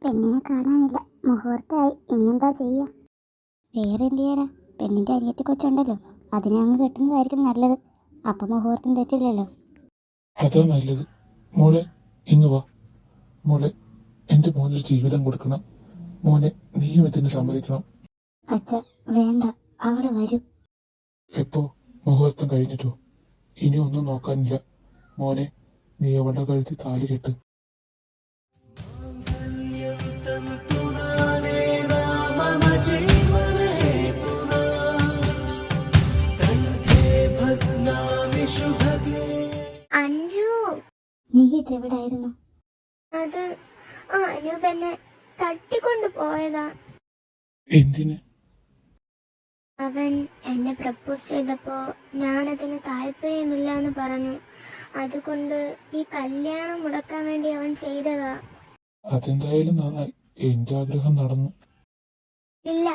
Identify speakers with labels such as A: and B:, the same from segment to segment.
A: പെണ്ണിനെ കാണാനില്ല. മുഹൂർത്തമായി. ഇനി എന്താ ചെയ്യുക? വേറെ എന്ത് ചെയ്യാനാ? പെണ്ണിൻ്റെ അനിയത്തി കൊച്ചുണ്ടല്ലോ, അതിനെ അങ്ങ് കെട്ടുന്നതായിരിക്കും നല്ലത്. അപ്പം മുഹൂർത്തം തെറ്റില്ലല്ലോ.
B: അതാ നല്ലത്. മോളെ ഇങ്ങ് വാ. മോളെ, എന്റെ മോനൊരു ജീവിതം കൊടുക്കണം. മോനെ, നീയും ഇതിന് സമ്മതിക്കണം.
A: അച്ഛ, വേണ്ട, അവള് വരും.
B: എപ്പോ? മുഹൂർത്തം കഴിഞ്ഞിട്ടോ? ഇനി ഒന്നും നോക്കാനില്ല. മോനെ, നീ അവളുടെ കഴുത്തി താലി കെട്ട്.
A: അഞ്ജു, നീ ഇതെവിടായിരുന്നു?
C: അത് അനൂപ് എന്നെ തട്ടിക്കൊണ്ടു പോയതാ.
B: എന്തിന്?
C: അവൻ എന്നെ പ്രപ്പോസ് ചെയ്തപ്പോ ഞാനതിന് താല്പര്യമില്ല എന്ന് പറഞ്ഞു. അതുകൊണ്ട് ഈ കല്യാണം മുടക്കാൻ വേണ്ടി അവൻ ചെയ്തതാ.
B: അതെന്തായാലും നന്നായി. എന്റെ ആഗ്രഹം നടന്നു.
C: ഇല്ല,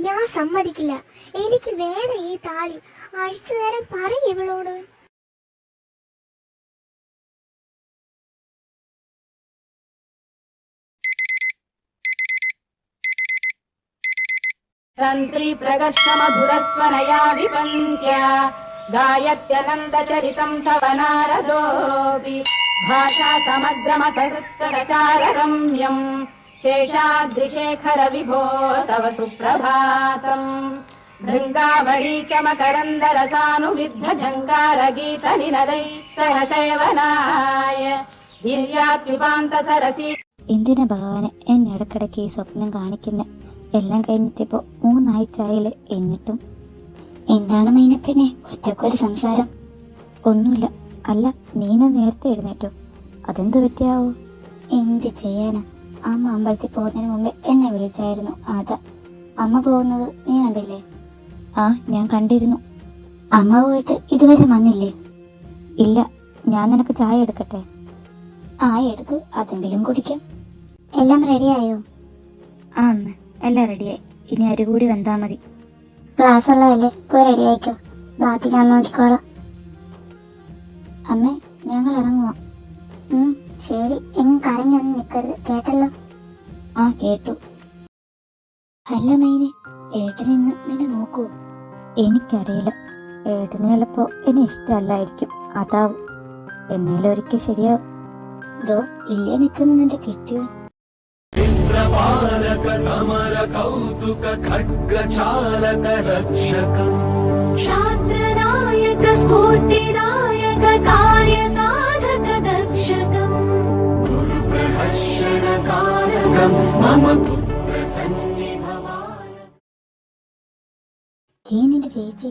C: ഞാൻ സമ്മതിക്കില്ല. എനിക്ക് വേണം ഈ താലി. അഴിച്ചു നേരം പറയും ഇവളോട്.
D: सन्त्री प्रगर्षमधुरस्वनया विपञ्च गायत्यनन्दचरितं सवनारदोऽपि भाषा समग्रमसहृत्करचाररम्यम् शेषाद्रिशेखर विभो तव सुप्रभातम् भृङ्गावळी च मकरन्दरसानुविद्धझङ्कारगीतनिनदैः सह सेवनाय वीर्यात्युपान्तसरसि.
A: എന്തിനാ ഭഗവാനെ എന്നെ ഇടക്കിടയ്ക്ക് ഈ സ്വപ്നം കാണിക്കുന്നത്? എല്ലാം കഴിഞ്ഞിട്ടിപ്പോ 3 ആഴ്ച ആയില്ലേ, എന്നിട്ടും. എന്താണ് മൈനപ്പെണ്ണെ ഒറ്റക്കൊരു സംസാരം? ഒന്നുമില്ല. അല്ല, നീന നേരത്തെ എഴുന്നേറ്റോ? അതെന്ത് പറ്റിയാവോ? എന്ത് ചെയ്യാനാ, അമ്മ അമ്പലത്തിൽ പോകുന്നതിന് മുമ്പേ എന്നെ വിളിച്ചായിരുന്നു. അതാ. അമ്മ പോകുന്നത് നീ കണ്ടില്ലേ? ആ, ഞാൻ കണ്ടിരുന്നു. അമ്മ പോയിട്ട് ഇതുവരെ വന്നില്ലേ? ഇല്ല. ഞാൻ നിനക്ക് ചായ എടുക്കട്ടെ? ആ, എടുക്ക്, അതെങ്കിലും കുടിക്കാം. എല്ലാം റെഡിയായോ? ആ അമ്മ, എല്ലാം റെഡിയായി. ഇനി അരി കൂടി വെന്താ മതി. ക്ലാസ് ഉള്ളതല്ലേ, പോയി റെഡി ആയിക്കോ. ബാക്കി ഞാൻ നോക്കിക്കോളാം. അമ്മേ, ഞങ്ങൾ ഇറങ്ങുവാ. ശരി, എങ്ങും കരഞ്ഞൊന്നും നിൽക്കരുത്, കേട്ടല്ലോ? ആ, കേട്ടു. അല്ല മൈനെ, ഏട്ടനിന്ന് നിന്നെ നോക്കൂ? എനിക്കറിയില്ല. ഏട്ടന് ചിലപ്പോ എന്നെ ഇഷ്ടമല്ലായിരിക്കും, അതാവും. എന്നേലും ഒരിക്കൽ ശരിയാവും. ദോ ഇല്ലേ നിൽക്കുന്ന നിന്റെ കെട്ടിയോ?
E: इंद्रपालक समर कौतुक खड्ग चालक रक्षकम्
F: छात्रनायक स्फूर्तिदायक कार्य साधक दक्षकम्
E: गुरुप्रहर्षण कारकम् मम पुत्र सन्निभवाय.
A: നിന്റെ ചേച്ചി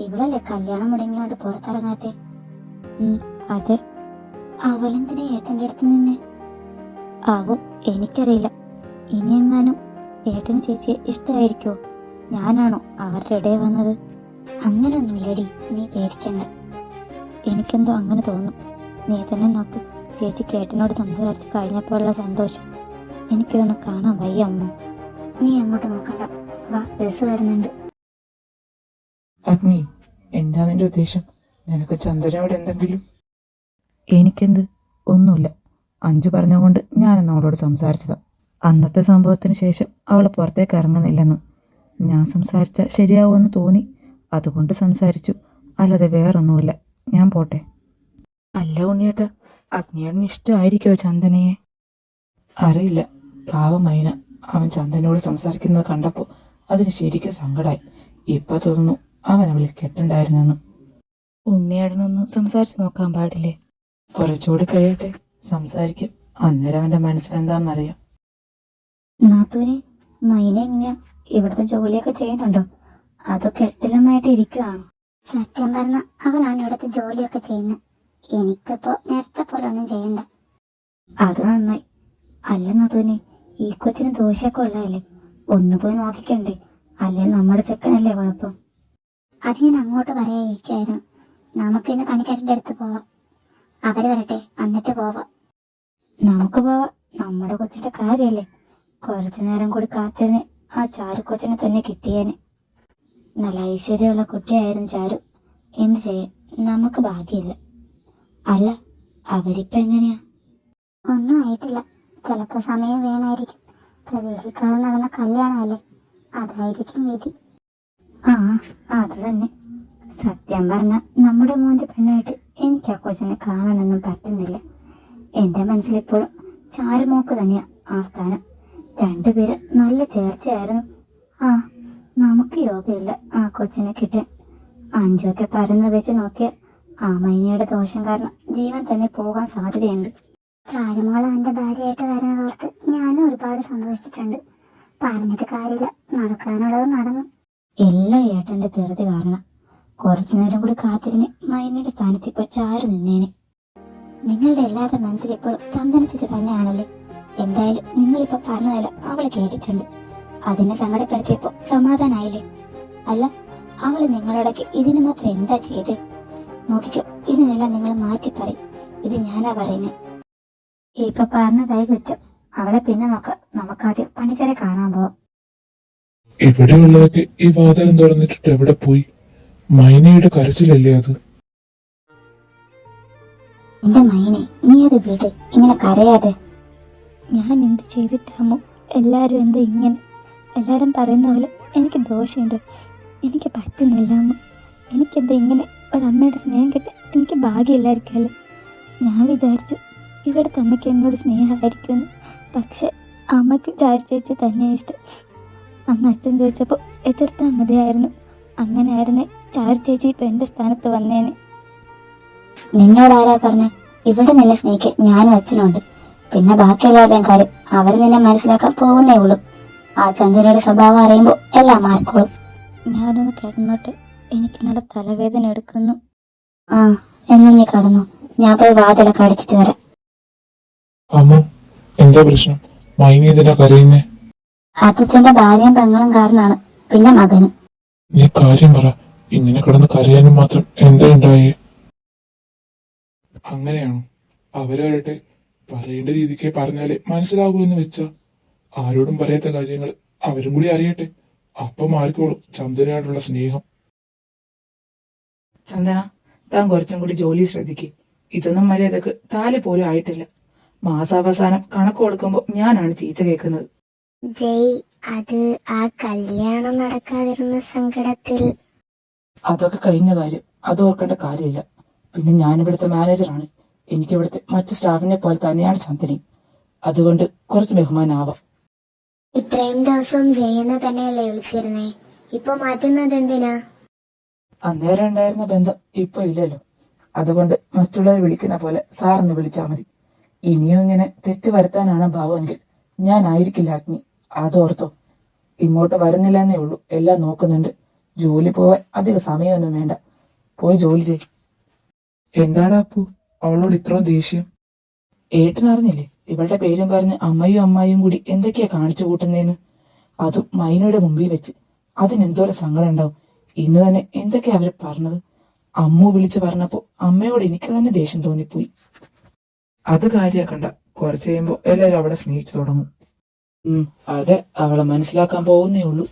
A: ഇവളല്ലേ കല്യാണം മുടങ്ങിയോണ്ട് പുറത്തിറങ്ങാത്തെ? അതെ. അവളെന്തിനാ ഏട്ടൻ്റെ അടുത്ത് നിന്നെ? ആവോ, എനിക്കറിയില്ല. ഇനിയെങ്ങാനും ഏട്ടന് ചേച്ചിയെ ഇഷ്ടമായിരിക്കോ? ഞാനാണോ അവരുടെ ഇടയിൽ വന്നത്? അങ്ങനൊന്നുമില്ലടി, നീ പേടിക്കണ്ട. എനിക്കെന്തോ അങ്ങനെ തോന്നും. നീ തന്നെ നോക്ക്, ചേച്ചിക്ക് ഏട്ടനോട് സംസാരിച്ച് കഴിഞ്ഞപ്പോഴുള്ള സന്തോഷം എനിക്കിതൊന്ന് കാണാൻ വയ്യ അമ്മ. നീ അങ്ങോട്ട് നോക്കണ്ട, വാ, ബസ് വരുന്നുണ്ട്.
B: അഗ്നി, എന്താ നിന്റെ ഉദ്ദേശം? നിനക്ക് ചന്ദ്രനോട് എന്തെങ്കിലും?
G: എനിക്കെന്ത്? ഒന്നുമില്ല. അഞ്ജു പറഞ്ഞുകൊണ്ട് ഞാനൊന്ന് അവളോട് സംസാരിച്ചതാ. അന്നത്തെ സംഭവത്തിന് ശേഷം അവൾ പുറത്തേക്ക് ഇറങ്ങുന്നില്ലെന്ന് ഞാൻ സംസാരിച്ച ശരിയാവുമെന്ന് തോന്നി, അതുകൊണ്ട് സംസാരിച്ചു. അല്ലാതെ വേറൊന്നുമില്ല. ഞാൻ പോട്ടെ. അല്ല ഉണ്ണിയേട്ടാ, അഗ്നിയേട്ടന് ഇഷ്ടമായിരിക്കുമോ ചന്ദനയെ?
B: അറിയില്ല. പാവം മൈന, അവൻ ചന്ദനോട് സംസാരിക്കുന്നത് കണ്ടപ്പോൾ അതിന് ശരിക്കും സങ്കടമായി. ഇപ്പൊ തോന്നുന്നു അവൻ അവളെ കെട്ടുണ്ടായിരുന്നെന്ന്.
G: ഉണ്ണിയേട്ടനൊന്ന് സംസാരിച്ച് നോക്കാൻ പാടില്ലേ?
B: കുറച്ചുകൂടി കഴിയട്ടെ, സംസാരിക്കും. അന്നേരം അവന്റെ മനസ്സിലെന്താണെന്നറിയാം.
A: നാത്തൂനെ, മൈന എങ്ങനെയാ? ഇവിടുത്തെ ജോലിയൊക്കെ ചെയ്യുന്നുണ്ടോ? അതൊക്കെ കെട്ടിലമായിട്ട് ഇരിക്കുവാണോ? സത്യം പറഞ്ഞ അവളാണ് ഇവിടുത്തെ ജോലിയൊക്കെ ചെയ്യുന്നത്. എനിക്കിപ്പോ നേരത്തെ പോലെ ഒന്നും ചെയ്യണ്ട. അത് നന്നായി. അല്ല നാത്തൂനെ, ഈ കൊച്ചിന് ദോശയൊക്കെ ഉള്ളതല്ലേ, ഒന്ന് പോയി നോക്കിക്കണ്ടേ? അല്ലെ നമ്മുടെ ചെക്കനല്ലേ കുഴപ്പം? അത് ഞാൻ അങ്ങോട്ട് പറയാതിരിക്കുമായിരുന്നു. നമുക്കിന്ന് പണിക്കാരൻ്റെ അടുത്ത് പോവാം. അവര് വരട്ടെ, എന്നിട്ട് പോവാം. നമുക്ക് പോവാം, നമ്മുടെ കൊച്ചിന്റെ കാര്യല്ലേ. കുറച്ചു നേരം കൂടി കാത്തിരുന്ന് ആ ചാരു കൊച്ചിനെ തന്നെ കിട്ടിയേനെ. നല്ല ഐശ്വര്യമുള്ള കുട്ടിയായിരുന്നു ചാരു. എന്ത് ചെയ്യാൻ, നമുക്ക് ഭാഗ്യമില്ല. അല്ല, അവരിപ്പോ എങ്ങനെയാ? ഒന്നും ആയിട്ടില്ല. ചിലപ്പോ സമയം വേണമായിരിക്കും. പ്രതീക്ഷിക്കാതെ നടന്ന കല്യാണമല്ലേ, അതായിരിക്കും വിധി. ആ അത് തന്നെ. സത്യം പറഞ്ഞ നമ്മുടെ മോന്റെ പെണ്ണായിട്ട് എനിക്ക് ആ കൊച്ചിനെ കാണാനൊന്നും പറ്റുന്നില്ല. എന്റെ മനസ്സിലിപ്പോഴും ചാരുമോക്ക് തന്നെയാ ആ സ്ഥാനം. രണ്ടുപേരും നല്ല ചേർച്ചയായിരുന്നു. ആ നമുക്ക് യോഗയില്ല ആ കൊച്ചിനെ കിട്ടാൻ. അഞ്ചൊക്കെ പരന്ന് വെച്ച് നോക്കിയ ആ മൈനയുടെ ദോഷം കാരണം ജീവൻ തന്നെ പോകാൻ സാധ്യതയുണ്ട്. ചാരുമോൾ അവന്റെ ഭാര്യയായിട്ട് വരുന്നതോർത്ത് ഞാനും ഒരുപാട് സന്തോഷിച്ചിട്ടുണ്ട്. പറഞ്ഞിട്ട് കാര്യമില്ല, നടക്കാനുള്ളത് നടന്നു. എല്ലാം ഏട്ടന്റെ ധൃതി കാരണം. കുറച്ചു നേരം കൂടി കാത്തിരുന്ന് മൈനയുടെ സ്ഥാനത്ത് ഇപ്പൊ ചാരു നിന്നേനെ. നിങ്ങളുടെ എല്ലാവരുടെ മനസ്സിൽ ഇപ്പോഴും ചന്ദന ചേച്ചി തന്നെയാണല്ലേ. എന്തായാലും നിങ്ങളിപ്പോ പറഞ്ഞതല്ല അവള് കേട്ടിട്ടുണ്ട്. അതിനെ സങ്കടപ്പെടുത്തിയപ്പോ സമാധാനായില്ലേ? അല്ല, അവള് നിങ്ങളോടൊക്കെ ഇതിനു മാത്രം എന്താ ചെയ്ത്? നോക്കിക്കോ, ഇതിനെല്ലാം നിങ്ങൾ മാറ്റി പറയും. ഇത് ഞാനാ പറയുന്നത്. ഇപ്പൊ പറഞ്ഞതായി കുറ്റം. അവളെ പിന്നെ നോക്കാം. നമുക്കാദ്യം പണിക്കരെ കാണാൻ പോവാം.
H: ഇവിടെയുള്ളതൊക്കെ ഈ വാതിലും തുറന്നിട്ടിട്ട് എവിടെ പോയി? മൈനയുടെ കരച്ചിലല്ലേ അത്?
A: എന്റെ മൈനെ, നീ അത് വീട് ഇങ്ങനെ കരയാതെ.
I: ഞാൻ എന്ത് ചെയ്തിട്ടാമോ എല്ലാവരും എന്താ ഇങ്ങനെ? എല്ലാവരും പറയുന്ന പോലെ എനിക്ക് ദോഷമുണ്ടോ? എനിക്ക് പറ്റുന്നില്ല അമ്മ. എനിക്കെന്താ ഇങ്ങനെ ഒരമ്മയുടെ സ്നേഹം കിട്ടാൻ എനിക്ക് ഭാഗ്യമില്ലായിരിക്കുമല്ലേ? ഞാൻ വിചാരിച്ചു ഇവിടുത്തെ അമ്മയ്ക്ക് എന്നോട് സ്നേഹമായിരിക്കുമെന്ന്. പക്ഷെ അമ്മയ്ക്ക് ചാരിച്ചേച്ചി തന്നെ ഇഷ്ടം. അന്ന് അച്ഛൻ ചോദിച്ചപ്പോൾ എതിർത്താൽ മതിയായിരുന്നു. അങ്ങനെ ആയിരുന്നേ ചാരിച്ചേച്ചി ഇപ്പം എൻ്റെ സ്ഥാനത്ത് വന്നേനെ.
A: നിന്നോടാരാ പറഞ്ഞേ? ഇവിടെ നിന്നെ സ്നേഹിക്കാൻ ഞാനും അച്ഛനുണ്ട്. പിന്നെ ബാക്കി എല്ലാവരുടെയും കാര്യം അവർ നിന്നെ മനസ്സിലാക്കാൻ പോകുന്നേ ഉള്ളൂ. ആ ചന്ദ്രയുടെ സ്വഭാവം അറിയുമ്പോൾ എല്ലാം മാറിക്കോളും.
I: ഞാനൊന്ന് കിടന്നോട്ടെ, എനിക്ക് നല്ല തലവേദന എടുക്കുന്നു.
A: ആ എന്നാ നീ കടന്നു, ഞാൻ പോയി വാതിലൊക്കെ അടിച്ചിട്ട് വരാം.
H: അമ്മ, എന്താ പ്രശ്നം? മൈനി ഇതിനാ കരയുന്നേ?
A: അച്ഛന്റെ ഭാര്യയും പെങ്ങളും കാരണമാണ്, പിന്നെ മകനും.
H: നീ കാര്യം പറ. ഇങ്ങനെ കിടന്ന് കരയാനും മാത്രം എന്താ ഉണ്ടായേ? അങ്ങനെയാണോ? അവരവരുടെ പറയേണ്ട രീതിക്ക് പറഞ്ഞാലേ മനസ്സിലാകൂന്ന് വെച്ചാ. ആരോടും പറയാത്ത കാര്യങ്ങൾ അവരും കൂടി അറിയട്ടെ. അപ്പം മാറിക്കോളും ചന്ദനയോടുള്ള സ്നേഹം.
B: ചന്ദന, താൻ കുറച്ചും കൂടി ജോലി ശ്രദ്ധിക്കും. ഇതൊന്നും മര്യാദക്ക് ടാലി പോലും ആയിട്ടില്ല. മാസാവസാനം കണക്ക് കൊടുക്കുമ്പോ ഞാനാണ് ചീത്ത കേൾക്കുന്നത്.
C: ജയ്, അത് ആ കല്യാണം നടക്കാതിരുന്ന സങ്കടത്തിൽ.
B: അതൊക്കെ കഴിഞ്ഞ കാര്യം, അത് ഓർക്കേണ്ട കാര്യമില്ല. പിന്നെ ഞാനിവിടുത്തെ മാനേജറാണ്. എനിക്കിവിടുത്തെ മറ്റു സ്റ്റാഫിനെ പോലെ തന്നെയാണ് ചന്ദനി. അതുകൊണ്ട് കുറച്ച് ബഹുമാനാവാം.
C: ഇത്രയും ദിവസവും ജയെന്ന് തന്നെയല്ലേ വിളിച്ചിരുന്നേ? ഇപ്പൊ മാറ്റുന്നത് എന്തിനാ?
B: അന്നേരം ഉണ്ടായിരുന്ന ബന്ധം ഇപ്പൊ ഇല്ലല്ലോ. അതുകൊണ്ട് മറ്റുള്ളവർ വിളിക്കുന്ന പോലെ സാറെന്ന് വിളിച്ചാൽ മതി. ഇനിയും ഇങ്ങനെ തെറ്റ് വരുത്താനാണ് ഭാവമെങ്കിൽ ഞാനായിരിക്കില്ല അഗ്നി. അതോർത്തോ. ഇങ്ങോട്ട് വരുന്നില്ല എന്നേ ഉള്ളൂ, എല്ലാം നോക്കുന്നുണ്ട്. ജോലി പോവാൻ അധിക സമയമൊന്നും വേണ്ട. പോയി ജോലി ചെയ്യും.
H: എന്താണ് അപ്പു അവളോട് ഇത്രയും ദേഷ്യം?
B: ഏട്ടനറിഞ്ഞില്ലേ ഇവളുടെ പേരും പറഞ്ഞ് അമ്മയും അമ്മായിയും കൂടി എന്തൊക്കെയാ കാണിച്ചു കൂട്ടുന്നേന്ന്? അതും മൈനയുടെ മുമ്പിൽ വെച്ച്. അതിനെന്തോരം സങ്കടം ഉണ്ടാവും. ഇന്ന് തന്നെ എന്തൊക്കെയാ അവര് പറഞ്ഞത്. അമ്മു വിളിച്ചു പറഞ്ഞപ്പോ അമ്മയോട് എനിക്ക് തന്നെ ദേഷ്യം തോന്നിപ്പോയി.
H: അത് കാര്യാക്കണ്ട. കുറച്ച് കഴിയുമ്പോ എല്ലാരും അവളെ സ്നേഹിച്ചു തുടങ്ങും.
B: അതെ, അവളെ മനസ്സിലാക്കാൻ പോകുന്നേ ഉള്ളൂ.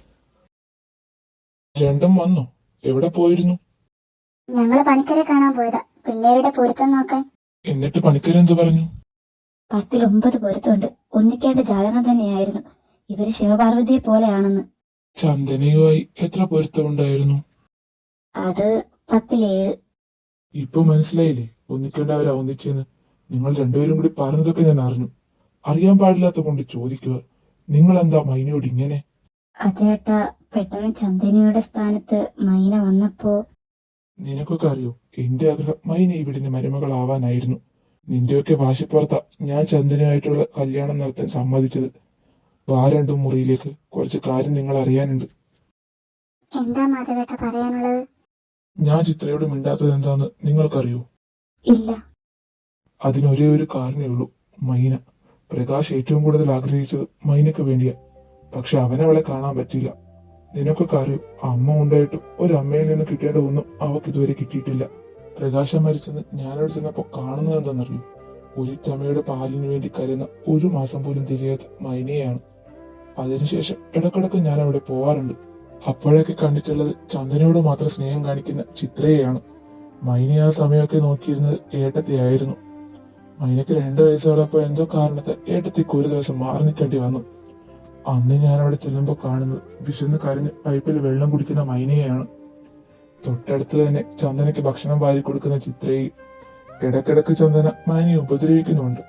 H: രണ്ടും വന്നോ? എവിടെ പോയിരുന്നു?
A: ഞങ്ങള് പണിക്കരെ കാണാൻ പോയതാ, പിള്ളേരുടെ പൊരുത്തം നോക്കാൻ.
H: എന്നിട്ട് പണിക്കരെന്ത് പറഞ്ഞു?
A: 10 ൽ 9 പൊരുത്തമുണ്ട്. ഒന്നിക്കേണ്ട ജാതകം തന്നെയായിരുന്നു. ഇവര് ശിവപാർവതിയെ പോലെയാണെന്ന്.
H: ചന്ദനയുമായി എത്ര പൊരുത്തമുണ്ടായിരുന്നു?
A: അത് 10 ൽ 7.
H: ഇപ്പൊ മനസ്സിലായില്ലേ ഒന്നിക്കേണ്ടവരാ ഒന്നിച്ചെന്ന്? നിങ്ങൾ രണ്ടുപേരും കൂടി പറഞ്ഞതൊക്കെ ഞാൻ അറിഞ്ഞു. അറിയാൻ പാടില്ലാത്ത കൊണ്ട് ചോദിക്കുക. നിങ്ങൾ എന്താ മൈനയോട് ഇങ്ങനെ?
A: അതേട്ടാ, പെട്ടെന്ന് ചന്ദനയുടെ സ്ഥാനത്ത് മൈന വന്നപ്പോ.
H: നിനക്കൊക്കെ അറിയോ, എന്റെ ആഗ്രഹം മൈന ഈ വീടിന്റെ മരുമകളാവാനായിരുന്നു. നിന്റെയൊക്കെ വാശിപ്പുറത്താ ഞാൻ ചന്ദനയായിട്ടുള്ള കല്യാണം നടത്താൻ സമ്മതിച്ചത്. രണ്ടും മുറിയിലേക്ക് കുറച്ച് കാര്യം നിങ്ങൾ അറിയാനുണ്ട്.
A: എന്താ മാധവേട്ട പറയാനുള്ളത്?
H: ഞാൻ ചിത്രയോട് മിണ്ടാത്തത് എന്താന്ന് നിങ്ങൾക്കറിയോ?
A: ഇല്ല.
H: അതിനൊരേ ഒരു കാരണമേ ഉള്ളൂ, മൈന. പ്രകാശ് ഏറ്റവും കൂടുതൽ ആഗ്രഹിച്ചത് മൈനക്ക് വേണ്ടിയാ. പക്ഷെ അവനവളെ കാണാൻ പറ്റില്ല. നിനക്കൊക്കെ അറിയൂ, അമ്മ ഉണ്ടായിട്ടും ഒരു അമ്മയിൽ നിന്ന് കിട്ടേണ്ട ഒന്നും അവക്ക് ഇതുവരെ കിട്ടിയിട്ടില്ല. പ്രകാശം മരിച്ചെന്ന് ഞാനവിടെ ചെന്നപ്പോ കാണുന്നത് എന്താണെന്നറിയൂ? ഒരിറ്റമ്മയുടെ പാലിന് വേണ്ടി കരുന്ന 1 മാസം പോലും തിരിയാത്ത മൈനയാണ്. അതിനുശേഷം ഇടക്കിടക്ക് ഞാൻ അവിടെ പോവാറുണ്ട്. അപ്പോഴൊക്കെ കണ്ടിട്ടുള്ളത് ചന്ദനയോട് മാത്രം സ്നേഹം കാണിക്കുന്ന ചിത്രയെയാണ്. മൈന ആ സമയമൊക്കെ നോക്കിയിരുന്നത് ഏട്ടത്തെയായിരുന്നു. മൈനക്ക് 2 വയസ്സുള്ളപ്പോ എന്തോ കാരണത്തെ ഏട്ടത്തിക്ക് ഒരു ദിവസം മാറി നിൽക്കേണ്ടി വന്നു. അന്ന് ഞാൻ അവിടെ ചെല്ലുമ്പോൾ കാണുന്നത് വിശന്ന് കരഞ്ഞ് പൈപ്പിൽ വെള്ളം കുടിക്കുന്ന മൈനയെയാണ്. തൊട്ടടുത്ത് തന്നെ ചന്ദനയ്ക്ക് ഭക്ഷണം വാരി കൊടുക്കുന്ന ചിത്രയെയും. ഇടക്കിടക്ക് ചന്ദന മൈനയെ ഉപദ്രവിക്കുന്നുണ്ട്.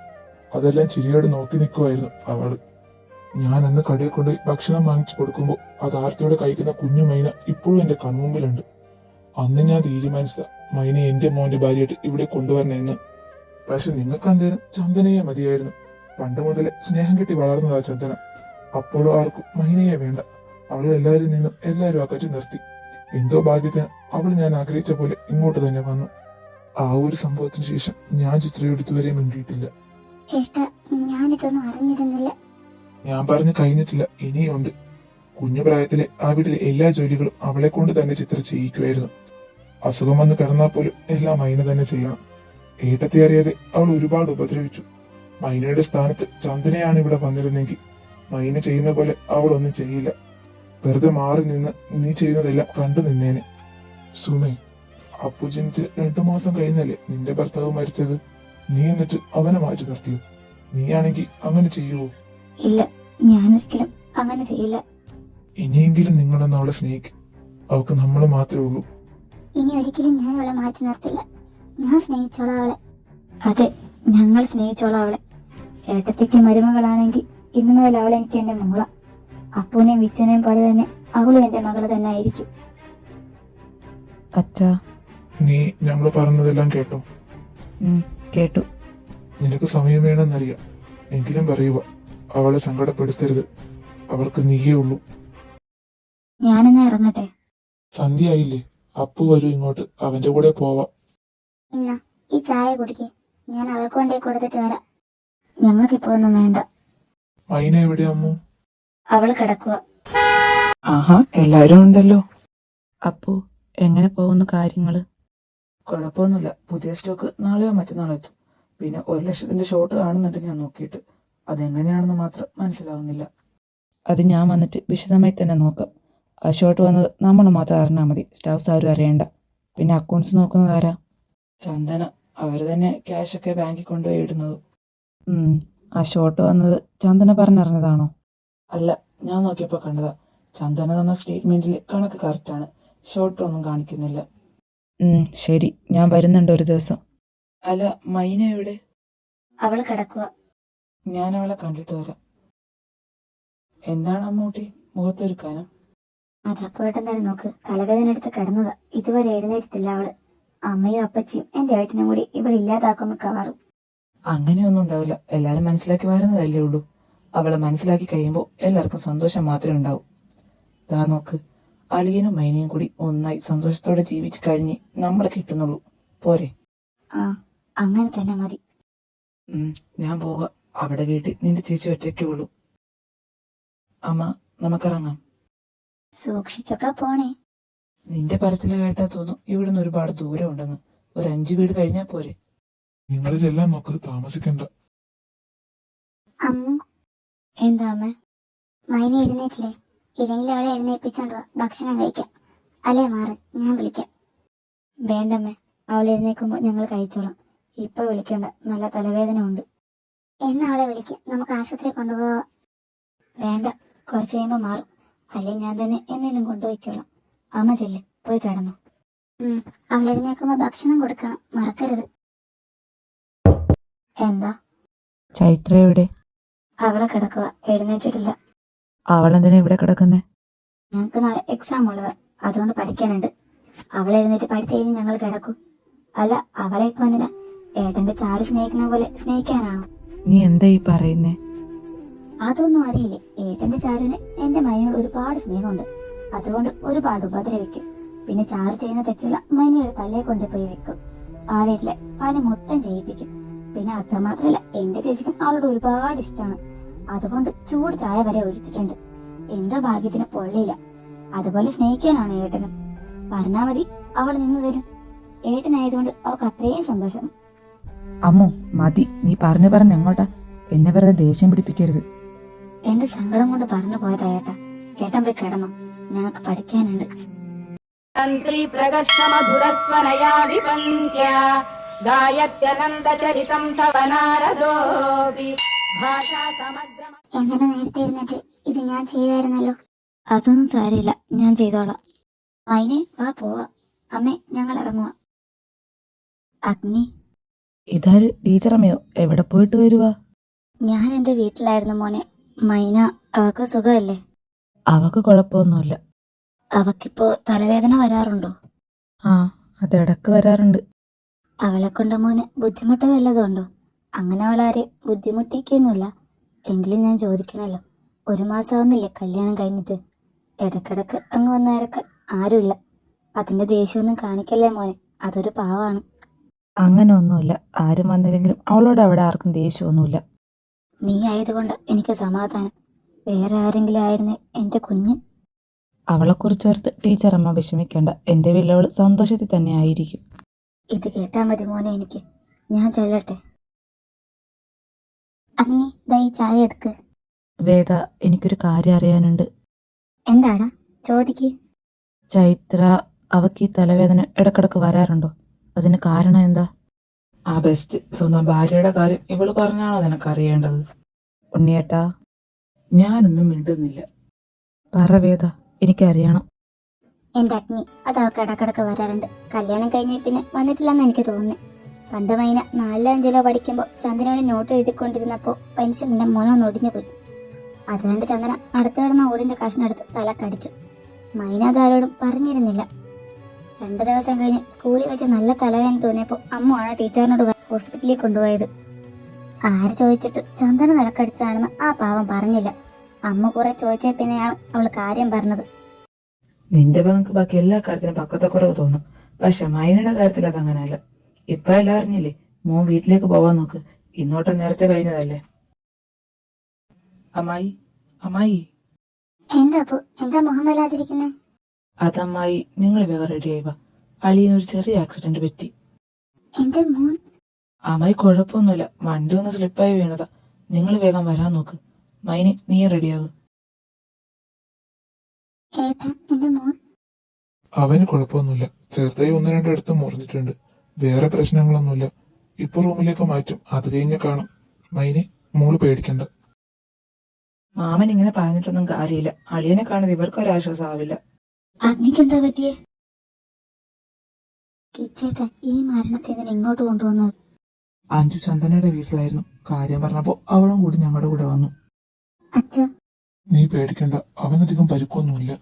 H: അതെല്ലാം ചിരിയോടെ നോക്കി നിൽക്കുമായിരുന്നു അവള്. ഞാൻ അന്ന് കടയിൽ കൊണ്ടുപോയി ഭക്ഷണം വാങ്ങിച്ചു കൊടുക്കുമ്പോൾ അത് ആർത്തിയോടെ കഴിക്കുന്ന കുഞ്ഞു മൈന ഇപ്പോഴും എന്റെ കൺമുമ്പിലുണ്ട്. അന്ന് ഞാൻ തീരുമാനിച്ചതാ മൈനയെ എന്റെ മോന്റെ ഭാര്യയായിട്ട് ഇവിടെ കൊണ്ടുവരണമെന്ന്. പക്ഷെ നിങ്ങൾക്ക് എന്തേലും ചന്ദനയെ മതിയായിരുന്നു. പണ്ട് മുതലേ സ്നേഹം കെട്ടി വളർന്നതാ ചന്ദന. അപ്പോഴും ആർക്കും മൈനയെ വേണ്ട. അവൾ എല്ലാവരിൽ നിന്നും എല്ലാവരും അകറ്റി നിർത്തി. എന്തോ ഭാഗ്യത്തിന് അവൾ ഞാൻ ആഗ്രഹിച്ച പോലെ ഇങ്ങോട്ട് തന്നെ വന്നു. ആ ഒരു സംഭവത്തിന് ശേഷം ഞാൻ ചിത്രയോട് ഇതുവരെ മിണ്ടിയിട്ടില്ല.
C: ഏട്ടാ, ഞാനിതൊന്നും അറിഞ്ഞിരുന്നില്ല.
H: ഞാൻ പറഞ്ഞു കഴിഞ്ഞിട്ടില്ല, ഇനിയുണ്ട്. കുഞ്ഞു പ്രായത്തിലെ ആ വീട്ടിലെ എല്ലാ ജോലികളും അവളെ കൊണ്ട് തന്നെ ചിത്ര ചെയ്യിക്കുമായിരുന്നു. അസുഖം വന്ന് കിടന്നാൽ പോലും എല്ലാം മൈന തന്നെ ചെയ്യണം. ഏട്ടത്തെ അറിയാതെ അവൾ ഒരുപാട് ഉപദ്രവിച്ചു. മൈനയുടെ സ്ഥാനത്ത് ചന്ദനയാണ് ഇവിടെ വന്നിരുന്നെങ്കിൽ മൈന ചെയ്യുന്ന പോലെ അവൾ ഒന്നും ചെയ്യില്ല. വെറുതെ മാറി നിന്ന് നീ ചെയ്യുന്നതെല്ലാം കണ്ടു നിന്നേനെ. സുമേ, അപ്പു ജനിച്ച് 2 മാസം കഴിഞ്ഞല്ലേ നിന്റെ ഭർത്താവ് മരിച്ചത്. നീ എന്നിട്ട് അവനെ മാറ്റി നിർത്തിയോ? നീയാണെങ്കിൽ അങ്ങനെ ചെയ്യുവോ?
A: ഇല്ല, ഞാനൊരിക്കലും അങ്ങനെ ചെയ്യില്ല.
H: ഇനിയെങ്കിലും നിങ്ങളൊന്ന് അവളെ സ്നേഹിക്കും. അവൾക്ക് നമ്മൾ മാത്രമേ ഉള്ളൂ.
C: ഇനി ഒരിക്കലും ഞാൻ അവളെ മാറ്റി നിർത്തില്ല. ഞാൻ സ്നേഹിച്ചോളാം അവളെ.
A: അതെ, ഞങ്ങൾ സ്നേഹിച്ചോളാം അവളെ. ഏട്ടത്തിക്ക് മരുമകളാണെങ്കിൽ ഇന്നു മുതൽ അവൾ എനിക്ക് എന്റെ മോള. അപ്പൂനെയും വിച്ചുനെയും പോലെ തന്നെ അവളും എന്റെ മകള് തന്നെ ആയിരിക്കും.
G: അച്ഛാ.
H: നീ ഞങ്ങൾ പറഞ്ഞതെല്ലാം കേട്ടോ?
G: കേട്ടു.
H: നിനക്ക് സമയം വേണമെന്നറിയാം. എങ്കിലും പറയുക, അവളെ സങ്കടപ്പെടുത്തരുത്. അവൾക്ക് നീയേ ഉള്ളൂ.
A: ഞാനെന്നാ ഇറങ്ങട്ടെ.
H: സന്ധ്യയായില്ലേ? അപ്പു വരൂ ഇങ്ങോട്ട്, അവന്റെ കൂടെ പോവാം.
C: ഇന്ന ഈ ചായ കുടിക്കേ, ഞാൻ അവൾക്ക് കൊണ്ടേ കൊടുത്തിട്ട് വരാം.
A: ഞങ്ങൾക്കിപ്പോ ഒന്നും വേണ്ട.
H: മൈന എവിടെ അമ്മു?
A: അവള് കിടക്കുക.
B: ആഹാ, എല്ലാരും ഉണ്ടല്ലോ.
G: അപ്പു, എങ്ങനെ പോകുന്നു കാര്യങ്ങള്?
B: കുഴപ്പമൊന്നുമില്ല. പുതിയ സ്റ്റോക്ക് നാളെയോ മറ്റന്നാളോ എത്തും. പിന്നെ 1 ലക്ഷത്തിന്റെ ഷോട്ട് കാണുന്നുണ്ട് ഞാൻ നോക്കിയിട്ട്. അതെങ്ങനെയാണെന്ന് മാത്രം മനസ്സിലാവുന്നില്ല.
G: അത് ഞാൻ വന്നിട്ട് വിശദമായി തന്നെ നോക്കാം. ആ ഷോട്ട് വന്നത് നമ്മൾ മാത്രം അറിഞ്ഞാൽ മതി. സ്റ്റാഫ്സ് ആരും അറിയണ്ട. പിന്നെ അക്കൗണ്ട്സ് നോക്കുന്നത് ആരാ?
B: ചന്ദന. അവര് തന്നെ ക്യാഷൊക്കെ ബാങ്കിൽ കൊണ്ടുപോയി ഇടുന്നത്.
G: ആ ഷോട്ട് വന്നത് ചന്ദന പറഞ്ഞറിഞ്ഞതാണോ?
B: അല്ല, ഞാൻ നോക്കിയപ്പോ കണ്ടതാ. ചന്ദന തന്ന സ്റ്റേറ്റ്മെന്റിൽ കണക്ക് കറക്റ്റാണ്. ഷോട്ട് ഒന്നും കാണിക്കുന്നില്ല.
G: ശരി, ഞാൻ വരുന്നുണ്ട് ഒരു ദിവസം.
B: അല്ല, മൈന എവിടെ?
A: അവള് കിടക്കുക.
B: ഞാൻ അവളെ കണ്ടിട്ട് വരാം. എന്താണ് അമ്മൂട്ടി മുഖത്തൊരുക്കാനം?
A: അതപ്പോട്ടം തന്നെ നോക്ക്. തലവേദന എടുത്ത് കിടന്നതാ. ഇതുവരെ എഴുന്നേറ്റിട്ടില്ല അവള്. അമ്മയും അപ്പച്ചിയും എന്റെ ഏട്ടനും കൂടി ഇവിടെ ഇല്ലാതാക്കും മിക്കവാറും.
B: അങ്ങനെയൊന്നും ഉണ്ടാവില്ല. എല്ലാരും മനസ്സിലാക്കി വരുന്നതല്ലേ ഉള്ളൂ. അവളെ മനസ്സിലാക്കി കഴിയുമ്പോൾ എല്ലാവർക്കും സന്തോഷം മാത്രമേ ഉണ്ടാവൂ. ദാ നോക്ക്, അളിയനും മൈനയും കൂടി ഒന്നായി സന്തോഷത്തോടെ ജീവിച്ചു കഴിഞ്ഞ് നമ്മളെ കിട്ടുന്നുള്ളൂ. പോരെ?
A: ആ, അങ്ങനെ തന്നെ മതി.
B: ഞാൻ പോകാം. അവിടെ വീട്ടിൽ നിന്റെ ചേച്ചി ഒറ്റയ്ക്കേ ഉള്ളൂ. അമ്മ, നമുക്കിറങ്ങാം.
A: സൂക്ഷിച്ചൊക്കെ പോണേ.
B: നിന്റെ പറച്ചില് കേട്ടാ തോന്നും ഇവിടുന്ന് ഒരുപാട് ദൂരം ഉണ്ടെന്ന്. ഒരു 5 വീട് കഴിഞ്ഞാ പോരെ?
H: നിങ്ങൾ ചെല്ലാൻ നോക്ക്, താമസിക്കണ്ട.
C: അമ്മു,
A: എന്താ അമ്മ?
C: മൈന എഴുന്നേറ്റില്ലേ? ഇല്ലെങ്കിൽ അവളെ എഴുന്നേൽപ്പിച്ചോണ്ട് വാ, ഭക്ഷണം കഴിക്കാം. അല്ലേ മാറ്, ഞാൻ വിളിക്കാം.
A: വേണ്ടമ്മേ, അവൾ എഴുന്നേക്കുമ്പോ ഞങ്ങൾ കഴിച്ചോളാം. ഇപ്പൊ വിളിക്കണ്ട, നല്ല തലവേദന ഉണ്ട്.
C: എന്നാ അവളെ വിളിക്കാം, നമുക്ക് ആശുപത്രി കൊണ്ടുപോവാം.
A: വേണ്ട, കുറച്ച് കഴിയുമ്പോ മാറും. അല്ലെ ഞാൻ തന്നെ എന്നേലും കൊണ്ടുപോയിക്കോളാം. അമ്മ ചെല്ല്, പോയി കിടന്നു.
C: അവൾ എഴുന്നേക്കുമ്പോ ഭക്ഷണം കൊടുക്കണം, മറക്കരുത്.
A: എന്താ?
G: ചൈത്ര എവിടെ?
A: അവളെ കിടക്കുക, എഴുന്നേറ്റിട്ടില്ല.
G: അവളെന്തിനാ ഇവിടെ കിടക്കുന്നേ?
A: ഞങ്ങൾക്ക് നാളെ എക്സാം ഉള്ളതാ, അതുകൊണ്ട് പഠിക്കാനുണ്ട്. അവളെ എഴുന്നേറ്റ് പഠിച്ചു കഴിഞ്ഞ് ഞങ്ങൾ കിടക്കും. അല്ല, അവളെ ഇപ്പൊ എന്തിനാ? ഏട്ടന്റെ ചാരു സ്നേഹിക്കുന്ന പോലെ സ്നേഹിക്കാനാണോ?
G: നീ എന്താ ഈ പറയുന്നേ?
A: അതൊന്നും അറിയില്ലേ. ഏട്ടന്റെ ചാരുവിന് എന്റെ മൈനോട് ഒരുപാട് സ്നേഹമുണ്ട്. അതുകൊണ്ട് ഒരുപാട് ഉപദ്രവിക്കും. പിന്നെ ചാരു ചെയ്യുന്ന തെറ്റുള്ള മൈനയുടെ തലയെ കൊണ്ടുപോയി വെക്കും. ആ വീട്ടിലെ പണി മൊത്തം ചെയ്യിപ്പിക്കും. പിന്നെ അത്രമാത്രല്ല, എന്റെ ചേച്ചിക്കും അവളോട് ഒരുപാട് ഇഷ്ടമാണ്. അതുകൊണ്ട് ചൂട് ചായ വരെ ഒഴിച്ചിട്ടുണ്ട്. എന്തോ ഭാഗ്യത്തിന് പൊള്ളിയില്ല. അതുപോലെ സ്നേഹിക്കാനാണ് ഏട്ടനും. പറഞ്ഞാ മതി, അവൾ നിന്ന് തരും. ഏട്ടനായതുകൊണ്ട് അവൾക്ക് അത്രയും സന്തോഷം.
G: അമ്മു, മതി. നീ പറഞ്ഞ് എങ്ങോട്ടാ? എന്നെ വെറുതെ ദേഷ്യം പിടിപ്പിക്കരുത്.
A: എന്റെ സങ്കടം കൊണ്ട് പറഞ്ഞു പോയതാ ഏട്ടാ. ഏട്ടൻ പോയി കിടന്നു, ഞങ്ങൾക്ക് പഠിക്കാനുണ്ട്.
D: തന്ത്രി പ്രകർഷമധുരസ്വനയാ വിപഞ്ച ഗായത്യനന്ദചരിതം തവ നാരദോപി ഭാഷാ സമഗ്രം
A: എങ്ങനെ നേരത്തെ ഇരുന്നിട്ട് ഇത് ഞാൻ ചെയ്യുമായിരുന്നല്ലോ.
I: അതൊന്നും സാരമില്ല, ഞാൻ ചെയ്തോളാം.
A: മൈനെ വാ പോവാ. അമ്മേ ഞങ്ങൾ ഇറങ്ങുക.
I: അഗ്നി,
G: ഇതാര് ടീച്ചറമ്മയോ? എവിടെ പോയിട്ട് വരുവാ?
A: ഞാൻ എൻ്റെ വീട്ടിലായിരുന്നു മോനെ. മൈന അവക്ക് സുഖമല്ലേ?
G: അവക്ക് കുഴപ്പമൊന്നുമില്ല.
A: അവക്കിപ്പോ തലവേദന വരാറുണ്ടോ?
G: ആ, അതിടക്ക് വരാറുണ്ട്.
A: അവളെ കൊണ്ട് മോന് ബുദ്ധിമുട്ട് വല്ലതും ഉണ്ടോ? അങ്ങനെ അവളാരെ ബുദ്ധിമുട്ടിക്കൊന്നുമില്ല. എങ്കിലും ഞാൻ ചോദിക്കണല്ലോ, 1 മാസമാവുന്നില്ലേ കല്യാണം കഴിഞ്ഞിട്ട്? ഇടക്കിടക്ക് അങ്ങ് വന്നേരക്കാൻ ആരുമില്ല. അതിന്റെ ദേഷ്യമൊന്നും കാണിക്കല്ലേ മോനെ, അതൊരു പാവമാണ്.
G: അങ്ങനെ ഒന്നുമില്ല. ആരും വന്നില്ലെങ്കിലും അവളോട് അവിടെ ആർക്കും ദേഷ്യമൊന്നുമില്ല.
A: നീ ആയതുകൊണ്ട് എനിക്ക് സമാധാനം. വേറെ ആരെങ്കിലും ആയിരുന്നേ എൻ്റെ കുഞ്ഞ്.
G: അവളെക്കുറിച്ചോർത്ത് ടീച്ചറമ്മ വിഷമിക്കേണ്ട. എൻ്റെ വീട്ടിലവൾ സന്തോഷത്തിൽ തന്നെ ആയിരിക്കും.
A: ഇത് കേട്ടാ മതി മോനെ എനിക്ക്. ഞാൻ ചെല്ലട്ടെ. അഗ്നി ദാ ഈ ചായ എടുക്ക്.
G: വേദ, എനിക്കൊരു കാര്യം അറിയാനുണ്ട്.
A: എന്താടാ? ചോദിക്ക്.
G: ചൈത്ര, അവക്ക് ഈ തലവേദന ഇടക്കിടക്ക് വരാറുണ്ടോ? അതിന് കാരണം എന്താ?
B: ആ ബെസ്റ്റ്, സ്വന്തം ഭാര്യയുടെ കാര്യം ഇവള് പറഞ്ഞാണോ നിനക്കറിയേണ്ടത്?
G: ഉണ്ണിയേട്ടാ,
B: ഞാനൊന്നും മിണ്ടുന്നില്ല.
G: പറ വേദ, എനിക്കറിയണം.
A: എൻ്റെ അഗ്നി അത് അവൾക്ക് ഇടക്കിടക്ക് വരാറുണ്ട്. കല്യാണം കഴിഞ്ഞ പിന്നെ വന്നിട്ടില്ലെന്ന് എനിക്ക് തോന്നുന്നു. പണ്ട് മൈന 4-5 പഠിക്കുമ്പോൾ ചന്ദ്രനോട് നോട്ട് എഴുതിക്കൊണ്ടിരുന്നപ്പോൾ പെൻസിലിൻ്റെ മുന ഒടിഞ്ഞു പോയി. അതുകൊണ്ട് ചന്ദ്രൻ അടുത്ത് കിടന്ന ഓടിൻ്റെ കഷ്ണെടുത്ത് തലക്കടിച്ചു. മൈന അതാരോടും പറഞ്ഞിരുന്നില്ല. 2 ദിവസം കഴിഞ്ഞ് സ്കൂളിൽ വെച്ച് നല്ല തലവേദന തോന്നിയപ്പോൾ അമ്മയാണ് ടീച്ചറിനോട് ഹോസ്പിറ്റലിൽ കൊണ്ടുപോയത്. ആര് ചോദിച്ചിട്ട് ചന്ദ്രൻ തലക്കടിച്ചതാണെന്ന് ആ പാവം പറഞ്ഞില്ല. അമ്മ കുറെ ചോദിച്ച പിന്നെയാണ് അവൾ കാര്യം പറഞ്ഞത്.
B: നിന്റെ പങ്ക് ബാക്കി എല്ലാ കാര്യത്തിനും പക്കത്തക്കുറവ് തോന്നും. പക്ഷെ മൈനയുടെ കാര്യത്തിൽ അതങ്ങനല്ല. ഇപ്പൊ എല്ലാം അറിഞ്ഞില്ലേ? മോൻ വീട്ടിലേക്ക് പോവാൻ നോക്ക്. ഇന്നോട്ടം നേരത്തെ കഴിഞ്ഞതല്ലേ. അമ്മായി, അമ്മായി.
A: എന്താ മുഹമ്മല്ലാതിരിക്കുന്നേ?
B: അതമ്മായി, നിങ്ങൾ വേഗം റെഡിയായി വാ. അളിയനൊരു ചെറിയ ആക്സിഡന്റ് പറ്റി.
A: എന്റെ മോൻ?
B: അമ്മായി കുഴപ്പമൊന്നുമില്ല, വണ്ടി ഒന്ന് സ്ലിപ്പായി വീണതാ. നിങ്ങൾ വേഗം വരാൻ നോക്ക്. മൈനി, നീ റെഡിയാകും.
A: ഏട്ടാ, എന്റെ മോൻ?
H: അവന് കുഴപ്പമൊന്നുമില്ല. ചെറുതായി 1-2 ഇടത്ത് മുറിഞ്ഞിട്ടുണ്ട്. വേറെ പ്രശ്നങ്ങളൊന്നുമില്ല. ഇപ്പൊ റൂമിലേക്ക് മാറ്റും, അത് കഴിഞ്ഞ കാണും. മൈനി, മോള് പേടിക്കണ്ട.
B: മാമൻ ഇങ്ങനെ പറഞ്ഞിട്ടൊന്നും കാര്യമില്ല. അളിയനെ കാണുന്നത് ഇവർക്കൊരാശ്വാസം ആവില്ല.
A: അഗ്നിക്ക് എന്താ പറ്റിയേ? കിച്ചേട്ടാ, ഈ മരണത്തെ ഇങ്ങോട്ട് കൊണ്ടുവന്നത്?
B: അഞ്ചു ചന്ദനയുടെ വീട്ടിലായിരുന്നു. കാര്യം പറഞ്ഞപ്പോ അവളും കൂടി ഞങ്ങളുടെ കൂടെ വന്നു.
A: അച്ഛ,
H: നീ പേടിക്കണ്ട, അവനധികം പരിക്കൊന്നുമില്ല.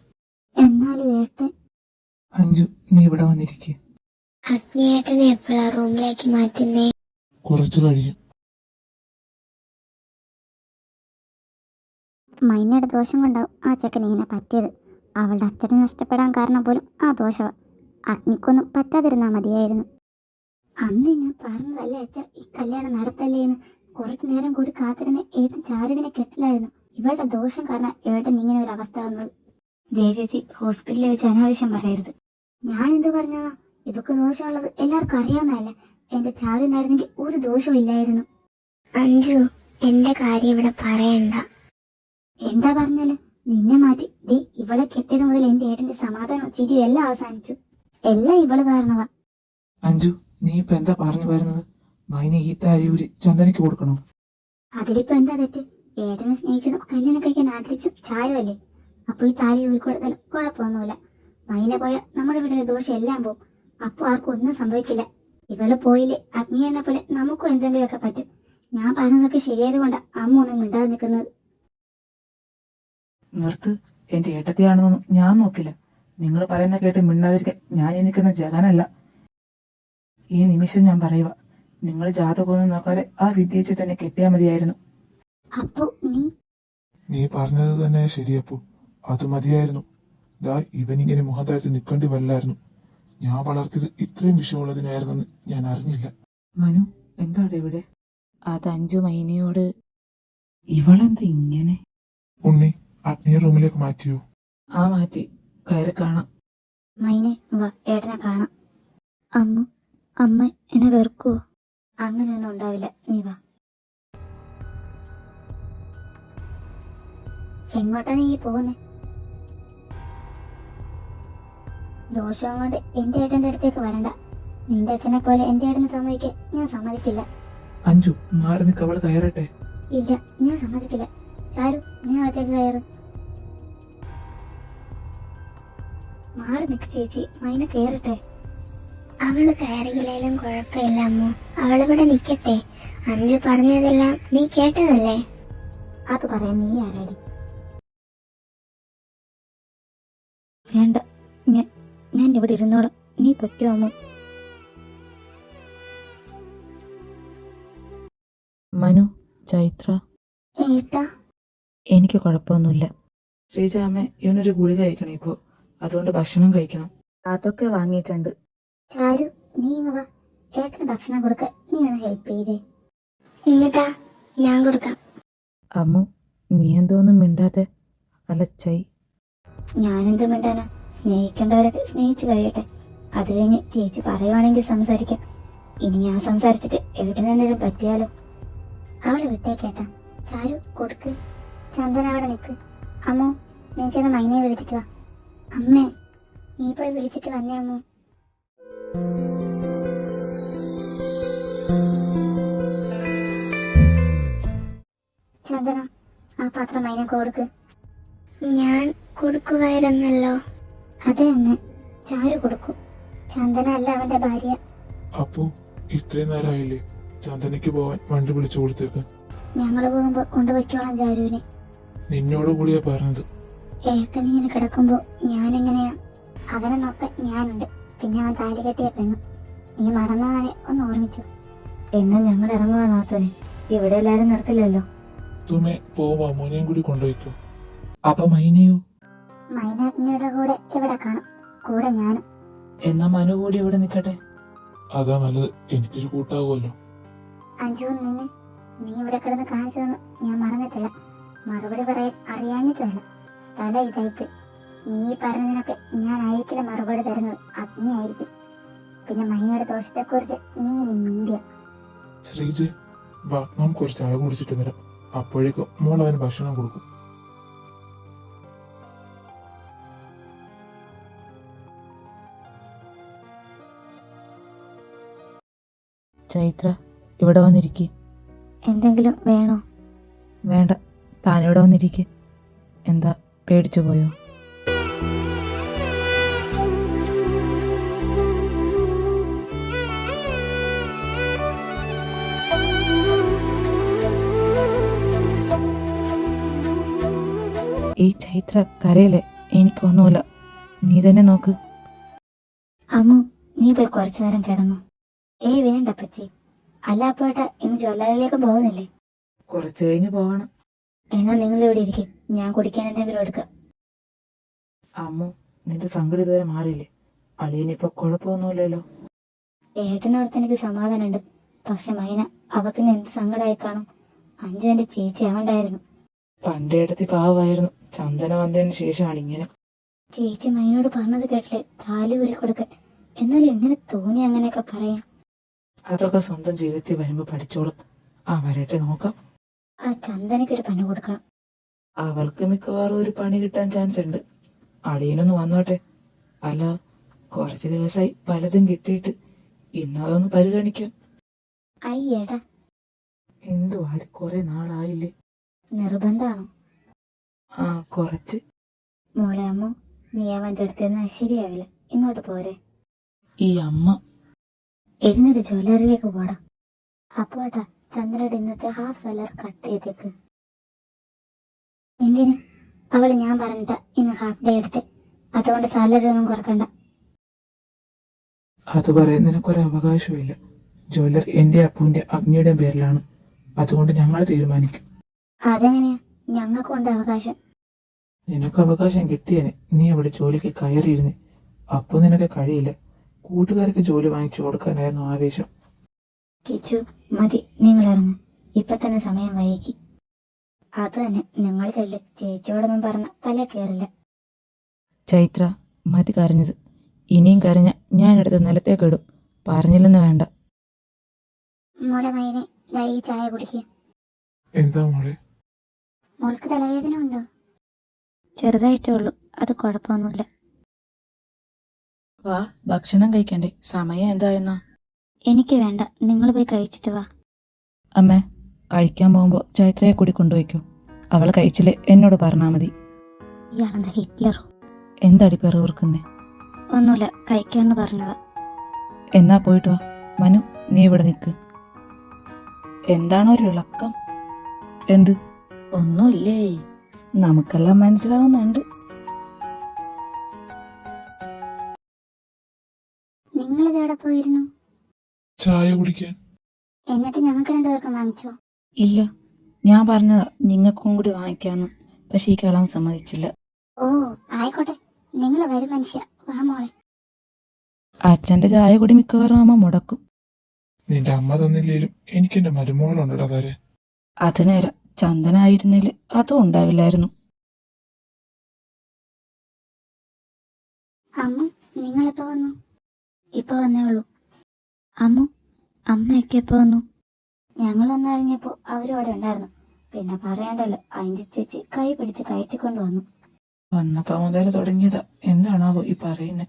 A: എന്നാലും ഏട്ടൻ?
B: അഞ്ചു, നീ ഇവിടെ വന്നിരിക്കേ.
C: അഗ്നിയേട്ടനെ എപ്പോഴാ റൂമിലേക്ക് മാറ്റുന്നേ?
H: കുറച്ച് കഴിയും.
A: മൈനയുടെ ദോഷം കൊണ്ടാവും ആ ചെക്കൻ ഇങ്ങനെ പറ്റിയത്. അവളുടെ അച്ഛനെ നഷ്ടപ്പെടാൻ കാരണം പോലും ആ ദോഷമാണ്. അഗ്നിക്കൊന്നും പറ്റാതിരുന്നാ മതിയായിരുന്നു. അന്ന് ഞാൻ പറഞ്ഞതല്ലേ അച്ഛ, ഈ കല്യാണം നടത്തല്ലേന്ന്. കുറച്ചു നേരം കൂടി കാത്തിരുന്ന് ഏട്ടൻ ചാരുവിനെ കെട്ടില്ലായിരുന്നു. ഇവളുടെ ദോഷം കാരണം ഏട്ടൻ ഇങ്ങനെ ഒരു അവസ്ഥ വന്നത്. ദേശേച്ചി, ഹോസ്പിറ്റലിൽ വെച്ച് അനാവശ്യം പറയരുത്. ഞാൻ എന്തു പറഞ്ഞതാ? ഇവക്ക് ദോഷമുള്ളത് എല്ലാവർക്കും അറിയാവുന്നതല്ലേ. എന്റെ ചാരുവിനായിരുന്നെങ്കിൽ ഒരു ദോഷവും ഇല്ലായിരുന്നു.
C: അഞ്ജു, എന്റെ കാര്യം ഇവിടെ പറയണ്ട.
A: എന്താ പറഞ്ഞാല്? നിന്നെ മാറ്റി ദേ ഇവളെ കെട്ടിയത് മുതൽ എന്റെ ഏട്ടന്റെ സമാധാനവും ചിരിയും എല്ലാം അവസാനിച്ചു. എല്ലാം ഇവള് കാരണവാ.
B: അഞ്ചു, നീ ഇപ്പൊ എന്താ പറഞ്ഞു വരുന്നത്? മൈനി ഈ താരിയൂരി ചന്ദനയ്ക്ക് കൊടുക്കണോ?
A: അതിലിപ്പോ എന്താ തെറ്റ്? ഏട്ടനെ സ്നേഹിച്ചതും കല്യാണം കഴിക്കാൻ ആഗ്രഹിച്ചും ചാരുവല്ലേ. അപ്പൊ ഈ താലി ഊരിക്കൊടുത്താലും കുഴപ്പമൊന്നുമില്ല. മൈന പോയ നമ്മുടെ വീടിന്റെ ദോഷം എല്ലാം പോവും. അപ്പൊ ആർക്കും ഒന്നും സംഭവിക്കില്ല. ഇവള് പോയില്ലേ, അഗ്നിയെന്നെ പോലെ നമുക്കും എന്തെങ്കിലുമൊക്കെ പറ്റും. ഞാൻ പറഞ്ഞതൊക്കെ ശരിയായതുകൊണ്ടാ അമ്മ ഒന്നും മിണ്ടാതെ നിൽക്കുന്നത്.
B: നിർത്ത്. എന്റെ ഏട്ടത്തിയാണെന്നൊന്നും ഞാൻ നോക്കില്ല. നിങ്ങൾ പറയുന്ന കേട്ട് മിണ്ടാതിരിക്കാൻ ഞാൻ ഈ നിൽക്കുന്ന ജഗനല്ല. ഈ നിമിഷം ഞാൻ പറയുക, നിങ്ങൾ ജാതകമൊന്നും നോക്കാതെ ആ വിദ്യച്ച് തന്നെ കെട്ടിയാ മതിയായിരുന്നു.
A: അപ്പൊ
H: നീ പറഞ്ഞത് തന്നെ ശരിയപ്പോ. അത് മതിയായിരുന്നു. ദാ ഇവനിങ്ങനെ മുഖം താഴ്ത്തി നിൽക്കേണ്ടി വല്ലായിരുന്നു. ഞാൻ വളർത്തിയത് ഇത്രയും വിഷയമുള്ളതിനായിരുന്നെന്ന് ഞാൻ അറിഞ്ഞില്ല.
B: മനു, എന്താണ് ഇവിടെ?
G: അത് അഞ്ചു മൈനയോട്.
B: ഇവളെന്ത് ഇങ്ങനെ?
H: ഉണ്ണി, അഗ്നിയെ റൂമിലേക്ക് മാറ്റിയോ?
B: ആ മാറ്റി. കയറി കാണാം.
A: മൈനെ വാ, ഏട്ടനെ കാണാം.
I: അമ്മ എന്നെ വെറുക്കുവോ?
A: അങ്ങനെയൊന്നും ഉണ്ടാവില്ല, നീ വാ. എങ്ങോട്ടാ നീ പോകുന്നേ? ദോഷവും കൊണ്ട് എന്റെ ഏട്ടന്റെ അടുത്തേക്ക് വരണ്ട. നിന്റെ അച്ഛനെ പോലെ എന്റെ ഏട്ടനെ സമ്മതിക്കാൻ ഞാൻ സമ്മതിക്കില്ല.
B: അഞ്ചു, മാറി നിൽക്ക്, അവൾ കയറട്ടെ.
A: ഇല്ല, ഞാൻ സമ്മതിക്കില്ല. ചാരു, നീ അകത്തേക്ക് കയറ്. മാറി നിക്ക് ചേച്ചി, മൈന കേറട്ടെ.
C: അവള് കയറിയില്ലേലും കുഴപ്പമില്ല അമ്മു. അവളിവിടെ നിക്കട്ടെ. അഞ്ചു പറഞ്ഞതെല്ലാം നീ കേട്ടതല്ലേ?
A: അത് പറയാൻ നീ ആരാടി?
I: വേണ്ട, ഞാൻ ഇവിടെ ഇരുന്നോളാം. നീ പൊയ്ക്കോ അമ്മു.
G: മനു, ചൈത്ര,
C: ഏട്ടാ,
G: എനിക്ക് കുഴപ്പമൊന്നുമില്ല.
B: ശ്രീജാമ്മ, ഇവനൊരു ഗുളിക കഴിക്കണം ഇപ്പോ, അതുകൊണ്ട് ഭക്ഷണം കഴിക്കണം.
G: അതൊക്കെ വാങ്ങിയിട്ടുണ്ട്.
A: ചാരു, നീ ഇങ്ങ് വാ. ഏട്ടന് ഭക്ഷണം കൊടുക്ക. നീ ഒന്ന് ഹെൽപ്പ് ചെയ്തേ.
C: ഇങ്ങട്ടാ, ഞാൻ കൊടുക്കാം.
G: അമ്മു, നീ എന്തോന്നും മിണ്ടാതെ? അല്ല ചൈ.
A: ഞാനെന്ത് മിണ്ടാനാ? സ്നേഹിക്കേണ്ടവരൊക്കെ സ്നേഹിച്ചു കഴിയട്ടെ. അത് കഴിഞ്ഞ് ചേച്ചി പറയുവാണെങ്കിൽ സംസാരിക്കാം. ഇനി ഞാൻ സംസാരിച്ചിട്ട് ഏട്ടനെന്തെങ്കിലും പറ്റിയാലോ? അവളെ വിട്ടേക്കേട്ടാ. ചാരു, കൊടുക്ക്. ചന്ദന അവിടെ നിൽക്ക്. അമ്മോ, നീ ചെന്ന് മൈനയെ വിളിച്ചിട്ട് വാ. അമ്മേ, നീ പോയി വിളിച്ചിട്ട് വന്നേ അമ്മോ. ചന്ദന, ആ പാത്രം മൈനക്ക് കൊടുക്ക്.
C: ഞാൻ കൊടുക്കുമായിരുന്നല്ലോ.
A: അതെ അമ്മേ, ചാരു കൊടുക്കും. ചന്ദന അല്ല അവന്റെ ഭാര്യ.
H: അപ്പോ ഇത്രയും നേരമായില്ലേ? ചന്ദനയ്ക്ക് പോവാൻ വണ്ടി വിളിച്ചു കൊടുത്തേക്ക്.
A: ഞങ്ങള് പോകുമ്പോ കൊണ്ടുപോയിക്കോളാം ചാരുവിനെ.
H: നിന്നോട് കൂടിയാ പറഞ്ഞത്.
A: ഏട്ടനിങ്ങനെ കിടക്കുമ്പോ ഞാനെങ്ങനെയാ? അവനെ നോക്കാൻ ഞാനുണ്ട്. പിന്നെ അവൻ താലി കെട്ടിയ പെണ്ണു. നീ മറന്നതാണെ ഒന്ന് ഓർമ്മിച്ചു. എന്നാ ഞങ്ങൾ ഇറങ്ങുവാ നാത്തോനെ. ഇവിടെ എല്ലാരും നിർത്തില്ലല്ലോ.
H: തുമേ പോവാ, മോനെയും കൂടി കൊണ്ടുപോയിക്കോ.
B: അപ്പൊ മൈനയോ?
A: മൈനാഗ്നിയുടെ കൂടെ ഇവിടെ കാണും, കൂടെ ഞാനും.
B: എന്നാ മനു കൂടി ഇവിടെ നിൽക്കട്ടെ.
H: അതാ നല്ലത്, എനിക്കൊരു കൂട്ടാവുമല്ലോ.
A: അഞ്ചു നിന്ന് നീ ഇവിടെ കിടന്ന് കാണിച്ചതൊന്നും ഞാൻ മറന്നിട്ടില്ല. മറുപടി പറയാൻ അറിയാഞ്ഞിട്ടല്ല. സ്ഥലം ഇതായിപ്പോയി. നീ പറഞ്ഞതിനൊക്കെ ഞാനായിരിക്കില്ല മറുപടി തരുന്നത്, അഗ്നിയായിരിക്കും. പിന്നെ മൈനയുടെ ദോഷത്തെക്കുറിച്ച് നീ ഇനി മിണ്ടിയ.
H: ശ്രീജെ, വാ, നാം കുറച്ച് ചായ കുടിച്ചിട്ട് വരാം. അപ്പോഴേക്കും മോൾ അവന് ഭക്ഷണം കൊടുക്കും.
G: ചൈത്ര, ഇവിടെ വന്നിരിക്കെ.
I: എന്തെങ്കിലും വേണോ?
G: വേണ്ട, താനിവിടെ വന്നിരിക്കെ. എന്താ, പേടിച്ചു പോയോ? ഈ ചൈത്ര കരയല്ലേ? എനിക്കൊന്നുമില്ല, നീ തന്നെ നോക്ക്.
A: അമ്മു, നീ പോയി കുറച്ചു നേരം കിടന്നു. ഏയ് വേണ്ട പച്ചി. അല്ല അപ്പോട്ട ഇന്ന് ജ്വല്ലറിയിലേക്ക് പോകുന്നില്ലേ?
B: കുറച്ചു കഴിഞ്ഞ് പോകണം.
A: എന്നാ നിങ്ങൾ ഇവിടെ ഇരിക്കും, ഞാൻ കുടിക്കാൻ എന്തെങ്കിലും എടുക്കാം.
B: അമ്മു, നിന്റെ സങ്കടം ഇതുവരെ മാറിയില്ലേ? അളിയനിപ്പോ കുഴപ്പമൊന്നുമില്ലല്ലോ.
A: ഏട്ടനോർത്ത് എനിക്ക് സമാധാനമുണ്ട്. പക്ഷെ മൈന, അവക്ക് എന്ത് സങ്കടമായി കാണും? അഞ്ചു എന്റെ ചേച്ചി അവണ്ടായിരുന്നു.
B: പണ്ടേടത്തി പാവമായിരുന്നു. ചന്ദന വന്നതിന് ശേഷമാണ് ഇങ്ങനെ.
A: ചേച്ചി മൈനോട് പറഞ്ഞത് കേട്ടില്ലേ, താലി ഊരി കൊടുക്കാൻ. എന്നാലും എങ്ങനെ തോന്നി അങ്ങനെയൊക്കെ പറയാം?
B: അതൊക്കെ സ്വന്തം ജീവിതത്തിൽ വരുമ്പോ പഠിച്ചോളും. ആ വരട്ടെ, നോക്കാം.
A: ആ ചന്ദനയ്ക്കൊരു പണി കൊടുക്കണം.
B: അവൾക്ക് മിക്കവാറും ഒരു പണി കിട്ടാൻ ചാൻസ് ഉണ്ട്. അളിയനൊന്ന് വന്നോട്ടെ. അല്ല, കുറച്ച് ദിവസമായി പലതും കിട്ടിയിട്ട് ഇന്നതൊന്ന് പരിഗണിക്കാം.
A: അയ്യടാ,
B: എന്തുവാടി, കുറെ നാളായില്ലേ?
A: നിർബന്ധാണോ?
B: ആ, കുറച്ച്.
A: മോളെ അമ്മ, നീ അവന്റെ അടുത്ത് നിന്നാ ശരിയാവില്ല. ഇങ്ങോട്ട് പോരെ.
B: ഈ അമ്മ
A: എഴുന്നേറ്റ് ജ്വല്ലറിയിലേക്ക് പോടാ. അപ്പോട്ടാ, ചന്ദ്രയുടെ ഇന്നത്തെ ഹാഫ് സാലറി കട്ട് ചെയ്തേക്ക്. എന്തിന്? അവള് ഞാൻ പറഞ്ഞിട്ട ഇന്ന് ഹാഫ് ഡേ എടുത്ത്. അതുകൊണ്ട് സാലറി ഒന്നും കുറക്കണ്ട.
B: അത് പറയാൻ നിനക്കൊരു അവകാശമില്ല. ജ്വല്ലറി എന്റെ അപ്പുവിന്റെ അഗ്നിയുടെ പേരിലാണ്. അതുകൊണ്ട് ഞങ്ങൾ തീരുമാനിക്കും.
A: അതെങ്ങനെയാ? ഞങ്ങൾക്കുണ്ട് അവകാശം.
B: നിനക്ക് അവകാശം കിട്ടിയനെ നീ അവിടെ ജോലിക്ക് കയറിയിരുന്നേ. അപ്പൊ നിനക്ക് കഴിയില്ല. കൂട്ടുകാർക്ക് ജോലി വാങ്ങിച്ചു കൊടുക്കാനായിരുന്നു ആവേശം.
A: കിച്ചു, മതി, നിങ്ങൾ ഇറങ്ങ്. ഇപ്പൊ തന്നെ സമയം വൈകി. അത് തന്നെ, നിങ്ങൾ ചെല്ല്. ചേച്ചിയോടൊന്നും പറഞ്ഞ തലേ കയറില്ല.
G: ചൈത്ര, മതി കരഞ്ഞത്. ഇനിയും കരഞ്ഞ ഞാനെടുത്ത് നിലത്തേക്ക് ഇടും. പറഞ്ഞില്ലെന്ന് വേണ്ട.
A: മോളെ മൈനെ, ദാ ഈ ചായ കുടിക്കുക.
H: എന്താ മോളെ?
A: മോൾക്ക് തലവേദന ഉണ്ടോ?
I: ചെറുതായിട്ടേ ഉള്ളൂ, അത് കുഴപ്പമൊന്നുമില്ല.
G: വാ, ഭക്ഷണം കഴിക്കണ്ടേ? സമയം എന്തായെന്നാ?
I: എനിക്ക് വേണ്ട, നിങ്ങൾ പോയി കഴിച്ചിട്ട് വാ.
G: അമ്മേ, കഴിക്കാൻ പോകുമ്പോൾ ചൈത്രയെ കൂടി കൊണ്ടുപോയിക്കോ. അവൾ കഴിച്ചില്ലേ എന്നോട് പറഞ്ഞാൽ മതി.
I: ഇയാളെന്താ ഹിറ്റ്ലറോ?
G: എന്താടി പെറുവിറുക്കുന്നേ?
I: ഒന്നുമില്ല, കഴിക്കാമെന്ന് പറഞ്ഞതാ.
G: എന്നാ പോയിട്ട് വാ. മനു, നീ ഇവിടെ നിൽക്ക്. എന്താണോ ഒരു ഇളക്കം? എന്ത്? ഒന്നുമില്ലേ, നമുക്കെല്ലാം മനസ്സിലാവുന്നുണ്ട്.
C: നിങ്ങളിത് എവിടെ പോയിരുന്നു?
H: ചായ കുടിക്കാൻ.
C: എന്നിട്ട് ഞങ്ങൾക്ക് രണ്ടുപേർക്കും വാങ്ങിച്ചോ?
G: ഇല്ല, ഞാൻ പറഞ്ഞതാ നിങ്ങൾക്കും കൂടി വാങ്ങിക്കാന്ന്. പക്ഷെ ഈ കിളവൻ സമ്മതിച്ചില്ല.
C: ഓ ആയിക്കോട്ടെ, നിങ്ങൾ വരും മനുഷ്യ. വാ മോളെ.
G: അച്ഛന്റെ ചായ കൂടി മിക്കവാറും അമ്മ മുടക്കും.
H: നിന്റെ അമ്മ തന്നില്ലേലും എനിക്ക് എന്റെ മരുമോളുണ്ടടാ വരെ.
G: അത് നേരം, ചന്ദനായിരുന്നേല് അതും ഉണ്ടാവില്ലായിരുന്നു.
C: അമ്മ നിങ്ങളിപ്പോ വന്നു?
A: ഇപ്പൊ വന്നേ ഉള്ളൂ.
I: അമ്മു, അമ്മയൊക്കെ എപ്പോ വന്നു?
A: ഞങ്ങൾ വന്നിറങ്ങിയപ്പോ അവരും അവിടെ ഉണ്ടായിരുന്നു. പിന്നെ പറയണ്ടല്ലോ, അഞ്ചി ചേച്ചി കൈ പിടിച്ച് കയറ്റിക്കൊണ്ട് വന്നു.
B: വന്നപ്പോ മുതൽ തുടങ്ങിയതാ. എന്താണാവോ ഈ പറയുന്നേ?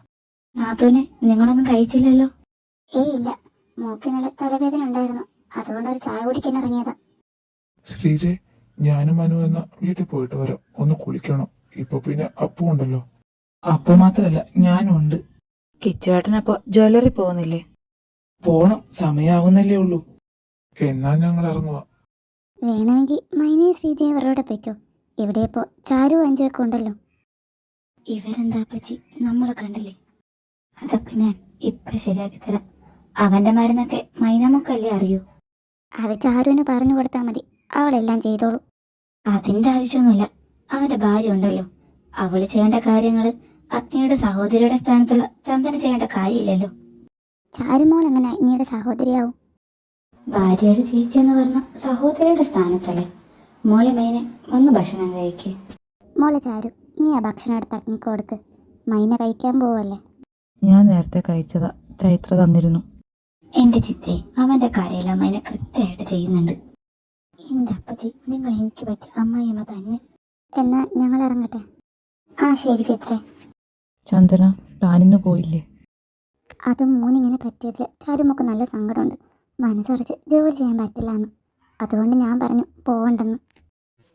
A: നാത്തൂനെ, നിങ്ങളൊന്നും കഴിച്ചില്ലല്ലോ?
C: ഇല്ല, മൂക്ക് നല്ല തലവേദന ഉണ്ടായിരുന്നു, അതുകൊണ്ട് ഒരു ചായ കുടിക്കാൻ ഇറങ്ങിയതാ.
H: ശ്രീജെ, ഞാനും മനു എന്ന വീട്ടിൽ പോയിട്ട് വരാം. ഒന്ന് കുളിക്കണം. ഇപ്പൊ പിന്നെ അപ്പു ഉണ്ടല്ലോ.
B: അപ്പൊ മാത്രല്ല ഞാനും ഉണ്ട്.
G: കിച്ചുവേട്ടനപ്പോ ജ്വല്ലറി പോകുന്നില്ലേ?
B: പോണം, സമയാവുന്നല്ലേ ഉള്ളൂ.
H: എന്നാ ഞങ്ങൾ ഇറങ്ങുക.
C: വേണമെങ്കിൽ മൈനയും ശ്രീജയും അവരുടെ പൊയ്ക്കോ. ഇവിടെ ഇപ്പോ ചാരു അഞ്ചുമൊക്കെ ഉണ്ടല്ലോ.
A: ഇവരെന്താ പറ്റി നമ്മളെ കണ്ടില്ലേ? അതൊക്കെ ഞാൻ ഇപ്പൊ ശരിയാക്കി തരാം. അവന്റെ മരുന്നൊക്കെ മൈനമ്മക്കല്ലേ അറിയൂ.
C: അത് ചാരുവിന് പറഞ്ഞു കൊടുത്താൽ മതി, അവളെല്ലാം ചെയ്തോളൂ.
A: അതിന്റെ ആവശ്യമൊന്നുമില്ല. അവന്റെ ഭാര്യ ഉണ്ടല്ലോ, അവള് ചെയ്യേണ്ട കാര്യങ്ങള് അഗ്നിയുടെ സഹോദരിയുടെ സ്ഥാനത്തുള്ള ചന്ദന ചെയ്യേണ്ട കാര്യമില്ലല്ലോ.
C: ചാരുമോൾ എങ്ങനെ അഗ്നിയുടെ സഹോദരിയാവും?
A: ഭാര്യയുടെ ചേച്ചി എന്ന് പറഞ്ഞ സഹോദരിയുടെ സ്ഥാനത്തല്ലേ. മോളെ മൈനെ വന്ന് ഭക്ഷണം കഴിക്കേ.
C: മോളെ ചാരു, നീ ആ ഭക്ഷണം എടുത്ത് അഗ്നിക്ക് കൊടുക്ക്. മൈന കഴിക്കാൻ പോവല്ലേ?
G: ഞാൻ നേരത്തെ കഴിച്ചതാ, ചൈത്ര തന്നിരുന്നു.
A: എന്റെ ചിത്രേ, അവന്റെ കാര്യമെല്ലാം മൈന കൃത്യമായിട്ട് ചെയ്യുന്നുണ്ട്. എന്റെ അപ്പച്ചി, നിങ്ങൾ എനിക്ക് പറ്റിയ അമ്മായിയമ്മ തന്നെ.
C: എന്നാ ഞങ്ങൾ ഇറങ്ങട്ടെ. ആ ശരി ചിത്രേ.
G: ചന്ദന, താനിന്ന് പോയില്ലേ?
C: അത് മൂന്നിങ്ങനെ പറ്റിയതിൽ ചാരുമൊക്കെ നല്ല സങ്കടമുണ്ട്. മനസ്സറിച്ച് ജോലി ചെയ്യാൻ പറ്റില്ല എന്ന്. അതുകൊണ്ട് ഞാൻ പറഞ്ഞു പോവണ്ടെന്ന്.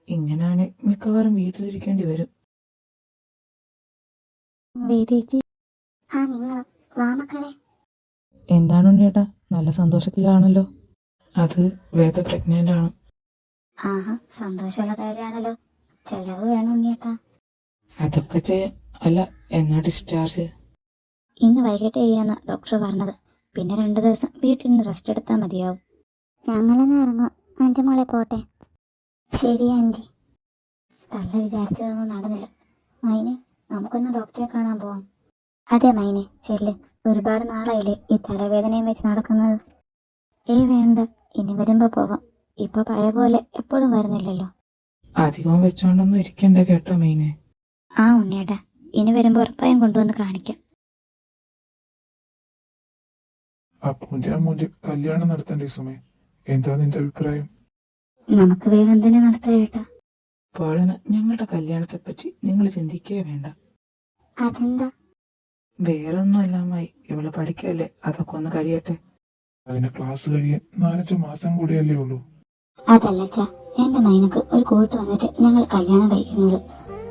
B: ഇങ്ങനെയാണ് മിക്കവാറും വീട്ടിലിരിക്കേണ്ടി വരും.
I: വേദേച്ചി,
C: ആ നിങ്ങളോ? വാ മക്കളെ.
G: എന്താണ് ഉണ്ണിയേട്ടാ, നല്ല സന്തോഷത്തിലാണല്ലോ.
B: അത് വേദ പ്രഗ്നന്റ് ആണ്.
A: ആഹാ, സന്തോഷമുള്ള കാര്യമാണല്ലോ. ചെലവ് വേണം ഉണ്ണിയേട്ടാ.
B: അതൊക്കെ ചെയ്യാം. അല്ല, എന്നാ ഡിസ്ചാർജ്?
I: ഇന്ന് വൈകിട്ട് ചെയ്യാന്ന ഡോക്ടർ പറഞ്ഞത്. പിന്നെ 2 ദിവസം വീട്ടിൽ നിന്ന് റെസ്റ്റ് എടുത്താൽ മതിയാവും.
C: ഞങ്ങളെന്ന് ഇറങ്ങുക. അഞ്ചുമോളെ പോട്ടെ.
A: ശരി ആൻറ്റി. തള്ള വിചാരിച്ചതൊന്നും നടന്നില്ല. മൈനെ, നമുക്കൊന്ന് ഡോക്ടറെ കാണാൻ പോവാം.
I: അതെ മൈനെ, ചെല്ല്. ഒരുപാട് നാളായില്ലേ ഈ തലവേദനയും വെച്ച് നടക്കുന്നത്. വേണ്ട, ഇനി വരുമ്പോ പോവാം. ഇപ്പൊ പഴയ പോലെ എപ്പോഴും വരുന്നില്ലല്ലോ.
B: അധികം വെച്ചോണ്ടൊന്നും ഇരിക്കണ്ട കേട്ടോ മീനെ.
I: ആ ഉണ്ണിയേട്ടാ, ഇനി വരുമ്പോ ഉറപ്പായും കൊണ്ടുവന്ന് കാണിക്കാം.
H: അപ്പുവിന്റെ അമ്മൂന്റെ കല്യാണം നടത്തണ്ടേ സുമേ? എന്താ നിന്റെ അഭിപ്രായം?
A: നമുക്ക് വേഗം തന്നെ നടത്താം ഏട്ടാ.
B: ഇപ്പോഴെന്ന് ഞങ്ങളുടെ കല്യാണത്തെ പറ്റി നിങ്ങൾ ചിന്തിക്കേ വേണ്ട.
C: അതെന്താ?
B: വേറൊന്നുമല്ല അമ്മായി, ഇവള് പഠിക്കല്ലേ, അതൊക്കെ ഒന്ന് കഴിയട്ടെ.
H: അതിന് ക്ലാസ് കഴിയാൻ 4-5 മാസം കൂടിയല്ലേ ഉള്ളൂ.
A: അതല്ല അച്ഛാ, എന്റെ മൈനക്ക് ഒരു കൂട്ട് വന്നിട്ട് ഞങ്ങൾ കല്യാണം കഴിക്കുന്നുള്ളൂ.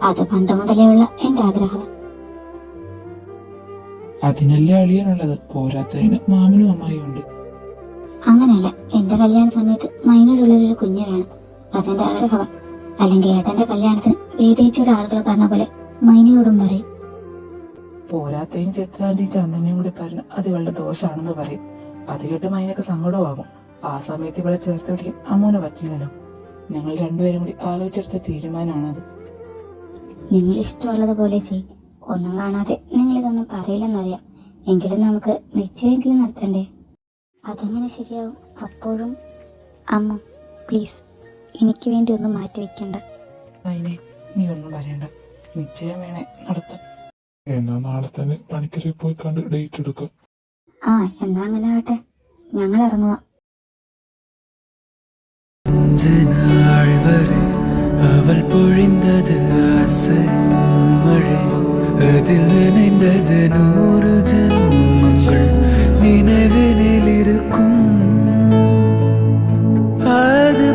A: അത് പണ്ട് മുതലേ ഉള്ള എന്റെ ആഗ്രഹം.
B: അതിനല്ലേ അളിയാനുള്ളത്, പോരാത്തതിന് മാമനും അമ്മായിയും ഉണ്ട്.
A: അങ്ങനെയല്ല, എന്റെ കല്യാണ സമയത്ത് മൈനോടുള്ളൊരു കുഞ്ഞ് വേണം. അതെന്റെ ആഗ്രഹമാണ്. അല്ലെങ്കിൽ ഏട്ടന്റെ കല്യാണത്തിന് വേദിച്ചയുടെ ആളുകൾ പറഞ്ഞ പോലെ മൈനയോടും പറയും.
B: പോരാത്തതിന് ചിത്രാന്റി ചന്ദനയും കൂടി പറഞ്ഞ് അത് ഇവളുടെ ദോഷാണെന്ന് പറയും. അത് കേട്ട് മൈനൊക്കെ സങ്കടമാകും. ആ സമയത്ത് ഇവളെ ചേർത്ത് പിടിക്കാൻ അമ്മൂന് പറ്റില്ലല്ലോ. ഞങ്ങൾ രണ്ടുപേരും കൂടി ആലോചിച്ചെടുത്ത തീരുമാനമാണത്.
A: നിങ്ങൾ ഇഷ്ടമുള്ളത് പോലെ ചെയ്യും. ഒന്നും കാണാതെ നിങ്ങൾ ഇതൊന്നും പറയില്ലെന്നറിയാം. എങ്കിലും നമുക്ക് നിശ്ചയെങ്കിലും നടത്തണ്ടേ? അതെങ്ങനെ ശരിയാവും? അപ്പോഴും
I: അമ്മ പ്ലീസ്, എനിക്ക് വേണ്ടി ഒന്നും മാറ്റി വെക്കണ്ട.
B: മൈനെ, നീ ഒന്നും പറയണ്ട, നിശ്ചയം വേണേ നടത്താം.
H: എന്നാ നാളെ തന്നെ പണിക്കരെ പോയി കണ്ട് ഡേറ്റ് എടുക്കാം.
A: ആ, എന്നാ അങ്ങനെ ആവട്ടെ. ഞങ്ങൾ ഇറങ്ങുക.
E: അവൾ പൊഴിന്തത് ആസை മഴை, அதில் நினைந்தது 100 ஜென்மங்கள் நினைவினில் இருக்கும். அது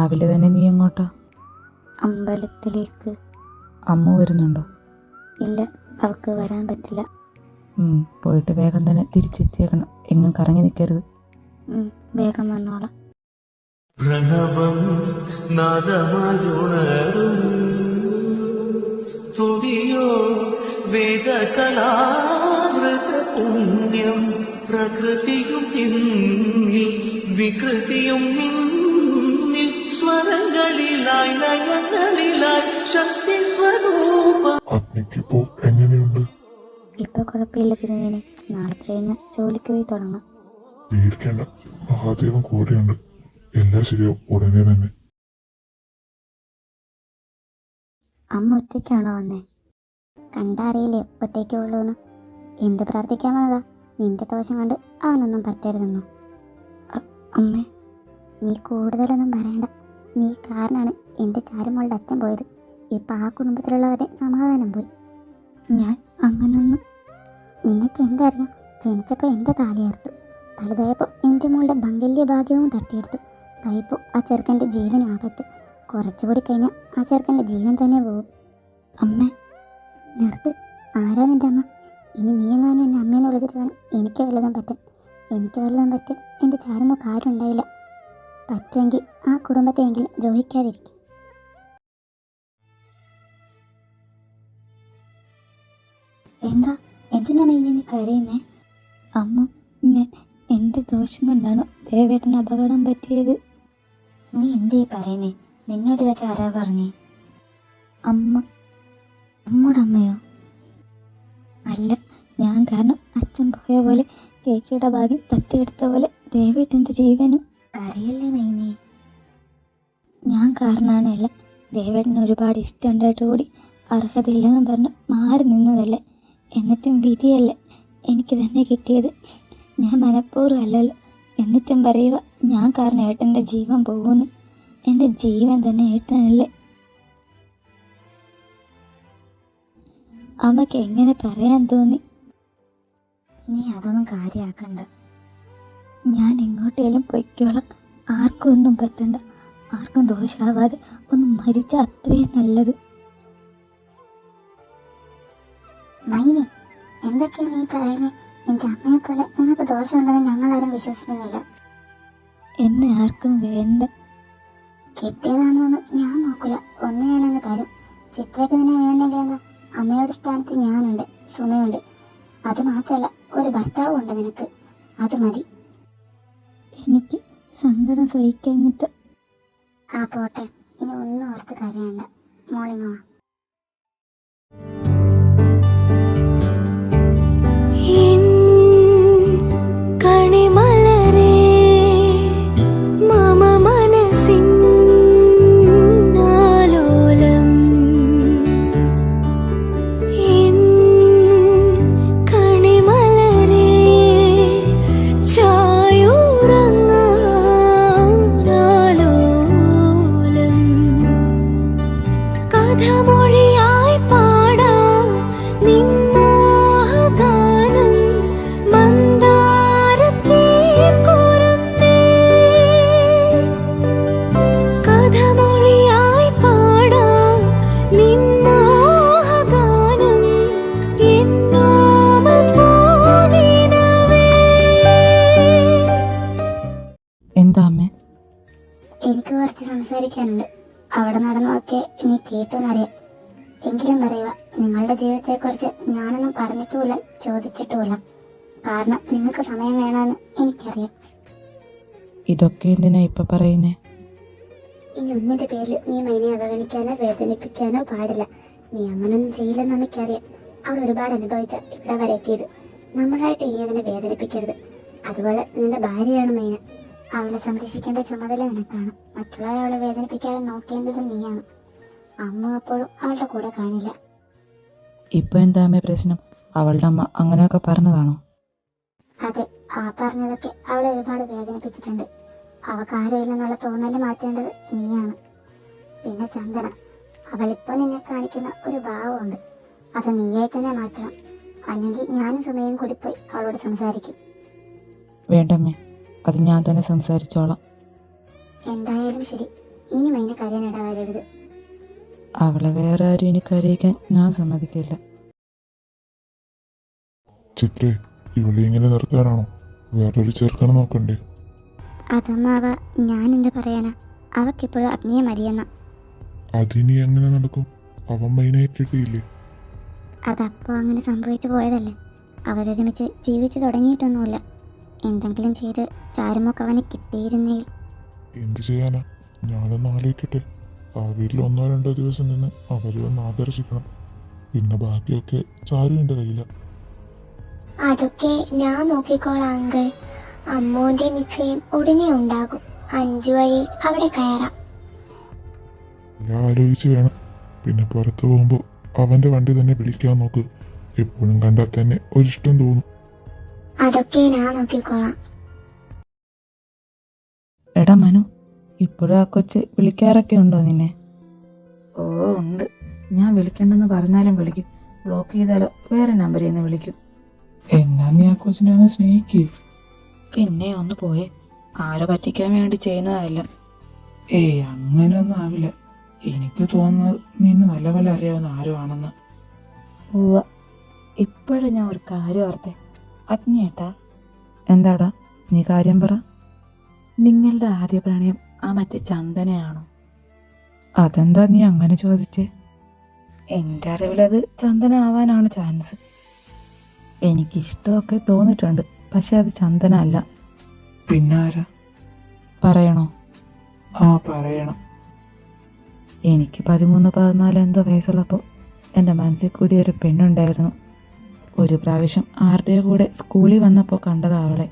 G: രാവിലെ തന്നെ നീ എങ്ങോട്ടാ?
I: അമ്പലത്തിലേക്ക്.
G: അമ്മ വരുന്നുണ്ടോ?
I: ഇല്ല, അവൾക്ക് വരാൻ പറ്റില്ല.
G: പോയിട്ട് വേഗം തന്നെ തിരിച്ചെത്തിയേക്കണം. എങ്ങും കറങ്ങി നിൽക്കരുത്.
I: വേഗം വന്നോളാം.
E: പ്രണവം നാദമായുണരും സ്തുതിയോ വേദകലാമൃത പുണ്യം പ്രകൃതിയും നിന്നിൽ വികൃതിയും നിന്നിൽ സ്വരങ്ങളിലായി നയങ്ങളിലായി ശക്തി സ്വരൂപ.
H: അഗ്നിക്കിപ്പോ എങ്ങനെയുണ്ട്?
I: ഇപ്പൊ കുഴപ്പമില്ല തിരുമേനി. നാളെ കഴിഞ്ഞ് ജോലിക്ക് പോയി തുടങ്ങാം.
H: പേടിക്കേണ്ട, മഹാദേവൻ കൂടെയുണ്ട്. എല്ലാം ശരിയാവും ഉടനെ തന്നെ.
C: അമ്മ ഒറ്റയ്ക്കാണോ വന്നേ? കണ്ടറിയില്ലേ ഒറ്റയ്ക്കേ ഉള്ളൂന്ന്. എന്ത് പ്രാർത്ഥിക്കാൻ വന്നതാ? നിന്റെ ദോഷം കൊണ്ട് അവനൊന്നും പറ്റരുതെന്നു.
I: അമ്മേ,
C: നീ കൂടുതലൊന്നും പറയണ്ട. നീ കാരണമാണ് എൻ്റെ ചാരുമോളുടെ അച്ഛൻ പോയത്. ഇപ്പം ആ കുടുംബത്തിലുള്ളവരുടെ സമാധാനം പോയി.
I: ഞാൻ അങ്ങനൊന്നും.
C: നിനക്ക് എന്തറിയാം? ജനിച്ചപ്പോൾ എൻ്റെ താലിയേർത്തു. വലുതായപ്പോൾ എൻ്റെ മോളുടെ മംഗല്യ ഭാഗ്യവും തട്ടിയെടുത്തു. തായപ്പോൾ ആ ചെറുക്കൻ്റെ ജീവനും ആപത്ത്. കുറച്ചുകൂടി കഴിഞ്ഞാൽ ആ ചെറുക്കൻ്റെ ജീവൻ തന്നെ പോകും.
I: അമ്മേ,
C: നിർത്ത്. ആരാ നിൻ്റെ അമ്മ? ഇനി നീ എങ്ങാനും എന്നെ അമ്മയെന്ന് വിളിച്ചിട്ട് വേണം എനിക്ക് വല്ലതും പറ്റാൻ. എനിക്ക് വല്ലതും പറ്റാൻ എൻ്റെ ചാരുമോൾക്ക് ആരും ഉണ്ടാവില്ല. പറ്റുമെങ്കിൽ ആ കുടുംബത്തെയെങ്കിലും ദ്രോഹിക്കാതിരിക്കും. എന്താ? എന്തിനാ മൈനി നീ കരയുന്നേ?
I: അമ്മ, ഞാൻ എൻ്റെ ദോഷം കൊണ്ടാണ് ദേവേട്ടന് അപകടം പറ്റിയത്.
A: നീ എന്തേ പറയുന്നേ? നിന്നോട് ഇതൊക്കെ ആരാ പറഞ്ഞേ?
I: അമ്മ.
A: അമ്മയുടെ അമ്മയോ?
I: അല്ല, ഞാൻ കാരണം അച്ഛൻ പോയ പോലെ ചേച്ചിയുടെ ഭാഗ്യം തട്ടിയെടുത്ത പോലെ ദേവേട്ടൻ്റെ ജീവനും.
A: കരയല്ലേ മൈനി.
I: ഞാൻ കാരണമാണ് എല്ലാം. ദേവേട്ടന് ഒരുപാട് ഇഷ്ടമുണ്ടായിട്ട് കൂടി അർഹതയില്ലെന്ന് പറഞ്ഞ് മാറി നിന്നതല്ലേ. എന്നിട്ടും വിധിയല്ലേ എനിക്ക് തന്നെ കിട്ടിയത്. ഞാൻ മനഃപൂർവ്വം അല്ലല്ലോ. എന്നിട്ടും പറയുക ഞാൻ കാരണം ഏട്ടൻ്റെ ജീവൻ പോകുന്നു. എൻ്റെ ജീവൻ തന്നെ ഏട്ടനല്ലേ. അമ്മയ്ക്ക് എങ്ങനെ പറയാൻ തോന്നി?
A: നീ അതൊന്നും കാര്യമാക്കണ്ട.
I: ഞാൻ എങ്ങോട്ടേലും പൊയ്ക്കോളാം. ആർക്കും ഒന്നും പറ്റണ്ട. ആർക്കും ദോഷാവാതെ ഒന്ന് മരിച്ച അത്രയും നല്ലത്.
C: മൈനി, എന്തൊക്കെയാ നീ പറയുന്നേ? നിന്റെ അമ്മയെ പോലെ നിനക്ക് ദോഷമുണ്ടെന്ന് ഞങ്ങളാരും വിശ്വസിക്കുന്നില്ല.
I: എന്നെ ആർക്കും വേണ്ട.
C: കിട്ടിയതാണെന്നൊന്നും ഞാൻ നോക്കില്ല. ഒന്ന് ഞാനങ്ങ് തരും. ചിത്രയ്ക്ക് നിന്നെ വേണ്ടെങ്കിൽ എന്താ? അമ്മയുടെ സ്ഥാനത്ത് ഞാനുണ്ട്, സുമയുണ്ട്. അത് മാത്രമല്ല, ഒരു ഭർത്താവും ഉണ്ട് നിനക്ക്. അത് മതി.
I: എനിക്ക് സങ്കടം സഹിക്കഴിഞ്ഞിട്ട്.
C: ആ പോട്ടെ, ഇനി ഒന്നും ഓർത്ത് കരയണ്ട. മോളിങ്ങോ.
F: കണിമലരേ മമ മനസ്സിൻ ആലോലം കണിമലരേ ചായുറങ്ങാലോലം കഥമൊഴിയായി പാടാം നിൻമോഹഗാനം മന്ദാരത്തീർ കുരുന്നേ. കഥമൊഴിയായി പാടാം നിൻമോഹഗാനം എന്നോമൽ പൂനിനവേ.
G: എന്താ അമ്മേ?
C: എനിക്ക് കുറച്ച് സംസാരിക്കാനുണ്ട്. അവിടെ നടന്നതൊക്കെ നീ കേട്ടോന്നറിയാം. എങ്കിലും പറയുക, നിങ്ങളുടെ ജീവിതത്തെക്കുറിച്ച് ഞാനൊന്നും പറഞ്ഞിട്ടുമില്ല, ചോദിച്ചിട്ടുമില്ല. കാരണം നിങ്ങൾക്ക് സമയം വേണമെന്ന് എനിക്കറിയാം.
G: ഇതൊക്കെ എന്തിനാ ഇപ്പൊ പറയുന്നേ?
C: ഇനി ഒന്നിന്റെ പേരിൽ നീ മൈനെ അവഗണിക്കാനോ വേദനിപ്പിക്കാനോ പാടില്ല. നീ അങ്ങനൊന്നും ചെയ്യില്ലെന്ന് നമുക്കറിയാം. അവൾ ഒരുപാട് അനുഭവിച്ച ഇവിടെ വരെ എത്തിയത്. നമ്മളായിട്ട് ഇനി അതിനെ വേദനിപ്പിക്കരുത്. അതുപോലെ നിന്റെ ഭാര്യയാണ് മൈന. അവളെ സംരക്ഷിക്കേണ്ട ചുമതല നിനക്കാണ്. മറ്റുള്ളവരെ അവളെ വേദനിപ്പിക്കാതെ നോക്കേണ്ടത് നീയാണ്. അമ്മ അപ്പോഴും അവളുടെ കൂടെ കാണില്ല.
G: ഇപ്പൊ എന്താ അമ്മേ പ്രശ്നം? അവളുടെ അമ്മ അങ്ങനെയൊക്കെ പറഞ്ഞതാണോ?
C: അതെ, ആ പറഞ്ഞതൊക്കെ അവളെ ഒരുപാട് വേദനിപ്പിച്ചിട്ടുണ്ട്. അവൾക്ക് ആരുമില്ലെന്നുള്ള തോന്നല് മാറ്റേണ്ടത് നീയാണ്. പിന്നെ ചന്ദന, അവളിപ്പോൾ നിന്നെ കാണിക്കുന്ന ഒരു ഭാവമുണ്ട്. അത് നീയായി തന്നെ മാറ്റണം. അല്ലെങ്കിൽ ഞാനും സുമയും കൂടി പോയി അവളോട് സംസാരിക്കും.
G: വേണ്ടമ്മേ, അത് ഞാൻ തന്നെ സംസാരിച്ചോളാം.
C: എന്തായാലും ശരി, ഈ
G: അവളെ വേറെ ആരും എനിക്ക് അറിയിക്കാൻ ഞാൻ സമ്മതിക്കില്ല.
H: ചിത്രേ, ഇവിടെ ഇങ്ങനെ നിർത്താനാണോ? വേറൊരു ചെറുക്കനെ നോക്കണ്ടേ?
C: അതമ്മാവ, ഞാൻ എന്ത് പറയാനാ? അവക്കിപ്പോഴും അഗ്നിയെ മതിയെന്ന.
H: അതിനി എങ്ങനെ നടക്കും? അവൻ മൈനയെ കിട്ടിയില്ലേ?
C: അതപ്പോൾ അങ്ങനെ സംഭവിച്ചു പോയതല്ലേ. അവരൊരുമിച്ച് ജീവിച്ചു തുടങ്ങിയിട്ടൊന്നുമില്ല. എന്തെങ്കിലും ചെയ്ത് ചാരുമൊക്കെ അവനെ കിട്ടിയിരുന്നേൽ.
H: എന്ത് ചെയ്യാനാ? ഞാനൊന്ന് ആലോചിക്കട്ടെ. ആ വീട്ടിൽ 1-2 ദിവസം നിന്ന് അവരെ ഒന്ന് ആദർശിക്കണം. പിന്നെ ബാക്കിയൊക്കെ ചാരുവിൻ്റെ കയ്യിലാണ്.
C: അതൊക്കെ ഞാൻ നോക്കിക്കോളാം അങ്കിൾ. അമ്മൂന്റെ നിശ്ചയം ഉടനെ ഉണ്ടാകും. 5 വഴി അവിടെ കയറാം.
H: എല്ലാം ആലോചിച്ച് വേണം. പിന്നെ പുറത്തു പോകുമ്പോൾ അവൻ്റെ വണ്ടി തന്നെ വിളിക്കാൻ നോക്ക്. എപ്പോഴും കണ്ടാൽ തന്നെ ഒരിഷ്ടം തോന്നും.
C: അതൊക്കെ ഞാൻ നോക്കിക്കോളാം.
G: എടാ മനു, ഇപ്പോഴും ആ കൊച്ച് വിളിക്കാറൊക്കെ ഉണ്ടോ നിന്നെ? ഓ ഉണ്ട്. ഞാൻ വിളിക്കണ്ടെന്ന് പറഞ്ഞാലും വിളിക്കും. ബ്ലോക്ക് ചെയ്താലോ വേറെ നമ്പറിൽ നിന്ന് വിളിക്കും.
B: എന്നാ നീ ആ കൊച്ചിനെ ഒന്ന് സ്നേഹിക്കേ.
G: പിന്നെ ഒന്ന് പോയേ. ആരോ പറ്റിക്കാൻ വേണ്ടി ചെയ്യുന്നതല്ല.
B: ഏയ്, അങ്ങനെയൊന്നും ആവില്ല. എനിക്ക് തോന്നുന്നത് നിന്നെ നല്ലപോലെ അറിയാവുന്ന ആരോ ആണെന്ന്.
G: ഉവ്വ, ഇപ്പോഴും ഞാൻ ഒരു കാര്യം ഓർത്തേ. അഗ്നിയേട്ടാ. എന്താടാ, നീ കാര്യം പറ. നിങ്ങളുടെ ആദ്യ പ്രണയം ആ മറ്റേ ചന്ദനയാണോ? അതെന്താ നീ അങ്ങനെ ചോദിച്ചേ? എൻ്റെ അറിവിലത് ചന്ദന ആവാനാണ് ചാൻസ്. എനിക്കിഷ്ടമൊക്കെ തോന്നിയിട്ടുണ്ട്, പക്ഷെ അത് ചന്ദന അല്ല.
B: പിന്നാരാ?
G: പറയണോ?
B: ആ, പറയണം.
G: എനിക്ക് 13-14 എന്തോ വയസ്സുള്ളപ്പോൾ എൻ്റെ മനസ്സിൽ കൂടി ഒരു പെണ്ണുണ്ടായിരുന്നു. ഒരു പ്രാവശ്യം ആരുടെയോ കൂടെ സ്കൂളിൽ വന്നപ്പോൾ കണ്ടതാ അവളെ.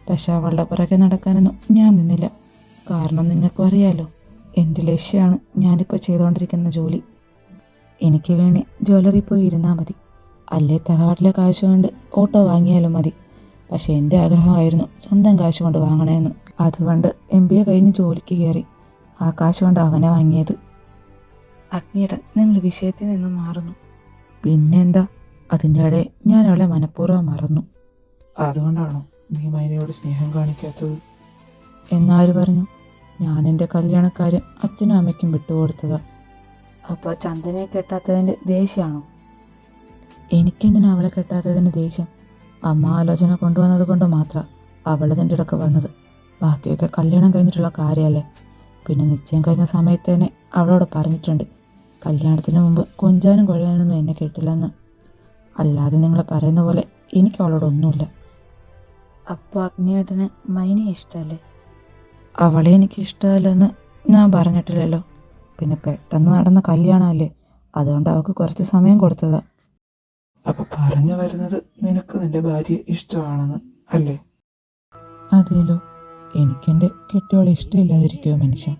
G: പക്ഷെ അവളുടെ പുറകെ നടക്കാനൊന്നും ഞാൻ നിന്നില്ല. കാരണം നിങ്ങൾക്കും അറിയാലോ, എൻ്റെ ലക്ഷ്യമാണ് ഞാനിപ്പോൾ ചെയ്തുകൊണ്ടിരിക്കുന്ന ജോലി. എനിക്ക് വേണേ ജ്വല്ലറി പോയി ഇരുന്നാൽ മതി, അല്ലേ തറവാട്ടിലെ കാശ് കൊണ്ട് ഓട്ടോ വാങ്ങിയാലും മതി. പക്ഷെ എൻ്റെ ആഗ്രഹമായിരുന്നു സ്വന്തം കാശ് കൊണ്ട് വാങ്ങണമെന്ന്. അതുകൊണ്ട് MBA കഴിഞ്ഞ് ജോലിക്ക് കയറി. ആ കാശ് കൊണ്ട് അവനെ വാങ്ങിയത്. അഗ്നിയുടെ നിങ്ങൾ വിഷയത്തിൽ നിന്നും മാറുന്നു. പിന്നെന്താ, അതിൻ്റെ ഇടയിൽ ഞാൻ അവളെ മനഃപൂർവ്വം മറന്നു.
B: അതുകൊണ്ടാണോ നീ മൈനയോട് സ്നേഹം കാണിക്കാത്തത്?
G: എന്നാര് പറഞ്ഞു? ഞാൻ എൻ്റെ കല്യാണക്കാര്യം അച്ഛനും അമ്മയ്ക്കും വിട്ടുകൊടുത്തതാ. അപ്പോൾ ചന്ദനയെ കെട്ടാത്തതിൻ്റെ ദേഷ്യമാണോ? എനിക്കെന്തിനാ അവളെ കെട്ടാത്തതിന് ദേഷ്യം? അമ്മ ആലോചന കൊണ്ടുവന്നത് കൊണ്ട് മാത്രമാണ് അവൾ ഇതിൻ്റെ ഇടയ്ക്ക് വന്നത്. ബാക്കിയൊക്കെ കല്യാണം കഴിഞ്ഞിട്ടുള്ള കാര്യമല്ലേ. പിന്നെ നിശ്ചയം കഴിഞ്ഞ സമയത്ത് തന്നെ അവളോട് പറഞ്ഞിട്ടുണ്ട്, കല്യാണത്തിന് മുമ്പ് കൊഞ്ചാനും കുഴയാനൊന്നും എന്നെ കേട്ടില്ലെന്ന്. അല്ലാതെ നിങ്ങൾ പറയുന്ന പോലെ എനിക്ക് അവളോടൊന്നുമില്ല. അപ്പോൾ അഗ്നിയേട്ടന് മൈനയെ ഇഷ്ടമല്ലേ? അവളെ എനിക്ക് ഇഷ്ടമല്ലെന്ന് ഞാൻ പറഞ്ഞിട്ടില്ലല്ലോ. പിന്നെ പെട്ടെന്ന് നടന്ന കല്യാണമല്ലേ, അതുകൊണ്ട് അവൾക്ക് കുറച്ച് സമയം കൊടുത്തതാ.
B: അപ്പൊ പറഞ്ഞു വരുന്നത് നിനക്ക് നിന്റെ ഭാര്യയെ ഇഷ്ടമാണെന്ന് അല്ലേ?
G: അതേലോ, എനിക്കെൻ്റെ കെട്ടിയോളെ ഇഷ്ടമില്ലാതിരിക്കുമോ മനുഷ്യ?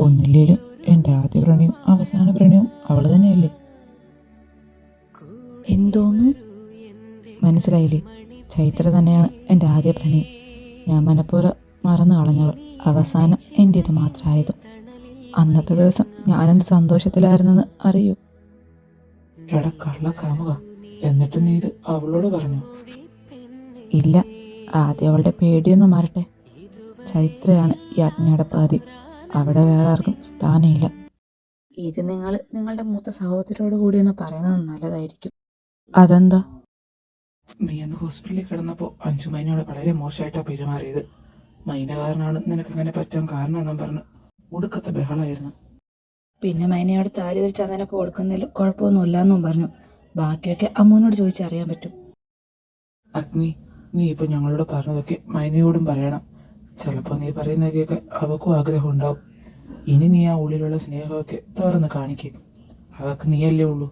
G: ഒന്നില്ലേലും എൻ്റെ ആദ്യ പ്രണയവും അവസാന പ്രണയവും അവൾ തന്നെയല്ലേ? എന്തോന്ന് മനസ്സിലായില്ലേ? ചൈത്ര തന്നെയാണ് എൻ്റെ ആദ്യ പ്രണയം. ഞാൻ മനഃപൂർവ്വം മറന്നു കളഞ്ഞവൾ അവസാനം എൻ്റേത് മാത്രമായതും. അന്നത്തെ ദിവസം ഞാനെന്ത് സന്തോഷത്തിലായിരുന്നെന്ന് അറിയൂ?
B: എടാ കള്ള കാമുക, എന്നിട്ട് നീ ഇത് അവളോട് പറഞ്ഞു?
G: ഇല്ല, ആദ്യം അവളുടെ പേടിയൊന്നും മാറട്ടെ. ചൈത്രയാണ് ഈ അഗ്നിയുടെ പാതി. അവിടെ വേറെ ആർക്കും സ്ഥാനമില്ല. ഇത് നിങ്ങൾ നിങ്ങളുടെ മൂത്ത സഹോദരോട് കൂടി ഒന്ന് പറയുന്നത് നല്ലതായിരിക്കും. അതെന്താ?
B: നീ അന്ന് ഹോസ്പിറ്റലിൽ കിടന്നപ്പോ അഞ്ചു മൈനയോട് വളരെ മോശമായിട്ടാ പെരുമാറിയത്. മൈന കാരണമാണ് നിനക്കങ്ങനെ പറ്റാൻ കാരണം എന്നും പറഞ്ഞു ഒടുക്കത്തെ ബഹളായിരുന്നു.
G: പിന്നെ മൈനയോട് താലി ഒരു ചന്ദനൊക്കെ കൊടുക്കുന്നതിൽ കുഴപ്പമൊന്നുമില്ലാന്നും പറഞ്ഞു. ബാക്കിയൊക്കെ അമ്മൂനോട് ചോദിച്ചറിയാൻ പറ്റും.
B: അഗ്നി, നീ ഇപ്പൊ ഞങ്ങളോട് പറഞ്ഞതൊക്കെ മൈനയോടും പറയണം. ചിലപ്പോ നീ പറയുന്നതൊക്കെ അവക്കും ആഗ്രഹം ഉണ്ടാവും. ഇനി നീ ആ ഉള്ളിലുള്ള സ്നേഹമൊക്കെ തുറന്ന് കാണിക്കും. അവക്ക് നീയല്ലേ ഉള്ളൂ.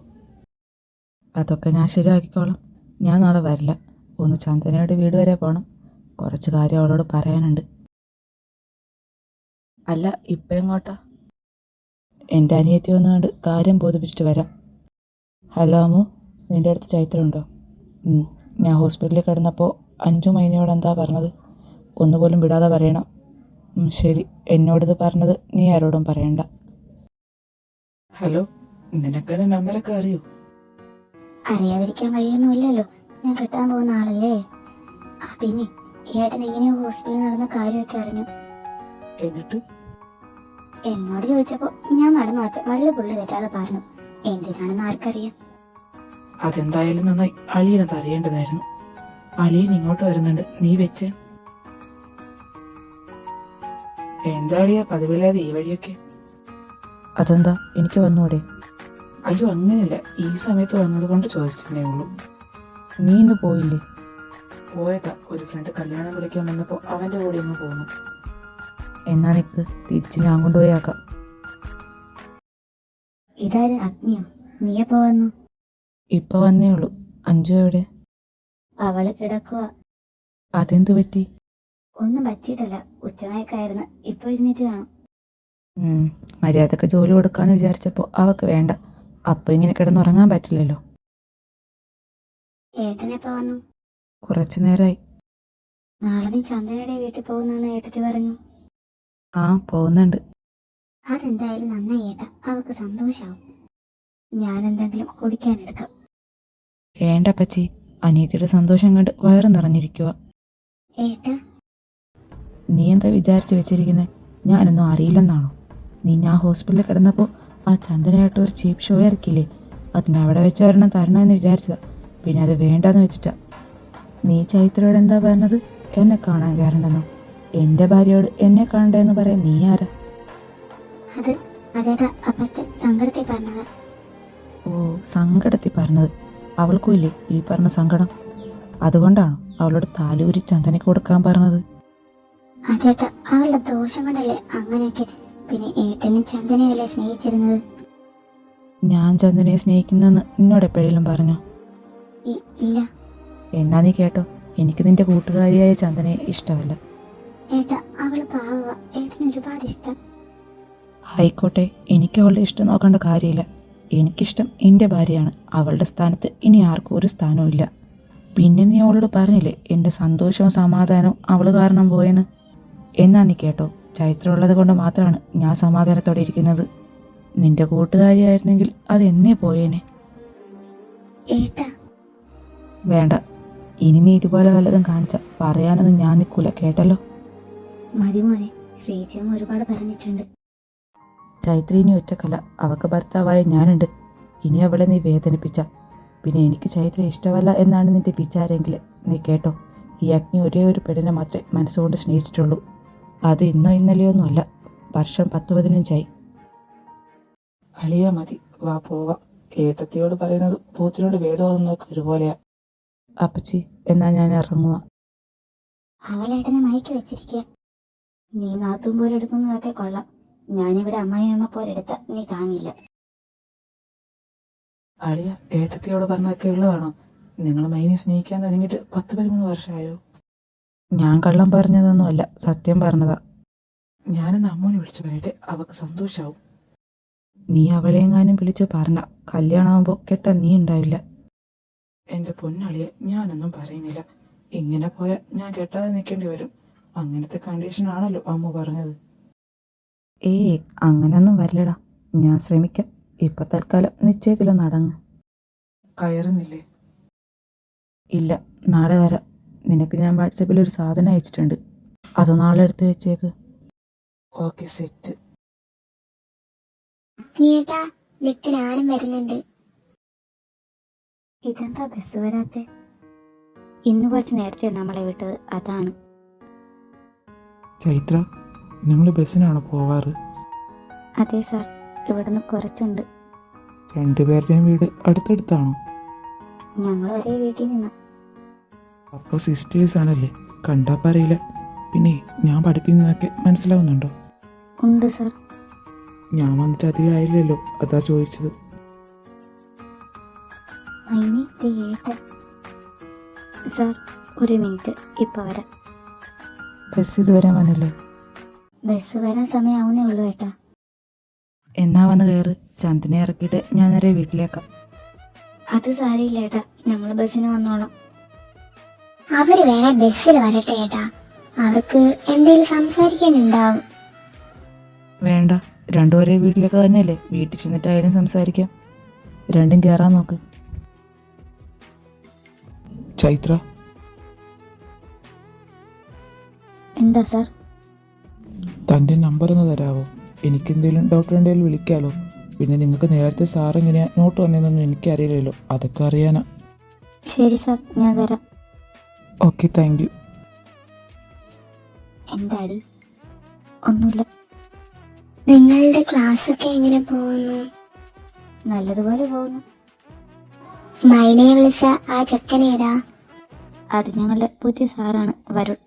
G: അതൊക്കെ ഞാൻ ശരിയാക്കിക്കോളാം. ഞാൻ നാളെ വരില്ല. ഒന്ന് ചന്ദനയുടെ വീട് വരെ പോകണം. കുറച്ച് കാര്യം അവളോട് പറയാനുണ്ട്. അല്ല, ഇപ്പം എങ്ങോട്ടാ? എൻ്റെ അനിയത്തി വന്നുകൊണ്ട് കാര്യം ബോധിപ്പിച്ചിട്ട് വരാം. ഹലോ അമ്മു, നിൻ്റെ അടുത്ത് ചൈത്ര ഉണ്ടോ? ഞാൻ ഹോസ്പിറ്റലിൽ കിടന്നപ്പോൾ അഞ്ചു മൈനയോട് എന്താ പറഞ്ഞത്? ഒന്നുപോലും വിടാതെ പറയണം. ശരി, എന്നോടിത് പറഞ്ഞത് നീ ആരോടും പറയണ്ട.
B: ഹലോ, നിനക്കെന്നെ നമ്പരൊക്കെ അറിയൂ?
C: അറിയാതിരിക്കാൻ വഴിയൊന്നുമില്ലല്ലോ, ഞാൻ കെട്ടാൻ പോകുന്ന ആളല്ലേ. പിന്നെ ഏട്ടൻ എങ്ങനെയോ ഹോസ്പിറ്റലിൽ നടന്ന കാര്യമൊക്കെ അറിഞ്ഞു.
B: എന്നിട്ട്
A: എന്നോട് ചോദിച്ചപ്പോ ഞാൻ നടന്നൊക്കെ വള്ളി പുള്ളി തെറ്റാതെ പറഞ്ഞു. എന്തിനാണെന്ന് ആർക്കറിയാം.
B: അതെന്തായാലും നന്നായി. അളിയനത് അറിയേണ്ടതായിരുന്നു. അളിയൻ ഇങ്ങോട്ട് വരുന്നുണ്ട്, നീ വെച്ച്. എന്താ അളിയ പതിവില്ലാതെ ഈ വഴിയൊക്കെ?
G: അതെന്താ, എനിക്ക് വന്നൂടെ?
B: അയ്യോ അങ്ങനെയല്ല, ഈ സമയത്ത് വന്നത് കൊണ്ട് ചോദിച്ചതേ ഉള്ളൂ.
G: നീ ഇന്ന് പോയില്ലേ?
B: പോയതാ, ഒരു ഫ്രണ്ട് കല്യാണം വിളിക്കാൻ വന്നപ്പോ അവന്റെ കൂടെ ഇങ്ങ് പോന്നു.
G: എന്നാ നിക്ക്, തിരിച്ച് ഞാൻ കൊണ്ടുപോയാക്കാം.
A: ഇതാര് അഗ്നിയോ? നീയപ്പോ വന്നു?
G: ഇപ്പൊ വന്നേ ഉള്ളൂ. അഞ്ജു എവിടെ?
A: അവള് കിടക്കുക.
G: അതെന്തു പറ്റി?
A: ഒന്നും പറ്റിയിട്ടില്ല, ഉച്ചമയക്കായിരുന്നു. ഇപ്പൊ എഴുന്നേറ്റ് കാണും.
G: മര്യാദക്ക് ജോലി കൊടുക്കാന്ന് വിചാരിച്ചപ്പോ അവക്ക് വേണ്ട. അപ്പൊ ഇങ്ങനെ കിടന്നുറങ്ങാൻ പറ്റില്ലല്ലോ.
A: ഏട്ടനെപ്പോ വന്നു?
G: കുറച്ചു നേരമായി.
A: നാളെ നീ ചന്ദനയുടെ വീട്ടിൽ പോകുന്നെന്ന് ഏട്ടത്തി പറഞ്ഞു.
G: ആ, പോകുന്നുണ്ട്.
A: അതെന്തായാലും നന്നായി ഏട്ടാ, അവക്ക് സന്തോഷാവും. ഞാൻ എന്തെങ്കിലും കുടിക്കാനെടുക്കാം.
G: വേണ്ട പച്ചി, അനിയത്തിയുടെ സന്തോഷം കണ്ട് വയറ് നിറഞ്ഞിരിക്കുക.
A: ഏട്ടാ,
G: നീ എന്താ വിചാരിച്ചു വെച്ചിരിക്കുന്നത്? ഞാനൊന്നും അറിയില്ലെന്നാണോ? നീ ഞാൻ ഹോസ്പിറ്റലിൽ കിടന്നപ്പോൾ ആ ചന്ദനയായിട്ട് ഒരു ചീപ്പ് ഷോ ഇറക്കില്ലേ, അതിനവിടെ വെച്ച് ഒരെണ്ണം തരണമെന്ന് വിചാരിച്ചതാ. പിന്നെ അത് വേണ്ടെന്ന് വെച്ചിട്ടാ. നീ ചൈത്രയോട് എന്താ പറഞ്ഞത്? എന്നെ കാണാൻ കയറണ്ടെന്നോ? എൻ്റെ ഭാര്യയോട് എന്നെ കാണണ്ടെന്ന് പറയാൻ നീ ആരാ?
A: അതേട്ടാ അപ്പുറത്തെ സങ്കടത്തിൽ പറഞ്ഞതാ.
G: ഓ, സങ്കടത്തിൽ പറഞ്ഞത്. അവൾക്കും ഇല്ലേ ഈ പറഞ്ഞ സങ്കടം? അതുകൊണ്ടാണോ അവളോട് താലൂരി ചന്ദനയ്ക്ക് കൊടുക്കാൻ പറഞ്ഞത്?
A: അതേട്ടാ, അവളുടെ ദോഷം കൊണ്ടല്ലേ അങ്ങനെയൊക്കെ. പിന്നെ ഏട്ടനും ചന്ദനയല്ലേ സ്നേഹിച്ചിരുന്നത്?
G: ഞാൻ ചന്ദനയെ സ്നേഹിക്കുന്നെന്ന് നിന്നോട് എപ്പോഴെങ്കിലും പറഞ്ഞോ?
A: ഇല്ല.
G: എന്നാ നീ കേട്ടോ, എനിക്ക് നിന്റെ കൂട്ടുകാരിയായ ചന്ദനയെ ഇഷ്ടമല്ല.
A: ഏട്ടാ, അവള് പാവ, ഏട്ടന് ഒരുപാട് ഇഷ്ടം.
G: ആയിക്കോട്ടെ, എനിക്ക് അവളുടെ ഇഷ്ടം നോക്കേണ്ട കാര്യമില്ല. എനിക്കിഷ്ടം എൻ്റെ ഭാര്യയാണ്. അവളുടെ സ്ഥാനത്ത് ഇനി ആർക്കും ഒരു സ്ഥാനവും ഇല്ല. പിന്നെ നീ അവളോട് പറഞ്ഞില്ലേ എൻ്റെ സന്തോഷവും സമാധാനവും അവൾ കാരണം പോയെന്ന്? എന്നാ നീ കേട്ടോ, ചൈത്ര ഉള്ളത് കൊണ്ട് മാത്രമാണ് ഞാൻ സമാധാനത്തോടെ ഇരിക്കുന്നത്. നിന്റെ കൂട്ടുകാരിയായിരുന്നെങ്കിൽ അത് എന്നേ പോയേനെ.
A: ഏട്ടാ,
G: വേണ്ട, ഇനി നീ ഇതുപോലെ വല്ലതും കാണിച്ച പറയാനൊന്നും ഞാൻ നിൽക്കൂല, കേട്ടല്ലോ?
A: മതിമോനെ, ശ്രീജിയും ഒരുപാട് പറഞ്ഞിട്ടുണ്ട്.
G: ചൈത്ര ഇനി ഒറ്റക്കല്ല, അവക്ക് ഭർത്താവായ ഞാനുണ്ട്. ഇനി അവളെ നീ വേദനിപ്പിച്ച പിന്നെ എനിക്ക് ചൈത്ര ഇഷ്ടമല്ല എന്നാണ് നിന്റെ വിചാരമെങ്കിൽ നീ കേട്ടോ, ഈ അഗ്നി ഒരേ ഒരു പെണ്ണിനെ മാത്രമേ മനസ്സുകൊണ്ട് സ്നേഹിച്ചിട്ടുള്ളൂ. അത് ഇന്നോ ഇന്നലെയൊന്നുമല്ല, വർഷം 10-15
B: അളിയ മതി, വാ പോവാം. ഏട്ടത്തിയോട് പറയുന്നത് പൂത്തിനോട് വേദമൊന്നൊക്കെ ഒരുപോലെയാ.
G: അപ്പച്ചി, എന്നാ ഞാൻ ഇറങ്ങുക.
A: അവളേട്ടനെ മയക്കി വെച്ചിരിക്കുക. നീ നാത്തും പോലെ എടുക്കുന്നതൊക്കെ കൊള്ളാം. ഞാനിവിടെ അമ്മായിയമ്മ പോലെ എടുത്ത നീ താങ്ങില്ല.
B: അളിയ ഏട്ടത്തിയോട് പറഞ്ഞതൊക്കെ ഉള്ളതാണോ? നിങ്ങൾ മൈനി സ്നേഹിക്കാൻ തുടങ്ങിയിട്ട് 10-13 വർഷമായോ?
G: ഞാൻ കള്ളം പറഞ്ഞതൊന്നുമല്ല, സത്യം പറഞ്ഞതാ.
B: ഞാനെന്ന് അമ്മൂനെ വിളിച്ചു പറയട്ടെ, അവക്ക് സന്തോഷാവും.
G: നീ അവളെങ്ങാനും വിളിച്ച് പറഞ്ഞ കല്യാണമാകുമ്പോൾ കെട്ടാൻ നീ ഉണ്ടാവില്ല.
B: എന്റെ പൊന്നളിയ, ഞാനൊന്നും പറയുന്നില്ല. ഇങ്ങനെ പോയാൽ ഞാൻ കെട്ടാതെ നിൽക്കേണ്ടി വരും. അങ്ങനത്തെ കണ്ടീഷൻ ആണല്ലോ അമ്മ പറഞ്ഞത്.
G: അങ്ങനൊന്നും വരില്ലടാ, ഞാൻ ശ്രമിക്കാം. ഇപ്പൊ തൽക്കാലം നിശ്ചയത്തിലൊന്ന് അടങ്ങ്.
B: കയറുന്നില്ലേ?
G: ഇല്ല, നാളെ വരാം. നിനക്ക് ഞാൻ വാട്സപ്പിൽ ഒരു സാധനം അയച്ചിട്ടുണ്ട്, അത് നാളെ എടുത്ത് വെച്ചേക്ക്.
B: Okay, set.
C: നീട്ടാ, നിക്ക് ഞാനും വരുന്നുണ്ട്.
A: ഇതെന്താ ബസ് വരാത്തെ? ഇന്ന് കുറച്ച് നേരത്തെ നമ്മളെ വിട്ടത്, അതാണ്.
H: ചൈത്ര, നിങ്ങൾ ബസ്സിനാണോ പോവാറ്?
A: അതെ സാർ, ഇവിടുന്ന് കുറച്ചുണ്ട്.
H: രണ്ടുപേരുടെയും വീട് അടുത്തടുത്താണോ?
A: ഞങ്ങൾ ഒരേ വീട്ടിൽ നിന്ന്.
H: അപ്പോൾ സിസ്റ്റേഴ്സ് ആണല്ലേ? കണ്ടാ പറയില്ല. പിന്നെ ഞാൻ പഠിപ്പിക്കുന്നതൊക്കെ മനസ്സിലാവുന്നുണ്ടോ?
A: ഉണ്ട് സാർ.
H: ഞാൻ വന്നിട്ട് അധികം ആയില്ലല്ലോ, അതാ ചോദിച്ചത്.
A: മൈനി, ഏട്ടൻ. സാർ, ഒരു മിനിറ്റ്, ഇപ്പൊ വരാം.
G: ബസ് ഇതുവരെ വന്നില്ലേ?
A: ബസ് വരാൻ സമയമാവുന്നേ ഉള്ളൂ ഏട്ടാ.
G: എന്നാ വന്ന് കയറ്. ചന്ദനെ ഇറക്കിയിട്ട് ഞാൻ നേരെ വീട്ടിലേക്കാം.
A: അത് സാരമില്ല ഏട്ടാ, ഞങ്ങൾ ബസ്സിന് വന്നോളാം.
C: അവര് വേണേ ബസ്സിൽ വരട്ടെ ഏട്ടാ, അവർക്ക് എന്തെങ്കിലും സംസാരിക്കാനുണ്ടാവും.
G: വേണ്ട, രണ്ടുപേരെ വീട്ടിലേക്ക് തന്നെയല്ലേ, വീട്ടിൽ ചെന്നിട്ടായാലും സംസാരിക്കാം. രണ്ടും കയറാൻ നോക്ക്.
H: ചൈത്ര,
A: എന്താ സാർ?
H: തൻ്റെ നമ്പർ ഒന്ന് തരാമോ?
B: എനിക്കെന്തെങ്കിലും ഡൗട്ട് ഉണ്ടെങ്കിൽ വിളിക്കാമല്ലോ. പിന്നെ നിങ്ങൾക്ക് നേരത്തെ സാർ എങ്ങനെയാ നോട്ട് വന്നതെന്നൊന്നും എനിക്കറിയില്ലല്ലോ, അതൊക്കെ അറിയാനാ.
I: ശരി സാർ, ഞാൻ തരാം.
B: Okay, thank you.
A: എന്താടി?
I: ഒന്നുമില്ല.
C: നിങ്ങളുടെ ക്ലാസ് ഒക്കെ എങ്ങനെ പോകുന്നു?
A: നല്ലതുപോലെ പോകുന്നു.
C: മൈനയെ വിളിച്ച ആ ചെക്കനേതാ?
I: അത് ഞങ്ങളുടെ പുതിയ സാറാണ്, വരുൺ.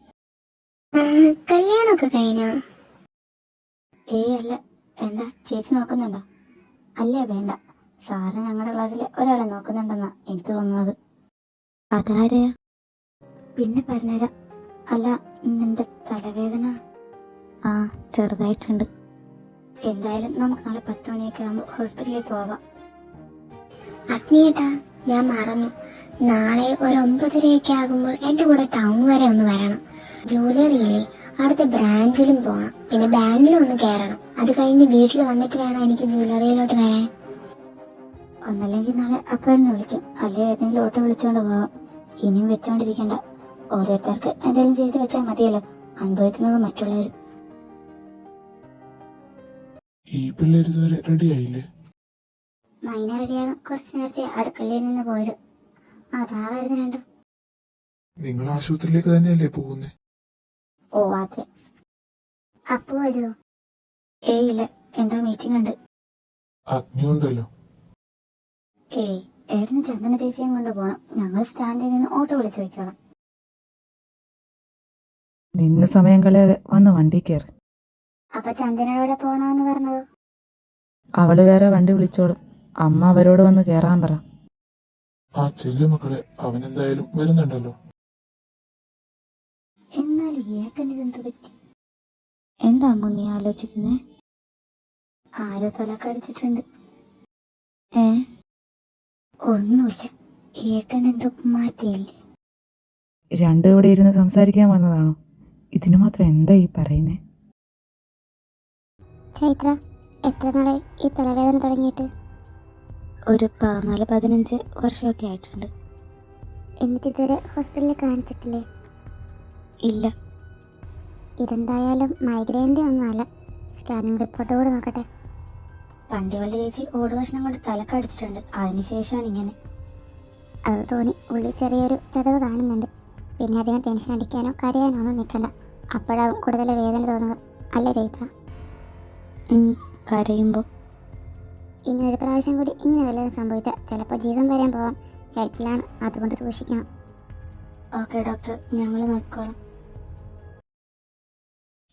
C: കല്യാണമൊക്കെ കഴിഞ്ഞോ?
A: അല്ല. എന്താ ചേച്ചി നോക്കുന്നുണ്ടോ? അല്ലേ വേണ്ട, സാറ് ഞങ്ങളുടെ ക്ലാസ്സിൽ ഒരാളെ നോക്കുന്നുണ്ടെന്നാ എനിക്ക് തോന്നുന്നത്.
I: അതാരെയാ?
A: പിന്നെ പറഞ്ഞുതരാം. അല്ല, നിന്റെ തലവേദന?
I: ആ, ചെറുതായിട്ടുണ്ട്.
A: എന്തായാലും നമുക്ക് നാളെ 10 മണിയൊക്കെ ആകുമ്പോൾ ഹോസ്പിറ്റലിൽ പോവാം.
C: അഗ്നിയേട്ടാ, ഞാൻ മറന്നു. നാളെ ഒരു 9:30 ആകുമ്പോൾ എന്റെ കൂടെ ടൗൺ വരെ ഒന്ന് വരണം. ജ്വല്ലറിയില്ലേ, അവിടുത്തെ ബ്രാഞ്ചിലും പോകണം. പിന്നെ ബാങ്കിലും ഒന്ന് കയറണം. അത് കഴിഞ്ഞ് വീട്ടിൽ വന്നിട്ട് വേണം എനിക്ക് ജ്വല്ലറിയിലോട്ട് വരാൻ.
A: ഒന്നല്ലെങ്കിൽ നാളെ അപ്പഴന്നെ വിളിക്കും, അല്ലെ ഏതെങ്കിലും ഓട്ടോ വിളിച്ചോണ്ട് പോവാം. ഇനിയും വെച്ചോണ്ടിരിക്കണ്ട. ഓരോരുത്തർക്ക് എന്തെങ്കിലും ചെയ്ത് വെച്ചാൽ മതിയല്ലോ, അനുഭവിക്കുന്നത് മറ്റുള്ളവരും.
H: ഈ പിള്ളേർ ഇതുവരെ റെഡി ആയില്ലേ?
C: മൈന റെഡിയാകാൻ കുറച്ച് നേരത്തെ അടുക്കളയിൽ നിന്ന് പോയത്. അതാ വരുന്ന രണ്ടും.
H: നിങ്ങൾ ആശുപത്രിയിലേക്ക് തന്നെയല്ലേ പോകുന്നേ?
A: ഓ അതെ.
C: അപ്പു വരുമോ?
A: ഇല്ല, എന്തോ മീറ്റിംഗ് ഉണ്ട്.
H: അഗ്നി ഉണ്ടല്ലോ.
A: ഏട്ടന് ചന്ദന ചേച്ചിയും കൊണ്ട് പോകണം. ഞങ്ങൾ സ്റ്റാൻഡിൽ നിന്ന് ഓട്ടോ വിളിച്ചു വയ്ക്കണം.
G: നിന്ന് സമയം കളയാതെ വന്ന് വണ്ടി കയറി.
C: അപ്പൊ ചന്ദനോടെ പോണോന്ന് പറഞ്ഞതോ?
G: അവള് വേറെ വണ്ടി വിളിച്ചോളും. അമ്മ അവരോട് വന്ന് കയറാൻ പറ.
H: ആ ചെല്ലു മക്കളെ, അവനെന്തായാലും വരുന്നുണ്ടല്ലോ.
A: എന്നാലും ഏട്ടൻ ഇതെന്ത് പറ്റി?
I: എന്താ അമ്മ നീ ആലോചിക്കുന്നേ?
A: ആരോ തലക്കടിച്ചിട്ടുണ്ട്.
I: ഏ?
A: ഒന്നുമില്ല, ഏട്ടൻ എന്തോ മാറ്റിയില്ലേ?
G: രണ്ടും ഇവിടെ ഇരുന്ന് സംസാരിക്കാൻ വന്നതാണോ? ഇതിനു മാത്രം എന്താ ഈ പറയുന്നേ?
C: ചൈത്ര, എത്ര നാളെ ഈ തലവേദന തുടങ്ങിയിട്ട്?
I: ഒരു 14-15 വർഷമൊക്കെ ആയിട്ടുണ്ട്.
C: എന്നിട്ട് ഇതുവരെ ഹോസ്പിറ്റലിൽ കാണിച്ചിട്ടില്ലേ?
I: ഇല്ല.
C: ഇതെന്തായാലും മൈഗ്രെയിൻ്റെ ഒന്നുമല്ല. സ്കാനിങ് റിപ്പോർട്ട് കൂടെ നോക്കട്ടെ.
A: പണ്ടിവളുടെ ചേച്ചി ഓട് കഷ്ണം കൊണ്ട് തലക്കടിച്ചിട്ടുണ്ട്, അതിനുശേഷമാണ് ഇങ്ങനെ.
C: അത് തോന്നി. ഉള്ളിൽ ചെറിയൊരു ചതവ് കാണുന്നുണ്ട്. പിന്നെ അധികം ടെൻഷൻ അടിക്കാനോ കരയാനോ ഒന്നും നിൽക്കണ്ട. അപ്പോഴാവും കൂടുതൽ വേദന തോന്നുക, അല്ലേ ചൈത്ര?
I: കരയുമ്പോൾ.
C: ഇനി ഒരു പ്രാവശ്യം കൂടി ഇങ്ങനെ വല്ലതും സംഭവിച്ചാൽ ചിലപ്പോൾ ജീവൻ വരാൻ പോവാം. ഹെൽപ്പിലാണ്, അതുകൊണ്ട് സൂക്ഷിക്കണം.
A: ഓക്കെ ഡോക്ടർ, ഞങ്ങൾ നോക്കിക്കോളാം.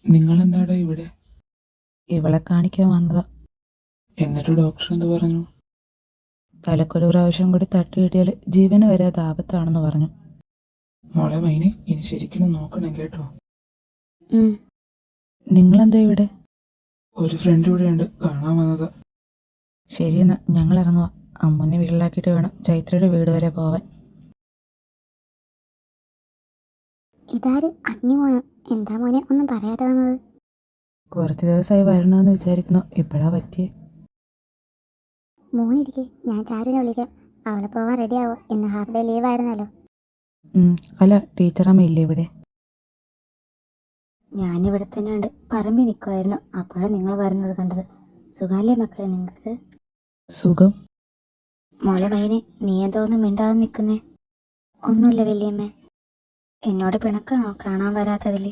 B: നിങ്ങളെന്താടാ ഇവിടെ?
G: ഇവളെ കാണിക്കാൻ വന്നതാ.
B: എന്നിട്ട് ഡോക്ടർ എന്ത് പറഞ്ഞു?
G: തലക്കൊരു പ്രാവശ്യം കൂടി തട്ടിയിട്ടിയാൽ ജീവന് വരെ അത് ആപത്താണെന്ന് പറഞ്ഞു.
B: മോളെ മൈനെ, ഇനി ശരിക്കും നോക്കണം കേട്ടോ.
G: നിങ്ങളെന്താ ഇവിടെ?
B: ഒരു ഫ്രണ്ട് ഇവിടെ ഉണ്ട്, കാണാൻ വന്നതാ.
G: ശരിയെന്നാ, ഞങ്ങൾ ഇറങ്ങുക. അമ്മുനെ വീട്ടിലാക്കിയിട്ട് വേണം ചൈത്രയുടെ വീട് വരെ പോവാൻ.
C: ഇതാര്? അഗ്നി മോനോ? എന്താ മോനെ ഒന്നും പറയാതെ വന്നത്?
G: കുറച്ച് ദിവസമായി വരണമെന്ന് വിചാരിക്കുന്നു, ഇപ്പോഴാ പറ്റിയേ.
C: മോനിരിക്കെ, ഞാൻ ചാരുവിനെ വിളിക്കാം. അവള് പോവാൻ റെഡിയാവോ? ഇന്ന് ഹാഫ് ഡേ ലീവ് ആയിരുന്നല്ലോ.
G: അല്ല, ടീച്ചറമ്മ ഇല്ലേ ഇവിടെ?
A: ഞാനിവിടെ തന്നെ ഉണ്ട്, പറമ്പി നിൽക്കുമായിരുന്നു. അപ്പോഴാണ് നിങ്ങൾ വരുന്നത് കണ്ടത്. സുഖാല്ലേ മക്കളെ നിങ്ങൾക്ക്?
G: സുഖം.
A: മോളെ മൈനെ, നീ എന്തോ ഒന്നും മിണ്ടാതെ നിൽക്കുന്നേ? ഒന്നുമില്ല വല്യമ്മേ. എന്നോട് പിണക്കാണോ കാണാൻ വരാത്തതിൽ?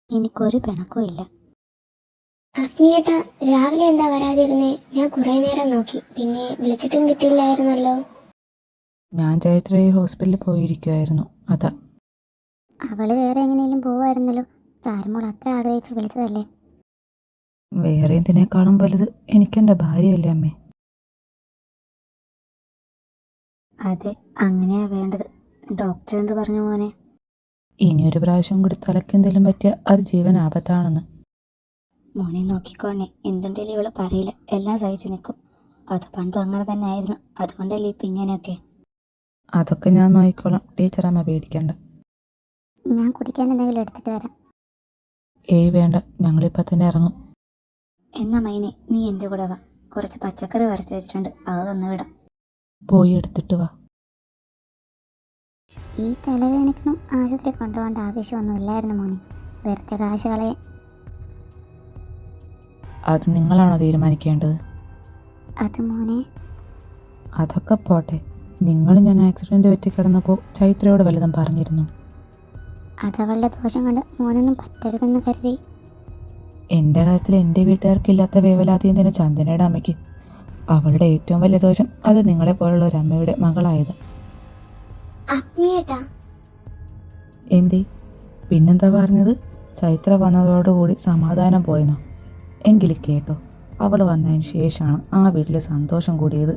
I: എനിക്കൊരു പിണക്കവും ഇല്ല.
C: അഗ്നിയേട്ടാ, രാവിലെ എന്താ വരാതിരുന്നേ? ഞാൻ കുറെ നേരം നോക്കി, പിന്നെ വിളിച്ചിട്ടും കിട്ടിയില്ലായിരുന്നല്ലോ.
G: ഞാൻ ചൈത്രയെ ഹോസ്പിറ്റലിൽ പോയിരിക്കുമായിരുന്നു, അതാ.
C: അവള് വേറെ എങ്ങനെയും പോവായിരുന്നല്ലോ. ചാരുമോൾ അത്ര ആഗ്രഹിച്ച് വിളിച്ചതല്ലേ?
G: വേറെ എന്തിനേക്കാളും വലുത് എനിക്കെൻ്റെ ഭാര്യയല്ലേ അമ്മേ.
A: അതെ, അങ്ങനെയാ വേണ്ടത്. ഡോക്ടർ എന്ത് പറഞ്ഞു മോനെ?
G: ഇനിയൊരു പ്രാവശ്യം കൂടി തലക്കെന്തെങ്കിലും പറ്റിയാൽ അത് ജീവൻ ആപത്താണെന്ന്.
A: മോനെ നോക്കിക്കോണേ, എന്തുണ്ടേലും ഇവള് പറയില്ല, എല്ലാം സഹിച്ചു നിൽക്കും. അത് പണ്ടും അങ്ങനെ തന്നെ ആയിരുന്നു, അതുകൊണ്ടല്ലേ ഇപ്പം ഇങ്ങനെയൊക്കെ.
G: അതൊക്കെ ഞാൻ നോക്കിക്കോളാം, ടീച്ചറമ്മ പേടിക്കണ്ട.
C: ഞാൻ കുടിക്കാൻ എന്തെങ്കിലും എടുത്തിട്ട് വരാം.
G: വേണ്ട, ഞങ്ങളിപ്പോൾ തന്നെ ഇറങ്ങും.
A: എന്നാ മൈനെ, നീ എൻ്റെ കൂടെ വാ. കുറച്ച് പച്ചക്കറി വരച്ച് വെച്ചിട്ടുണ്ട്, അത് തന്നുവിടാം.
G: പോയി എടുത്തിട്ട് വാ.
C: ഈ തലവേദനയ്ക്കൊന്നും ആശുപത്രി കൊണ്ടുപോകേണ്ട ആവശ്യമൊന്നും ഇല്ലായിരുന്നു മോനെ. വെറുതെ കാശ് കളയാൻ.
G: അത് നിങ്ങളാണോ തീരുമാനിക്കേണ്ടത്?
C: അത് മോനെ,
G: അതൊക്കെ പോട്ടെ, നിങ്ങൾ ഞാൻ ആക്സിഡൻറ്റ് പറ്റി കിടന്നപ്പോൾ ചൈത്രയോട് വല്ലതും പറഞ്ഞിരുന്നു?
C: അതവളുടെ ദോഷം കൊണ്ട് മോനൊന്നും പറ്റരുതെന്ന് കരുതി.
G: എൻ്റെ കാര്യത്തിൽ എൻ്റെ വീട്ടുകാർക്കില്ലാത്ത വേവലാതി എന്തിനാ ചന്ദനയുടെ അമ്മയ്ക്ക്? അവളുടെ ഏറ്റവും വലിയ ദോഷം അത് നിങ്ങളെപ്പോലുള്ള ഒരു അമ്മയുടെ മകളായത്.
C: അഗ്നിയേട്ടാ,
G: എന്തേ? പിന്നെന്താ പറഞ്ഞത്? ചൈത്ര വന്നതോടുകൂടി സമാധാനം പോയെന്നോ? എങ്കിൽ കേട്ടോ, അവൾ വന്നതിന് ശേഷമാണ് ആ വീട്ടിൽ സന്തോഷം കൂടിയത്.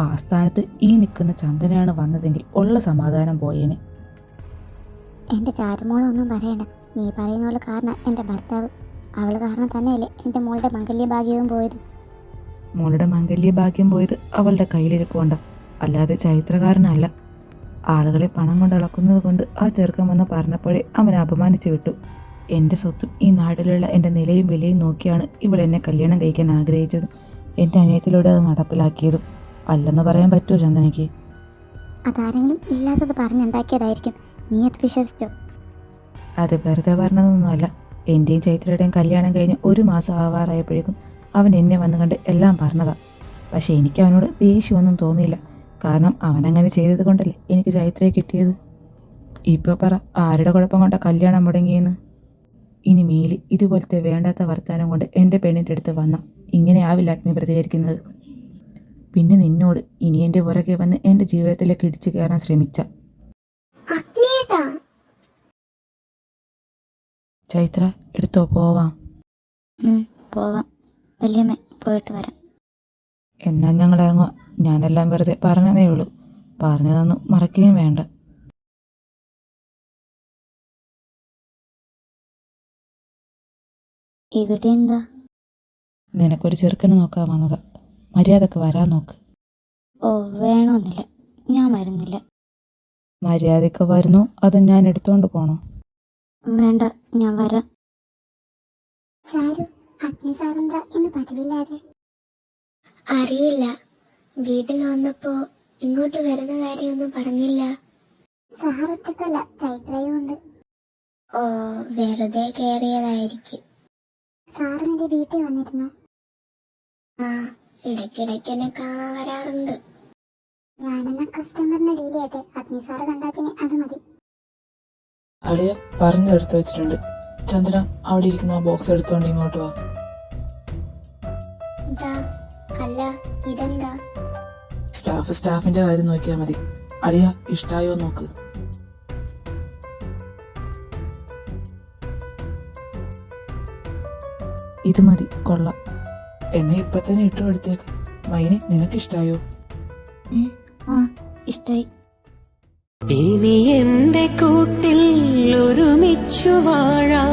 G: ആ സ്ഥാനത്ത് ഈ നിൽക്കുന്ന ചന്ദനയാണ് വന്നതെങ്കിൽ ഉള്ള സമാധാനം പോയേനെ.
C: എൻ്റെ ചാരുമോളൊന്നും പറയണ്ട. നീ പറയുന്നവള് കാരണം എൻ്റെ ഭർത്താവ്. അവൾ കാരണം തന്നെയല്ലേ എൻ്റെ മോളുടെ മംഗല്യഭാഗ്യവും പോയത്.
G: മോളുടെ മംഗല്യഭാഗ്യം പോയത് അവളുടെ കയ്യിലിരിപ്പുണ്ട്, അല്ലാതെ ചൈത്രകാരനല്ല. ആളുകളെ പണം കൊണ്ട് അളക്കുന്നത് കൊണ്ട് ആ ചെറുക്കൻ വന്ന് പറഞ്ഞപ്പോഴേ അവനെ അപമാനിച്ചു വിട്ടു. എൻ്റെ സ്വത്തും ഈ നാട്ടിലുള്ള എൻ്റെ നിലയും വിലയും നോക്കിയാണ് ഇവൾ എന്നെ കല്യാണം കഴിക്കാൻ ആഗ്രഹിച്ചതും എൻ്റെ അനിയത്തിലൂടെ അത് നടപ്പിലാക്കിയതും. അല്ലെന്ന് പറയാൻ പറ്റുമോ ചന്ദനയ്ക്ക്?
C: അതാരെങ്കിലും ഇല്ലാത്തത് പറഞ്ഞുണ്ടാക്കിയതായിരിക്കും. നീ അത് വിശ്വസിച്ചോ?
G: അത് വെറുതെ പറഞ്ഞതൊന്നുമല്ല. എൻ്റെയും ചൈത്രയുടെയും കല്യാണം കഴിഞ്ഞ് 1 മാസം ആവാറായപ്പോഴേക്കും അവൻ എന്നെ വന്ന് കണ്ട് എല്ലാം പറഞ്ഞതാ. പക്ഷേ എനിക്ക് അവനോട് ദേഷ്യമൊന്നും തോന്നിയില്ല. കാരണം അവനങ്ങനെ ചെയ്തത് കൊണ്ടല്ലേ എനിക്ക് ചൈത്രയെ കിട്ടിയത്. ഇപ്പോൾ പറ, ആരുടെ കുഴപ്പം കൊണ്ടാ കല്യാണം മുടങ്ങിയെന്ന്? ഇനി മേലി ഇതുപോലത്തെ വേണ്ടാത്ത വർത്താനം കൊണ്ട് എൻ്റെ പെണ്ണിൻ്റെ അടുത്ത് വന്ന ഇങ്ങനെ ആവില്ല അഗ്നി പ്രതികരിക്കുന്നത്. പിന്നെ നിന്നോട് ഇനി എൻ്റെ പുറകെ വന്ന് എൻ്റെ ജീവിതത്തിലേക്ക് ഇടിച്ചു കയറാൻ ശ്രമിച്ച ചൈത്ര, എടുത്തോ, പോവാം.
I: പോവാം വല്യമ്മ, പോയിട്ട് വരാം.
G: എന്നാൽ ഞങ്ങൾ ഇറങ്ങുക. ഞാനെല്ലാം വെറുതെ പറഞ്ഞതേ ഉള്ളൂ, പറഞ്ഞതൊന്നും മറക്കുകയും വേണ്ട.
I: ഇവിടെ എന്താ?
G: നിനക്കൊരു ചെറുക്കനെ നോക്കാൻ വന്നതാ. മര്യാദക്ക് വരാൻ നോക്ക്.
I: ഓ, വേണമെന്നില്ല, ഞാൻ വരുന്നില്ല.
G: മര്യാദക്ക് വരുന്നു അതോ ഞാൻ എടുത്തുകൊണ്ട് പോണോ?
I: വേണ്ട, ഞാൻ വരാം.
C: ചാരു, അഗ്നി സാറെന്താ ഇന്ന് പതിവില്ലാതെ? അറിയില്ല, വീട്ടിൽ വന്നപ്പോ ഇങ്ങോട്ട് വരുന്ന കാര്യമൊന്നും പറഞ്ഞില്ല. സാറൊറ്റക്കല്ല, ചൈത്രയും ഉണ്ട്. ഓ, വെറുതെ കയറിയതായിരിക്കും. സാറിന്റെ വീട്ടിൽ വന്നിരുന്നു? ആ, ഇടയ്ക്കിടയ്ക്ക് എന്നെ കാണാൻ വരാറുണ്ട്. ഞാനെന്ന കസ്റ്റമറിനെ ഡീൽ ചെയ്യട്ടെ. അഗ്നി സാറ് കണ്ടാ പിന്നെ അത് മതി.
B: അളിയ പറഞ്ഞെടുത്ത് വെച്ചിട്ടുണ്ട്. ചന്ദ്ര, അവിടെ ഇരിക്കുന്ന ആ ബോക്സ് എടുത്തോണ്ട് ഇങ്ങോട്ട് വാ.
C: അല്ല, ഇതെന്താ?
B: സ്റ്റാഫിന്റെ കാര്യം നോക്കിയാൽ മതി. അളിയ, ഇഷ്ടായോ നോക്ക്.
G: ഇത് മതി, കൊള്ളാം.
B: എന്നെ ഇപ്പൊ തന്നെ ഇട്ടു കൊടുത്തേക്ക്. മൈനി, നിനക്കിഷ്ടായോ?
I: ആ, ഇഷ്ടായി.
F: ഇനി എന്റെ കൂട്ടിൽ ഒരുമിച്ചു വാഴാ,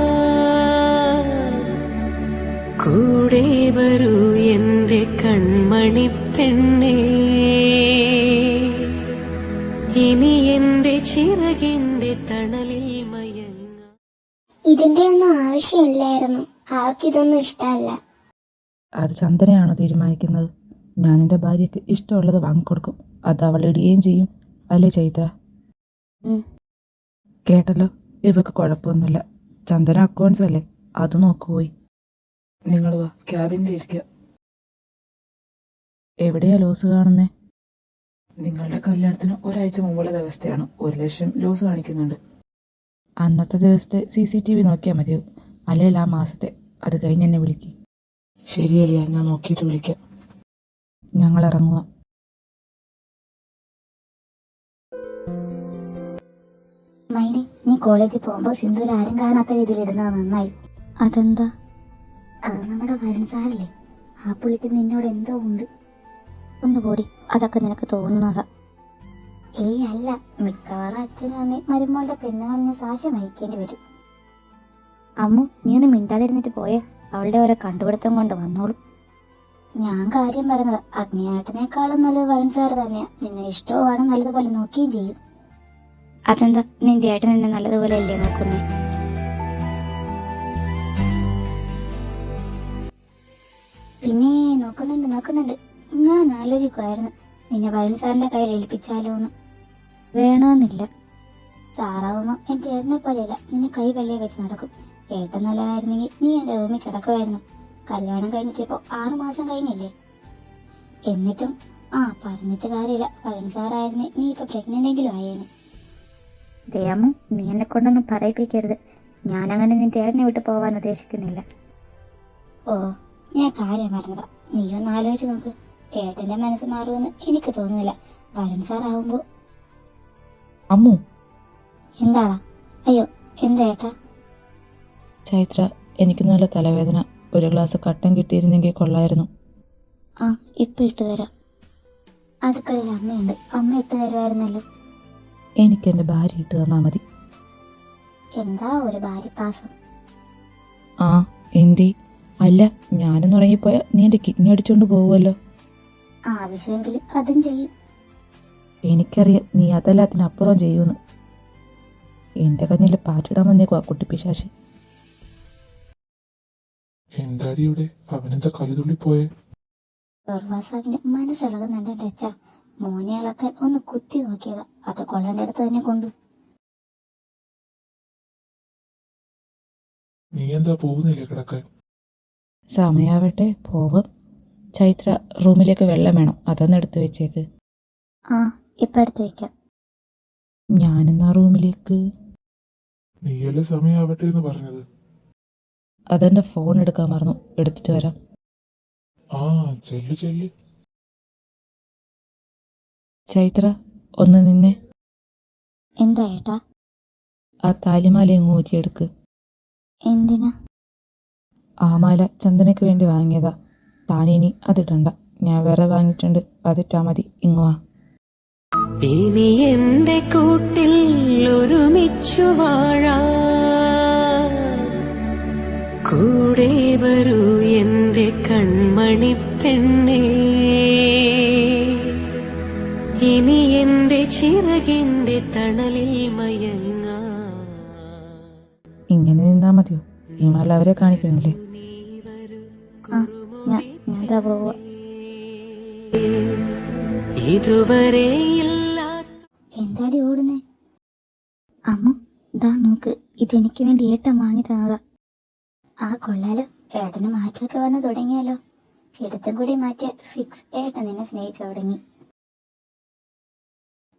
F: കൂടെ വരൂ എന്റെ കൺമണി പെണ്ണേ, ഇനി എന്റെ ചിറകിന്റെ തണലിൽ മയങ്ങ.
C: ഇതിന്റെ ഒന്നും ആവശ്യമില്ലായിരുന്നു. ആൾക്കിതൊന്നും ഇഷ്ടമല്ല.
G: അത് ചന്ദനയാണോ തീരുമാനിക്കുന്നത്? ഞാൻ എൻ്റെ ഭാര്യയ്ക്ക് ഇഷ്ടമുള്ളത് വാങ്ങിക്കൊടുക്കും. അത് അവൾ ഇടുകയും ചെയ്യും, അല്ലേ ചൈത്ര? കേട്ടല്ലോ, ഇവക്ക് കുഴപ്പമൊന്നുമില്ല. ചന്ദന അക്കൗണ്ട്സ് അല്ലേ, അത് നോക്കുപോയി.
B: നിങ്ങൾ വാ, ക്യാബിനിൽ ഇരിക്കുക.
G: എവിടെയാ ലോസ് കാണുന്നേ?
B: നിങ്ങളുടെ കല്യാണത്തിന് ഒരാഴ്ച മുമ്പുള്ള ദിവസത്തെയാണ്. 1 ലക്ഷം ലോസ് കാണിക്കുന്നുണ്ട്.
G: അന്നത്തെ ദിവസത്തെ CCTV നോക്കിയാൽ മതിയോ? അല്ലെങ്കിൽ ആ മാസത്തെ? അത് കഴിഞ്ഞ് എന്നെ വിളിക്കും.
B: ശരി അളിയ, ഞാൻ നോക്കിയിട്ട് വിളിക്കാം.
G: ഞങ്ങൾ ഇറങ്ങുക.
A: മൈനി, നീ കോളേജിൽ പോകുമ്പോൾ സിന്ദൂർ ആരും കാണാത്ത രീതിയിൽ ഇടുന്നത് നന്നായി.
I: അതെന്താ?
A: അത് നമ്മുടെ വരുൺ സാറല്ലേ, ആ പുള്ളിക്ക് നിന്നോട് എന്തോ ഉണ്ട്.
I: ഒന്ന് പോടി, അതൊക്കെ നിനക്ക് തോന്നുന്നതാ.
A: ഏയ് അല്ല, മിക്കവാറും അച്ഛനും അമ്മയും മരുമോളുടെ പെണ്ണുകാലിന് സാക്ഷ്യം വഹിക്കേണ്ടി വരും.
I: അമ്മു, നീ ഒന്ന് മിണ്ടാതിരുന്നിട്ട് പോയേ. അവളുടെ ഓരോ കണ്ടുപിടുത്തം കൊണ്ട് വന്നോളൂ.
A: ഞാൻ കാര്യം പറഞ്ഞത്, അഗ്നിയേട്ടനേക്കാളും നല്ലത് വരുൺ സാർ തന്നെയാ. നിന്നെ ഇഷ്ടവുമാണ്, നല്ലതുപോലെ നോക്കുകയും ചെയ്യും.
I: അതെന്താ, നിന്റെ ഏട്ടൻ എന്നെ നല്ലതുപോലെ അല്ലേ നോക്കുന്നേ?
A: പിന്നെ നോക്കുന്നുണ്ട്. ഞാൻ ആലോചിക്കുമായിരുന്നു നിന്നെ വരുൺ സാറിന്റെ കയ്യിൽ ഏൽപ്പിച്ചാലോന്ന്.
I: വേണമെന്നില്ല.
A: സാറാവുമ്പോ എന്റെ ഏട്ടനെ പോലെയല്ല, നിന്നെ കൈ വെള്ളിയെ വെച്ച് നടക്കും. ഏട്ടൻ നല്ലതായിരുന്നെങ്കിൽ നീ എന്റെ റൂമിൽ കിടക്കുമായിരുന്നു. കല്യാണം കഴിഞ്ഞിട്ടിപ്പോ 6 മാസം കഴിഞ്ഞില്ലേ? എന്നിട്ടും പറഞ്ഞിട്ട് കാര്യമില്ല. വരുൺ സാറായിരുന്നേ നീ ഇപ്പൊ പ്രഗ്നന്റ് എങ്കിലും ആയേനെ.
I: ദയാമു, നീ എന്നെ കൊണ്ടൊന്നും പറയിപ്പിക്കരുത്. ഞാനങ്ങനെ നിന്റെ ഏട്ടനെ വിട്ട് പോവാൻ ഉദ്ദേശിക്കുന്നില്ല.
A: ഓ, ഞാൻ കാര്യം പറഞ്ഞതാ. നീയൊന്ന് ആലോചിച്ച് നോക്ക്. ഏട്ടന്റെ മനസ്സ് മാറുമെന്ന് എനിക്ക് തോന്നുന്നില്ല. വരുൺ സാർ ആവുമ്പോ.
G: അമ്മു,
A: എന്താടാ? അയ്യോ, എന്താ ഏട്ടാ?
G: ചൈത്ര, എനിക്ക് നല്ല തലവേദന. ഒരു ഗ്ലാസ് കട്ടൻ കിട്ടിയിരുന്നെങ്കിൽ കൊള്ളായിരുന്നു.
A: ഇപ്പൊ ഇട്ട് തരാം. അടുക്കളയിൽ അമ്മയുണ്ട്, അമ്മ ഇട്ട് തരുമായിരുന്നല്ലോ.
G: എനിക്ക് എൻ്റെ ഭാര്യ ഇട്ട് തന്നാൽ മതി.
A: എന്താ ഒരു ഭാര്യപ്പാസം?
G: എന്തേ? അല്ല, ഞാനൊന്ന് ഉറങ്ങിപ്പോയാൽ നീ എൻ്റെ കിഡ്നി അടിച്ചുകൊണ്ട് പോകുമല്ലോ.
A: ആവശ്യമെങ്കിൽ അതും ചെയ്യും.
G: എനിക്കറിയാം നീ അതെല്ലാത്തിനപ്പുറം ചെയ്യുമെന്ന്. എൻ്റെ കഞ്ഞിൽ പാറ്റിടാൻ വന്നേക്കും ആ കുട്ടിപ്പിശാശി.
H: എന്താടിയുടെ അവനെന്താ കലിതുള്ളി പോയെ?
A: ദുർവാസാവിന്റെ മനസ്സിളകുന്നുണ്ട് രച്ച. മോനെ ഇളക്കാൻ ഒന്ന് കുത്തി നോക്കിയതാ. അത് കൊള്ളേണ്ടടുത്ത് തന്നെ കൊണ്ടു.
H: നീ എന്താ പോകുന്നില്ലേ കിടക്കാൻ?
G: സമയാവട്ടെ, പോവും. ചൈത്ര, റൂമിലേക്ക് വെള്ളം വേണം, അതൊന്ന് എടുത്ത് വെച്ചേക്ക്.
A: ഇപ്പൊ എടുത്ത് വെക്കാം.
G: ഞാനെന്നാ റൂമിലേക്ക്.
H: നീയല്ലേ സമയാവട്ടെ എന്ന് പറഞ്ഞത്?
G: അതെൻ്റെ ഫോൺ എടുക്കാൻ മറന്നു, എടുത്തിട്ട് വരാം.
H: ചെല്ലു ചെല്ലു.
G: ചൈത്ര, ഒന്ന് നിന്നെ.
A: എന്താ ഏട്ടാ?
G: ആ താലിമാല എങ്ങ് ഊരിയെടുക്ക്.
A: എന്തിനാ?
G: ആ മാല ചന്ദനയ്ക്ക് വേണ്ടി വാങ്ങിയതാ. താനിനി അതിടണ്ട, ഞാൻ വേറെ വാങ്ങിയിട്ടുണ്ട്, അതിട്ടാ മതി. ഇങ്ങുവാ.
F: ഇനി എന്റെ കൂട്ടിൽ ഒരുമിച്ചു വാഴാം, കൂടെ വരൂ എന്റെ കൺമണി പെണ്ണേ. ഇനി എന്റെ ചിറകിന്റെ തണലിൽ മയങ്ങാം.
G: ഇങ്ങനെ നിന്നാ മതിയോ? ഈ മാല അവരെ കാണിക്കുന്നില്ലേ?
A: ഞാൻ പോവാ.
F: ഇതുവരെ
A: എന്താടി ഓടുന്നേ? അമ്മ, ദാ നോക്ക്, ഇതെനിക്ക് വേണ്ടി ഏട്ടൻ വാങ്ങി തന്നതാ. കൊള്ളാലോ. ഏട്ടന് മാറ്റമൊക്കെ വന്ന് തുടങ്ങിയാലോ. കിടത്തും കൂടി മാറ്റിയ ഫിക്സ്. ഏട്ടൻ നിന്നെ സ്നേഹിച്ചു തുടങ്ങി.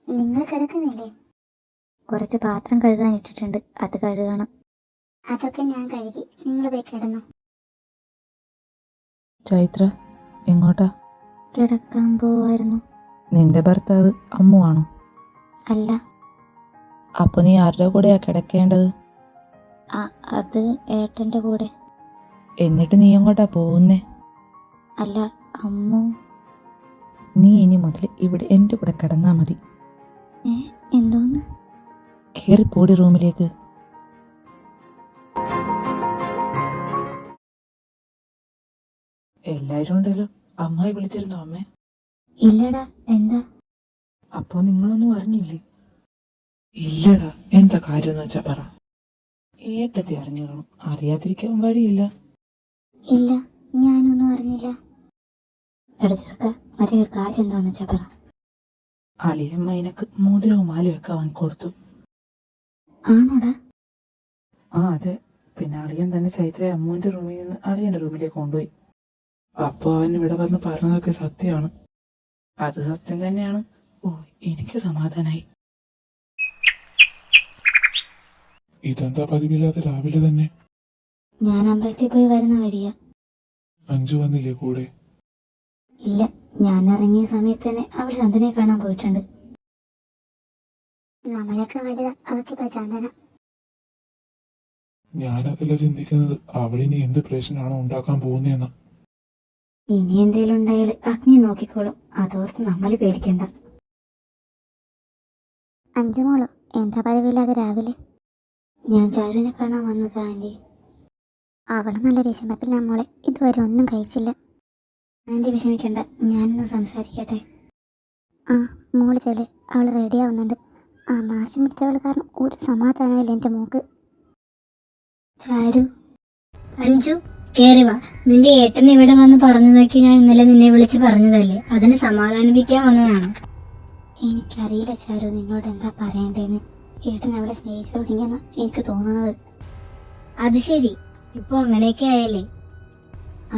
A: നിങ്ങൾ കിടക്കുന്നില്ലേ? കുറച്ച് പാത്രം കഴുകാൻ ഇട്ടിട്ടുണ്ട്, അത് കഴുകണം. അതൊക്കെ ഞാൻ കഴുകി, നിങ്ങൾ പോയി കിടന്നു.
G: ചൈത്ര, എങ്ങോട്ടാ?
A: കിടക്കാൻ പോവായിരുന്നു.
G: നിന്റെ ഭർത്താവ് അമ്മു ആണോ?
A: അല്ല.
G: അപ്പൊ നീ ആരുടെ കൂടെയാ കിടക്കേണ്ടത്?
A: അത് ഏട്ടന്റെ കൂടെ.
G: എന്നിട്ട് നീ എങ്ങോട്ടാ പോകുന്നേ?
A: അല്ല, അമ്മു.
G: നീ ഇനി മുതൽ ഇവിടെ എൻ്റെ കൂടെ കിടന്നാ മതി.
A: എന്തോന്ന്?
G: കേറിപ്പോടി റൂമിലേക്ക്. എല്ലാരും ഉണ്ടല്ലോ. അമ്മായി വിളിച്ചിരുന്നോ അമ്മേ?
A: ഇല്ലടാ. എന്താ?
G: അപ്പോ നിങ്ങളൊന്നും അറിഞ്ഞില്ലേ? ഇല്ലടാ. എന്താ കാര്യം എന്ന് വെച്ചാ പറ. ഏട്ടത്തി അറിഞ്ഞു കാണും, അറിയാതിരിക്കാൻ വഴിയില്ല.
A: ഇല്ല, ഞാനൊന്നും അറിഞ്ഞില്ല. എടാ ചെറുക്ക, മറ്റേ കാര്യം എന്താന്ന് വെച്ചാ പറ.
G: അളിയമ്മ എനിക്ക് മോതിരവും മാലയും ഒക്കെ വാങ്ങിക്കൊടുത്തു.
A: ആണോടാ?
G: അതെ. പിന്നെ അളിയൻ തന്നെ ചൈത്രയെ അമ്മുവിന്റെ റൂമിൽ നിന്ന് അളിയന്റെ റൂമിലേക്ക് കൊണ്ടുപോയി. അപ്പൊ അവൻ ഇവിടെ വന്ന് പറഞ്ഞതൊക്കെ സത്യമാണ്. അത് സത്യം തന്നെയാണ്. എനിക്ക് സമാധാനായി.
H: ഇതെന്താ പതിവില്ലാതെ രാവിലെ തന്നെ?
A: ഞാൻ അമ്പലത്തിൽ പോയി വരുന്ന വഴിയാ.
H: അഞ്ചു വന്നില്ലേ കൂടെ?
A: ഇല്ല, ഞാൻ ഇറങ്ങിയ സമയത്ത് തന്നെ അവൾ ചന്ദനെ കാണാൻ പോയിട്ടുണ്ട്. നമ്മളൊക്കെ വലുതാ, അവക്കിപ്പോ ചന്ദന.
H: ഞാനതല്ല ചിന്തിക്കുന്നത്, അവളിനി എന്ത് പ്രശ്നമാണോ ഉണ്ടാക്കാൻ പോകുന്നതെന്ന്.
A: ഇനി എന്തേലും ഉണ്ടായാൽ അഗ്നി നോക്കിക്കോളും, അതോർത്ത് നമ്മൾ പേടിക്കണ്ട. അഞ്ചുമോളോ, എന്താ പതിവില്ലാതെ രാവിലെ? ഞാൻ ചാരുവിനെ കാണാൻ വന്നതാ ആൻറ്റി. അവൾ നല്ല വിഷമത്തിൽ നമ്മളെ ഇതുവരെ ഒന്നും കഴിച്ചില്ല. ആൻറ്റി വിഷമിക്കണ്ട, ഞാനൊന്ന് സംസാരിക്കട്ടെ. മോള് ചെല്ല്, അവൾ റെഡിയാവുന്നുണ്ട്. നാശം പിടിച്ചവൾ കാരണം ഒരു സമാധാനമില്ല എൻ്റെ മോക്ക്. ചാരു.
J: അഞ്ചു, കേറി വാ. നിന്റെ ഏട്ടൻ ഇവിടെ വന്ന് പറഞ്ഞതൊക്കെ ഞാൻ ഇന്നലെ നിന്നെ വിളിച്ച് പറഞ്ഞതല്ലേ, അതിനെ സമാധാനിപ്പിക്കാൻ വന്നതാണ്.
A: എനിക്കറിയില്ല ചാരു, നിന്നോട് എന്താ പറയണ്ടേന്ന്. ഏട്ടൻ അവളെ സ്നേഹിച്ചു തുടങ്ങിയെന്നാ എനിക്ക് തോന്നുന്നത്.
J: അത് ശരി, ഇപ്പൊ അങ്ങനെയൊക്കെ ആയല്ലേ?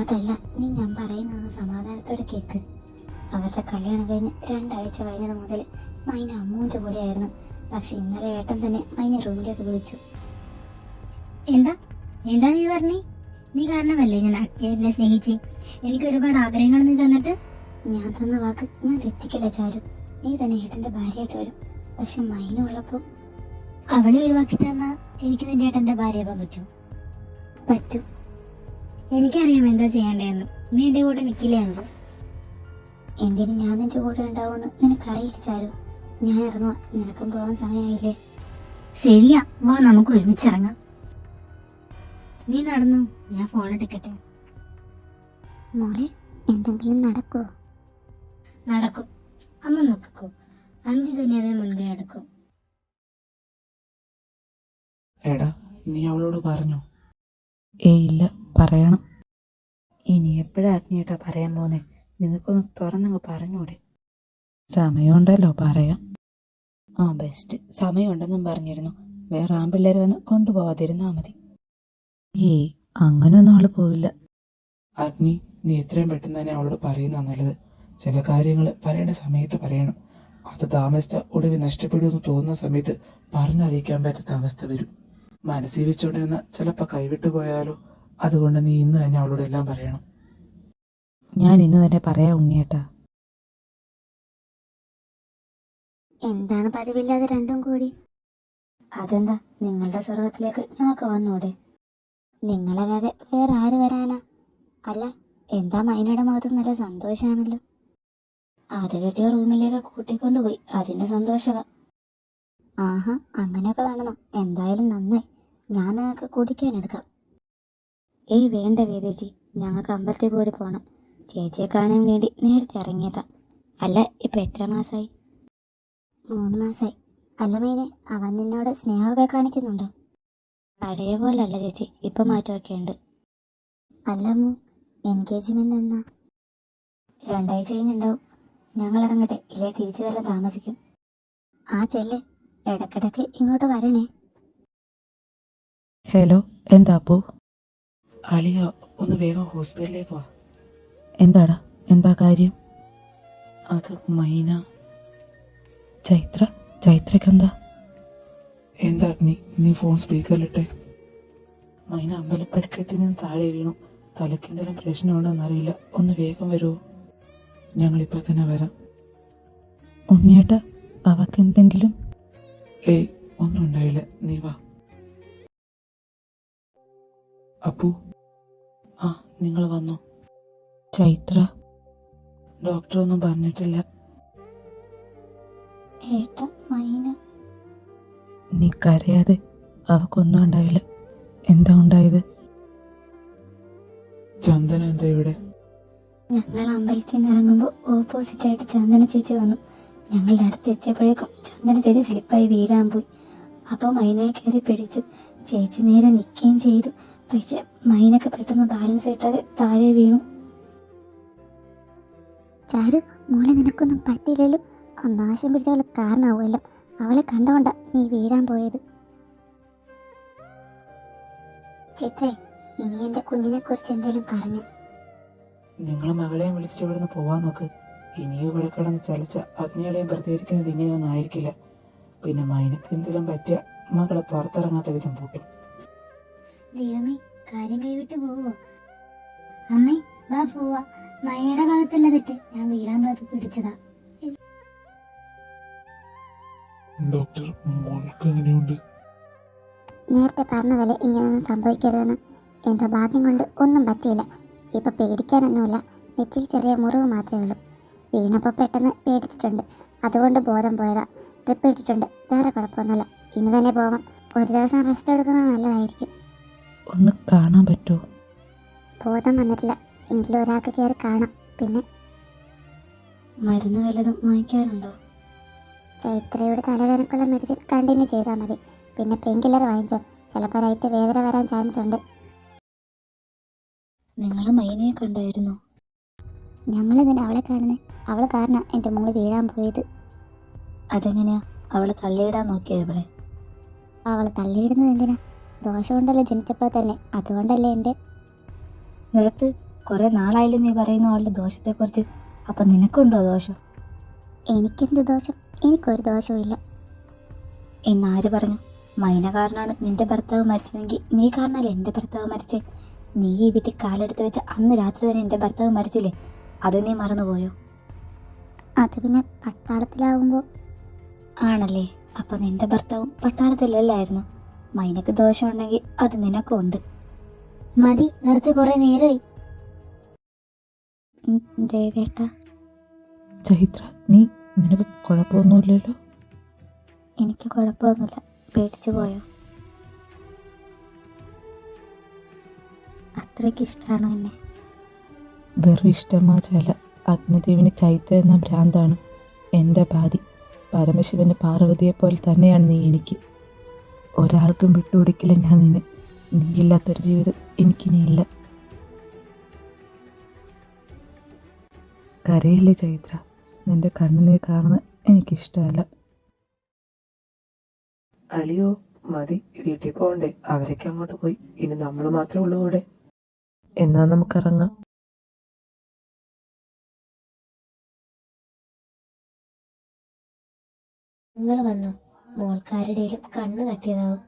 A: അതല്ല, നീ ഞാൻ പറയുന്നതൊന്ന് സമാധാനത്തോടെ കേക്ക്. അവരുടെ കല്യാണം കഴിഞ്ഞ് 2 ആഴ്ച കഴിഞ്ഞത് മുതൽ മൈന അമ്മൂൻ്റെ കൂടെയായിരുന്നു. പക്ഷെ ഇന്നലെ ഏട്ടൻ തന്നെ മൈനെ റൂമിലേക്ക് വിളിച്ചു.
J: എന്താ എന്താ നീ പറഞ്ഞേ? നീ കാരണമല്ലേ ഞാൻ അഗ്നിയേട്ടനെ സ്നേഹിച്ച്. എനിക്ക് ഒരുപാട് ആഗ്രഹങ്ങൾ നീ തന്നിട്ട്.
A: ഞാൻ തന്ന വാക്ക് ഞാൻ തെറ്റിക്കില്ല ചാരു. നീ തന്നെ ഏട്ടൻ്റെ ഭാര്യയായിട്ട് വരും. പക്ഷെ മൈന ഉള്ളപ്പോൾ
J: അവളെ ഒഴിവാക്കി തന്നാ എനിക്ക് നിന്റെ ഏട്ടന്റെ ഭാര്യയാവാൻ പറ്റും?
A: പറ്റും.
J: എനിക്കറിയാം എന്താ ചെയ്യേണ്ടതെന്ന്. നീ എന്റെ കൂടെ നിൽക്കില്ലേ അഞ്ചു?
A: എന്തിന് ഞാൻ നിന്റെ കൂടെ ഉണ്ടാവുമെന്ന് നിനക്കറിയില്ല ചാരു. ഞാൻ ഇറങ്ങുക. നിനക്കും പോകാൻ സമയമായില്ലേ?
J: ശരിയാ, വാ നമുക്ക് ഒരുമിച്ചിറങ്ങാം. നീ നടന്നു, ഞാൻ ഫോൺ എടുക്കട്ടെ.
A: മോളെ, എന്തെങ്കിലും നടക്കുമോ?
J: നടക്കും. അമ്മ നോക്കിക്കോ. അഞ്ചു തന്നെ അതിന് മുൻകൈ എടുക്കും.
B: എടാ, നീ അവളോട് പറഞ്ഞോ?
G: ഇല്ല, പറയണം. ഇനി എപ്പോഴാ അഗ്നിയേട്ടാ പറയാൻ പോന്നേ? നിങ്ങൾക്കൊന്ന് തുറന്നങ്ങ് പറഞ്ഞൂടെ? സമയമുണ്ടല്ലോ, പറയാം. ബെസ്റ്റ്. സമയമുണ്ടെന്നും പറഞ്ഞിരുന്നു. വേറെ ആൺപിള്ളേർ വന്ന് കൊണ്ടുപോവാതിരുന്നാ മതി. അങ്ങനെയൊന്നും ആള് പോവില്ല.
B: അഗ്നി, നീ എത്രയും പെട്ടെന്ന് തന്നെ അവളോട് പറയുന്ന നല്ലത്. ചില കാര്യങ്ങൾ പറയേണ്ട സമയത്ത് പറയണം. അത് താമസിച്ച ഒടുവിൽ നഷ്ടപ്പെടുമെന്ന് തോന്നുന്ന സമയത്ത് പറഞ്ഞറിയിക്കാൻ പറ്റാത്ത അവസ്ഥ വരും. മനസ്സിൽ വെച്ചോണ്ടിരുന്ന ചിലപ്പോൾ കൈവിട്ടു പോയാലോ. അതുകൊണ്ട് നീ ഇന്ന് തന്നെ അവളോട് എല്ലാം പറയണം.
G: ഞാൻ ഇന്ന് തന്നെ പറയാം ഉണ്ണിയേട്ടാ.
A: എന്താണ് പതിവില്ലാതെ രണ്ടും കൂടി? അതെന്താ, നിങ്ങളുടെ സ്വർഗത്തിലേക്ക് ഞങ്ങൾക്ക് വന്നൂടെ? നിങ്ങളല്ലാതെ വേറെ ആര് വരാനാ? അല്ല, എന്താ മൈനയുടെ മുഖത്ത് നല്ല സന്തോഷാണല്ലോ. അത് കെട്ടിയ റൂമിലേക്ക് കൂട്ടിക്കൊണ്ടുപോയി, അതിന്റെ സന്തോഷവാ. ആഹാ, അങ്ങനെയൊക്കെ നടന്നോ? എന്തായാലും നന്നായി. ഞാൻ നിങ്ങൾക്ക് കുടിക്കാനെടുക്കാം. വേണ്ട വേദേച്ചി, ഞങ്ങൾക്ക് അമ്പലത്തിൽ കൂടി പോകണം. ചേച്ചിയെ കാണാൻ വേണ്ടി നേരത്തെ ഇറങ്ങിയതാ. അല്ല, ഇപ്പൊ എത്ര മാസമായി? 3 മാസമായി. അല്ല മൈനെ, അവൻ നിന്നോട് സ്നേഹമൊക്കെ കാണിക്കുന്നുണ്ടോ? പഴയ പോലല്ല ചേച്ചി, ഇപ്പൊ മാറ്റമൊക്കെ ഉണ്ട്. അല്ല അമ്മു, എൻഗേജ്മെന്റ് എന്നാ? 2 ആഴ്ച കഴിഞ്ഞുണ്ടാവും. ഞങ്ങൾ ഇറങ്ങട്ടെ, ഇല്ലേ തിരിച്ചു വരാൻ താമസിക്കും. ചെല്ല്, ഇടക്കിടക്ക് ഇങ്ങോട്ട് വരണേ.
G: ഹലോ, എന്താ അപ്പോ?
B: അളിയ, ഒന്ന് വേഗം ഹോസ്പിറ്റലിലേക്ക് വാ.
G: എന്താടാ, എന്താ കാര്യം?
B: അത് മൈന.
G: ചൈത്രക്കെന്താ?
B: എന്താ അഗ്നി, നീ ഫോൺ സ്പീക്കറിലിട്ടെ? മൈന അമ്പലപ്പടിക്കെട്ടിൽ നിന്ന് താഴെ വീണു. തലക്കെന്തെങ്കിലും പ്രശ്നമുണ്ടോന്നറിയില്ല. ഒന്ന് വേഗം വരുമോ? ഞങ്ങളിപ്പോൾ തന്നെ വരാം.
G: ഉണ്ണിയേട്ടാ, അവക്കെന്തെങ്കിലും?
B: ഒന്നും ഉണ്ടായില്ല, നീ വാ. അപ്പു, നിങ്ങൾ വന്നോ?
G: ചൈത്ര?
B: ഡോക്ടർ ഒന്നും പറഞ്ഞിട്ടില്ല.
A: ഏട്ടാ, മൈന.
G: നീ കരയാതെ, അവക്കൊന്നും ഉണ്ടാവില്ല. എന്താ ഉണ്ടായത്?
B: ചന്ദന എന്താ ഇവിടെ?
A: ഞങ്ങൾ അമ്പലത്തിൽ നിന്ന് ഇറങ്ങുമ്പോൾ ഓപ്പോസിറ്റായിട്ട് ചന്ദന ചേച്ചി വന്നു. ഞങ്ങളുടെ അടുത്ത് എത്തിയപ്പോഴേക്കും ചന്ദന ചേച്ചി സ്ലിപ്പായി വീഴാൻ പോയി. അപ്പോൾ മൈനയെ കയറി പിടിച്ചു. ചേച്ചി നേരെ നിൽക്കുകയും ചെയ്തു. പക്ഷെ മൈനൊക്കെ പെട്ടെന്ന് ബാലൻസ് കിട്ടാതെ താഴെ വീണു.
C: ചാരു, മോളെ നിനക്കൊന്നും പറ്റില്ലല്ലോ. നാശം പിടിച്ചവളെ കാരണമാവുമല്ലോ. അവളെ കണ്ടോണ്ടാ നീ വീഴാൻ പോയത്. ചിത്രേ, ഇനി എന്റെ കുഞ്ഞിനെ കുറിച്ച് എന്തെങ്കിലും പറഞ്ഞു.
B: നിങ്ങൾ മകളെയും വിളിച്ചിട്ട് ഇവിടുന്ന് പോവാൻ നോക്ക്. ഇനിയും ഇവിടെ കിടന്ന് ചലിച്ച അഗ്നിയുടെയും പ്രതികരിക്കുന്നത് ഇങ്ങനെയൊന്നും ആയിരിക്കില്ല. പിന്നെ മൈനക്ക് എന്തെങ്കിലും പറ്റിയ മകളെ പുറത്തിറങ്ങാത്ത വിധം പൂട്ടും.
J: ദൈവമേ, കാര്യം കൈവിട്ട് പോവോ? അമ്മേ, വാ പോവാ. മൈനയുടെ ഭാഗത്തല്ല തെറ്റ്, ഞാൻ വീഴാൻ പോയപ്പോ പിടിച്ചതാ.
H: ഡോക്ടർ, മോൾക്ക് എങ്ങനെയുണ്ട്?
C: നേരത്തെ പറഞ്ഞതല്ലേ ഇങ്ങനെയൊന്നും സംഭവിക്കരുതെന്ന്. എന്തോ ഭാഗ്യം കൊണ്ട് ഒന്നും പറ്റിയില്ല. ഇപ്പൊ പേടിക്കാനൊന്നുമില്ല. നെറ്റിയിൽ ചെറിയ മുറിവ് മാത്രമേ ഉള്ളൂ. വീണപ്പോൾ പെട്ടെന്ന് പേടിച്ചിട്ടുണ്ട്, അതുകൊണ്ട് ബോധം പോയതാ. ട്രിപ്പ് ഇട്ടിട്ടുണ്ട്, വേറെ കുഴപ്പമൊന്നുമില്ല. ഇന്ന് തന്നെ പോവാം. ഒരു ദിവസം റെസ്റ്റ് എടുക്കുന്നത് നല്ലതായിരിക്കും.
G: ഒന്ന് കാണാൻ പറ്റുമോ?
C: ബോധം വന്നിട്ടില്ല, എങ്കിലും ഒരാൾക്ക് കയറി കാണാം. പിന്നെ
A: മരുന്ന് വല്ലതും വാങ്ങിക്കാറുണ്ടോ?
C: ചൈത്രയുടെ തലവേദനക്കുള്ള മെഡിസിൻ കണ്ടിന്യൂ ചെയ്താൽ മതി. പിന്നെ പെയിൻ കില്ലർ വാങ്ങിച്ചോ, ചിലപ്പോൾ ലൈറ്റ് വേദന വരാൻ ചാൻസ് ഉണ്ട്.
A: നിങ്ങൾ മൈനയെ കണ്ടായിരുന്നോ?
C: ഞങ്ങളിതിന് അവളെ കാണുന്നേ. അവൾ കാരണം എൻ്റെ മോള് വീഴാൻ പോയത്.
A: അതെങ്ങനെയാ? അവൾ തള്ളിയിടാൻ നോക്കിയോ ഇവളെ?
C: അവൾ തള്ളിയിടുന്നത് എന്തിനാ? ദോഷമുണ്ടല്ലോ ജനിച്ചപ്പോൾ തന്നെ, അതുകൊണ്ടല്ലേ എൻ്റെ.
A: നേരത്ത്
I: കുറേ നാളായില്ലേ നീ പറയുന്ന അവളുടെ ദോഷത്തെക്കുറിച്ച്. അപ്പം നിനക്കുണ്ടോ ദോഷം?
C: എനിക്കെന്ത് ദോഷം? എനിക്കൊരു ദോഷവും ഇല്ല.
I: എന്നാര് പറഞ്ഞു? മൈന കാരണമാണ് നിന്റെ ഭർത്താവ് മരിച്ചതെങ്കിൽ നീ കാരണമല്ലേ എൻ്റെ ഭർത്താവ് മരിച്ചേ. നീ ഈ വീട്ടിൽ കാലെടുത്ത് വെച്ച അന്ന് രാത്രി തന്നെ എൻ്റെ ഭർത്താവ് മരിച്ചില്ലേ? അത് നീ മറന്നുപോയോ?
C: അത് പിന്നെ പട്ടാളത്തിലാവുമ്പോൾ.
I: ആണല്ലേ? അപ്പം നിന്റെ ഭർത്താവും പട്ടാളത്തിലല്ലായിരുന്നു. മൈനക്ക് ദോഷമുണ്ടെങ്കിൽ അത് നിനക്കും ഉണ്ട്.
J: മതി, നിർത്തി, കുറെ നേരമായി.
I: ദേവേട്ട,
G: ചൈത്ര, നിനക്ക് കുഴപ്പമൊന്നുമില്ലല്ലോ?
I: എനിക്ക് കുഴപ്പമൊന്നുമില്ല. പേടിച്ചു പോയോ? അത്രയ്ക്ക് ഇഷ്ടമാണോ എന്നെ?
G: വെറും ഇഷ്ടമാച്ചല്ല, അഗ്നിദേവിന് ചൈത്ര എന്ന ഭ്രാന്താണ്. എൻ്റെ ഭാര്യ പരമശിവന് പാർവതിയെപ്പോലെ തന്നെയാണ് നീ എനിക്ക്. ഒരാൾക്കും വിട്ടുകൊടുക്കില്ല ഞാൻ നിന്നെ. നീയില്ലാത്തൊരു ജീവിതം എനിക്കിനിയില്ല. കരയില്ലേ ചൈത്ര? നിന്റെ കണ്ണുനീർ കാണുന്നത് എനിക്കിഷ്ടമല്ല.
B: അളിയോ, മതി, വീട്ടിൽ പോകണ്ടേ? അവരൊക്കെ അങ്ങോട്ട് പോയി. ഇനി നമ്മൾ മാത്രമേ ഉള്ളൂ ഇവിടെ.
G: എന്നാ നമുക്കിറങ്ങാം.
J: നിങ്ങൾ വന്നു. മോൾക്കാരുടെയും കണ്ണ് തട്ടിയതാവും.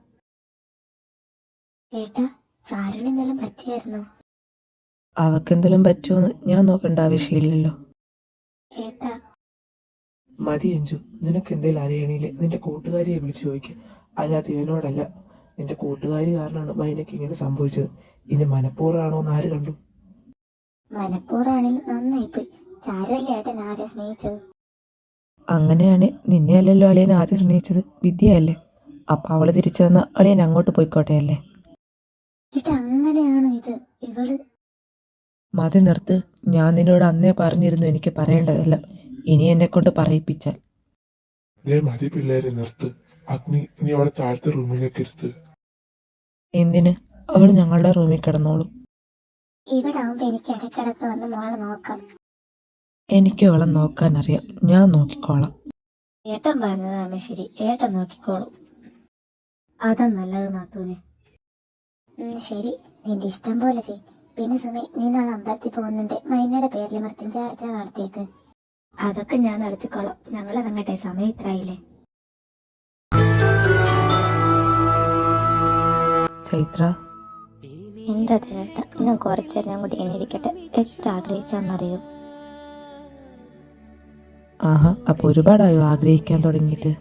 J: ഏട്ടാ, ചാരുണി എന്തെല്ലാം പറ്റിയായിരുന്നോ?
G: അവക്കെന്തെങ്കിലും പറ്റുമെന്ന് ഞാൻ നോക്കേണ്ട ആവശ്യമില്ലല്ലോ.
J: ഏട്ടാ,
B: മതി അഞ്ചു, നിനക്ക് എന്തേലും അറിയണില്ലേ നിന്റെ കൂട്ടുകാരിയെ വിളിച്ചു ചോദിക്കുക. അല്ലാതെ ഇവനോടല്ല. നിന്റെ കൂട്ടുകാരി കാരണമാണ് മൈനക്ക് ഇങ്ങനെ സംഭവിച്ചത്. ഇനി മനഃപൂർവ്വമാണോ എന്ന് ആര് കണ്ടു?
J: മനഃപൂർവ്വമാണെങ്കിൽ നന്നായിപ്പോയി. ചാരുവല്ലേ ഏട്ടൻ ആദ്യം സ്നേഹിച്ചത്.
G: അങ്ങനെയാണ് നിന്നെ അല്ലല്ലോ അളിയൻ ആദ്യം സ്നേഹിച്ചത്, വിദ്യയല്ലേ. അപ്പം അവള് തിരിച്ചു വന്ന അളിയൻ അങ്ങോട്ട് പോയിക്കോട്ടെ അല്ലേ?
J: ഏട്ടാ, അങ്ങനെയാണോ ഇത്? ഇവള്
G: മതി, നിർത്ത്. ഞാൻ നിന്നോട് അന്നേ പറഞ്ഞിരുന്നു എനിക്ക് പറയേണ്ടതെല്ലാം. ഇനി എന്നെ കൊണ്ട് പറയിപ്പിച്ചാൽ.
H: മതി പിള്ളേരെ, നിർത്ത്. അഗ്നി, നീ അവളെ താഴത്തെ റൂമിലേക്ക് ഇരുത്ത്.
G: എന്തിന്? അവൾ ഞങ്ങളുടെ റൂമിൽ കിടന്നോളൂ.
J: ഇവിടെ ആവുമ്പോ എനിക്ക് ഇടയ്ക്കിടയ്ക്ക് വന്ന് മോളെ നോക്കാം.
G: എനിക്ക് അവളെ നോക്കാനറിയാം, ഞാൻ നോക്കിക്കോളാം.
I: ഏട്ടൻ പറഞ്ഞതാണ് ശരി, ഏട്ടൻ നോക്കിക്കോളൂ. അതാ നല്ലത് നാത്തൂനെ.
J: ശരി, നിന്റെ ഇഷ്ടം പോലെ ചെയ്. പിന്നെ സുമി, നീ നാളെ അമ്പലത്തിൽ പോകുന്നുണ്ട്. മൈനയുടെ പേരിൽ മൃത്യുഞ്ജയാർച്ച നടത്തിയേക്ക്.
I: അതൊക്കെ ഞാൻ നടത്തിക്കോളാം. ഞങ്ങൾ ഇറങ്ങട്ടെ, സമയം ഇത്രയില്ലേ.
G: ചൈത്ര,
I: എന്താ ചേട്ടാ? ഞാൻ കുറച്ചേരം ഞാൻ കൂടി ഇരിക്കട്ടെ. എത്ര ആഗ്രഹിച്ചാന്നറിയോ?
G: ആഹാ, അപ്പൊ ഒരുപാടായോ ആഗ്രഹിക്കാൻ തുടങ്ങിയിട്ട്?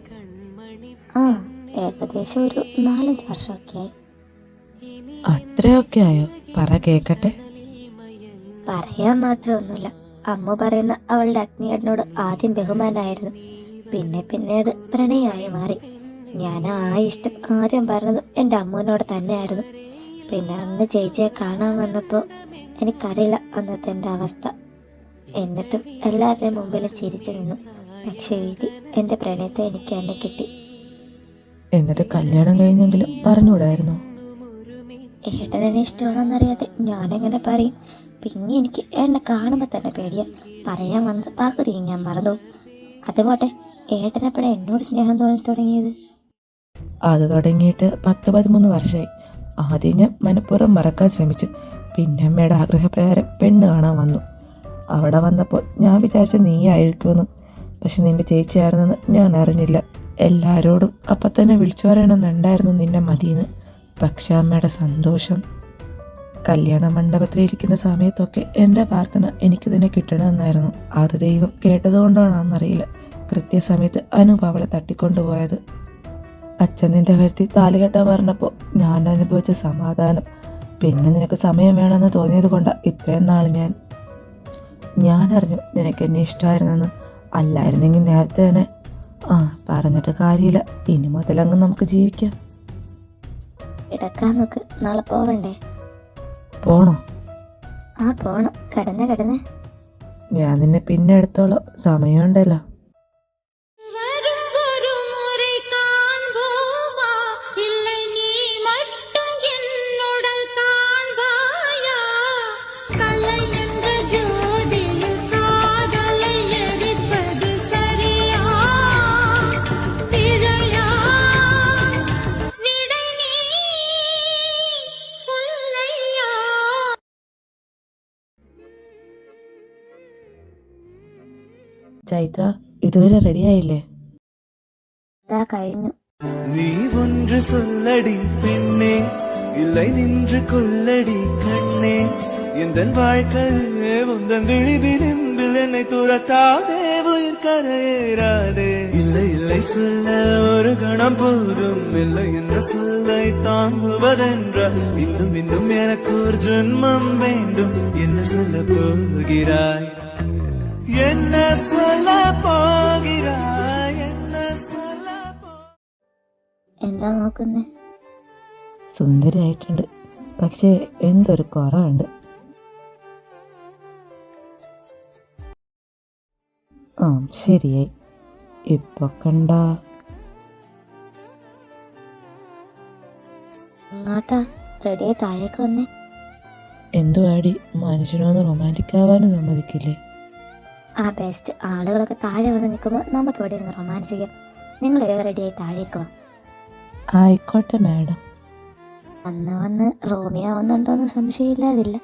I: ആ, ഏകദേശം ഒരു 4-5 വർഷമൊക്കെ ആയി.
G: അത്രയൊക്കെ ആയോ? പറ കേക്കട്ടെ.
I: പറയാൻ മാത്രമൊന്നുമില്ല. അമ്മ പറയുന്ന അവളുടെ അഗ്നിയേട്ടനോട് ആദ്യം ബഹുമാനായിരുന്നു. പിന്നെ അത് പ്രണയമായി മാറി. ഞാൻ ആ ഇഷ്ടം ആദ്യം പറഞ്ഞത് എൻ്റെ അമ്മൂനോട് തന്നെയായിരുന്നു. പിന്നെ അന്ന് ചേച്ചിയെ കാണാൻ വന്നപ്പോൾ എനിക്കറിയില്ല അന്നത്തെ എൻ്റെ അവസ്ഥ. എന്നിട്ടും എല്ലാവരുടെയും മുമ്പിലും ചിരിച്ചു നിന്നു. പക്ഷേ വിധി എൻ്റെ പ്രണയത്തെ എനിക്ക് എന്നെ കിട്ടി.
G: എന്നിട്ട് കല്യാണം കഴിഞ്ഞെങ്കിലും പറഞ്ഞുകൂടായിരുന്നു?
I: ഏട്ടനെന്നെ ഇഷ്ടമാണെന്നറിയാതെ ഞാനെങ്ങനെ പറയും? പിന്നെ എനിക്ക് എന്നെ കാണുമ്പോൾ തന്നെ പേടിയാ. പറയാൻ വന്നത് പകുതിയും ഞാൻ മറന്നു. അതുപോട്ടെ, ഏട്ടനെപ്പോഴാണ് എന്നോട് സ്നേഹം തോന്നി തുടങ്ങിയത്?
G: അത് തുടങ്ങിയിട്ട് 10-13 വർഷമായി. ആദ്യം ഞാൻ മനഃപൂർവ്വം മറക്കാൻ ശ്രമിച്ചു. പിന്നെ അമ്മയുടെ ആഗ്രഹപ്രകാരം പെണ്ണ് കാണാൻ വന്നു. അവിടെ വന്നപ്പോൾ ഞാൻ വിചാരിച്ച നീ ആയിരിക്കുമെന്ന്. പക്ഷെ നിന്റെ ചേച്ചിയായിരുന്നെന്ന് ഞാൻ അറിഞ്ഞില്ല. എല്ലാവരോടും അപ്പം തന്നെ വിളിച്ചു പറയണമെന്നുണ്ടായിരുന്നു നിന്നെ മതിയെന്ന്. പക്ഷെ അമ്മയുടെ സന്തോഷം. കല്യാണ മണ്ഡപത്തിലിരിക്കുന്ന സമയത്തൊക്കെ എൻ്റെ പ്രാർത്ഥന എനിക്ക് തന്നെ കിട്ടണമെന്നായിരുന്നു. അത് ദൈവം കേട്ടതുകൊണ്ടാണെന്നറിയില്ല. കൃത്യസമയത്ത് അനൂപ് അവളെ തട്ടിക്കൊണ്ടുപോയത്. അച്ഛൻ നിന്റെ കഴുത്തിൽ താലി കെട്ടാൻ പറഞ്ഞപ്പോൾ ഞാൻ അനുഭവിച്ച സമാധാനം. പിന്നെ നിനക്ക് സമയം വേണമെന്ന് തോന്നിയത് കൊണ്ടാണ് ഇത്രയും നാൾ ഞാനറിഞ്ഞു നിനക്ക് എന്നെ ഇഷ്ടമായിരുന്നെന്ന്. അല്ലായിരുന്നെങ്കിൽ നേരത്തെ തന്നെ. പറഞ്ഞിട്ട് കാര്യമില്ല. ഇനി മുതലങ്ങ് നമുക്ക് ജീവിക്കാം.
I: കിടക്കാൻ നോക്ക്, നാളെ പോവണ്ടേ?
G: പോണോ?
I: പോണം. കിടന്നേ.
G: ഞാൻ നിന്നെ പിന്നെ എടുത്തോളാം, സമയമുണ്ടല്ലോ. ചൈത്ര ഇതുവരെ റെഡിയായില്ലേ?
I: ഇതാ കഴിഞ്ഞു.
E: நீ ஒன்று சொல்லடி பெண்ணே இல்லை நின்று கொள்ளடி கண்ணே எந்தன் வாழ்க்கையே உந்தன் விழி விளிம்பில் என்னை துரத்தாதே உயிர் கரையேறாதே இல்லை இல்லை சொல்ல ஒரு கணம் போதும் இல்லை என்ற சொல்லை தாங்குவதென்றால் இன்னும் இன்னும் எனக்கு ஒரு ஜென்மம் வேண்டும் என்ன சொல்ல போகிறாய் என்ன சொல்ல போகிறாய் என்ன சொல்ல
I: എന്താ നോക്കുന്നേ?
G: സുന്ദരിയായിട്ടുണ്ട്, പക്ഷേ എന്തൊരു കുറവുണ്ട്. ആ ശരിയായി. ഇപ്പൊ കണ്ട
I: ഇങ്ങോട്ടാ റെഡിയായി താഴേക്ക് വന്നേ.
G: എന്തുവാടി, മനുഷ്യനൊന്ന് റൊമാൻറ്റിക് ആവാനും സമ്മതിക്കില്ലേ?
I: ആ ബെസ്റ്റ്. ആളുകളൊക്കെ താഴെ വന്ന് നിൽക്കുമ്പോൾ നമുക്ക് ഇവിടെ ഇരുന്ന് റൊമാൻസ് ചെയ്യാം. നിങ്ങൾ റെഡിയായി താഴേക്ക് വാ.
G: ആയിക്കോട്ടെ മാഡം.
I: വന്ന് വന്ന് റോമിയോ ആവുന്നുണ്ടോന്ന് സംശയമില്ലാതില്ല.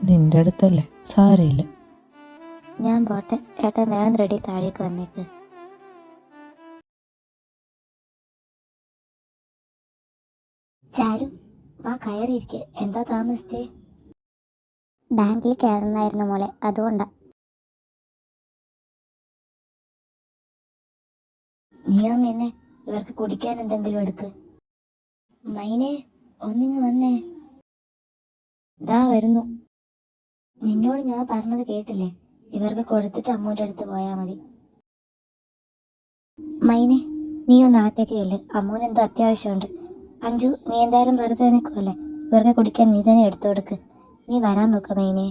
G: നിന്റെ അടുത്തല്ലേ, സാരയില്ല.
I: ഞാൻ പോട്ടെ. ഏട്ടൻ വേഗം റെഡി താഴേക്ക് വന്നേക്ക്.
C: ചാരു വാ കയറിയിരിക്കെ. എന്താ താമസിച്ചേ?
J: ബാങ്കിൽ കയറുന്നായിരുന്നു മോളെ, അതുകൊണ്ടാ.
C: നീയോ നിന്നെ ഇവർക്ക് കുടിക്കാൻ എന്തെങ്കിലും എടുക്ക്. മൈനെ ഒന്നിങ്ങ് വന്നേ.
I: ഇതാ വരുന്നു.
C: നിന്നോട് ഞാൻ പറഞ്ഞത് കേട്ടില്ലേ? ഇവർക്ക് കൊടുത്തിട്ട് അമ്മൂന്റെ അടുത്ത് പോയാ മതി.
J: മൈനെ നീ ഒന്ന് അകത്തേക്ക് ചെല്ല്, അമ്മൂന് എന്തോ അത്യാവശ്യമുണ്ട്. അഞ്ജു നീ എന്തായാലും വെറുതെ നിൽക്കുമല്ലേ, ഇവർക്ക് കുടിക്കാൻ നീ തന്നെ എടുത്തു കൊടുക്ക്. നീ വരാൻ നോക്ക് മൈനെ.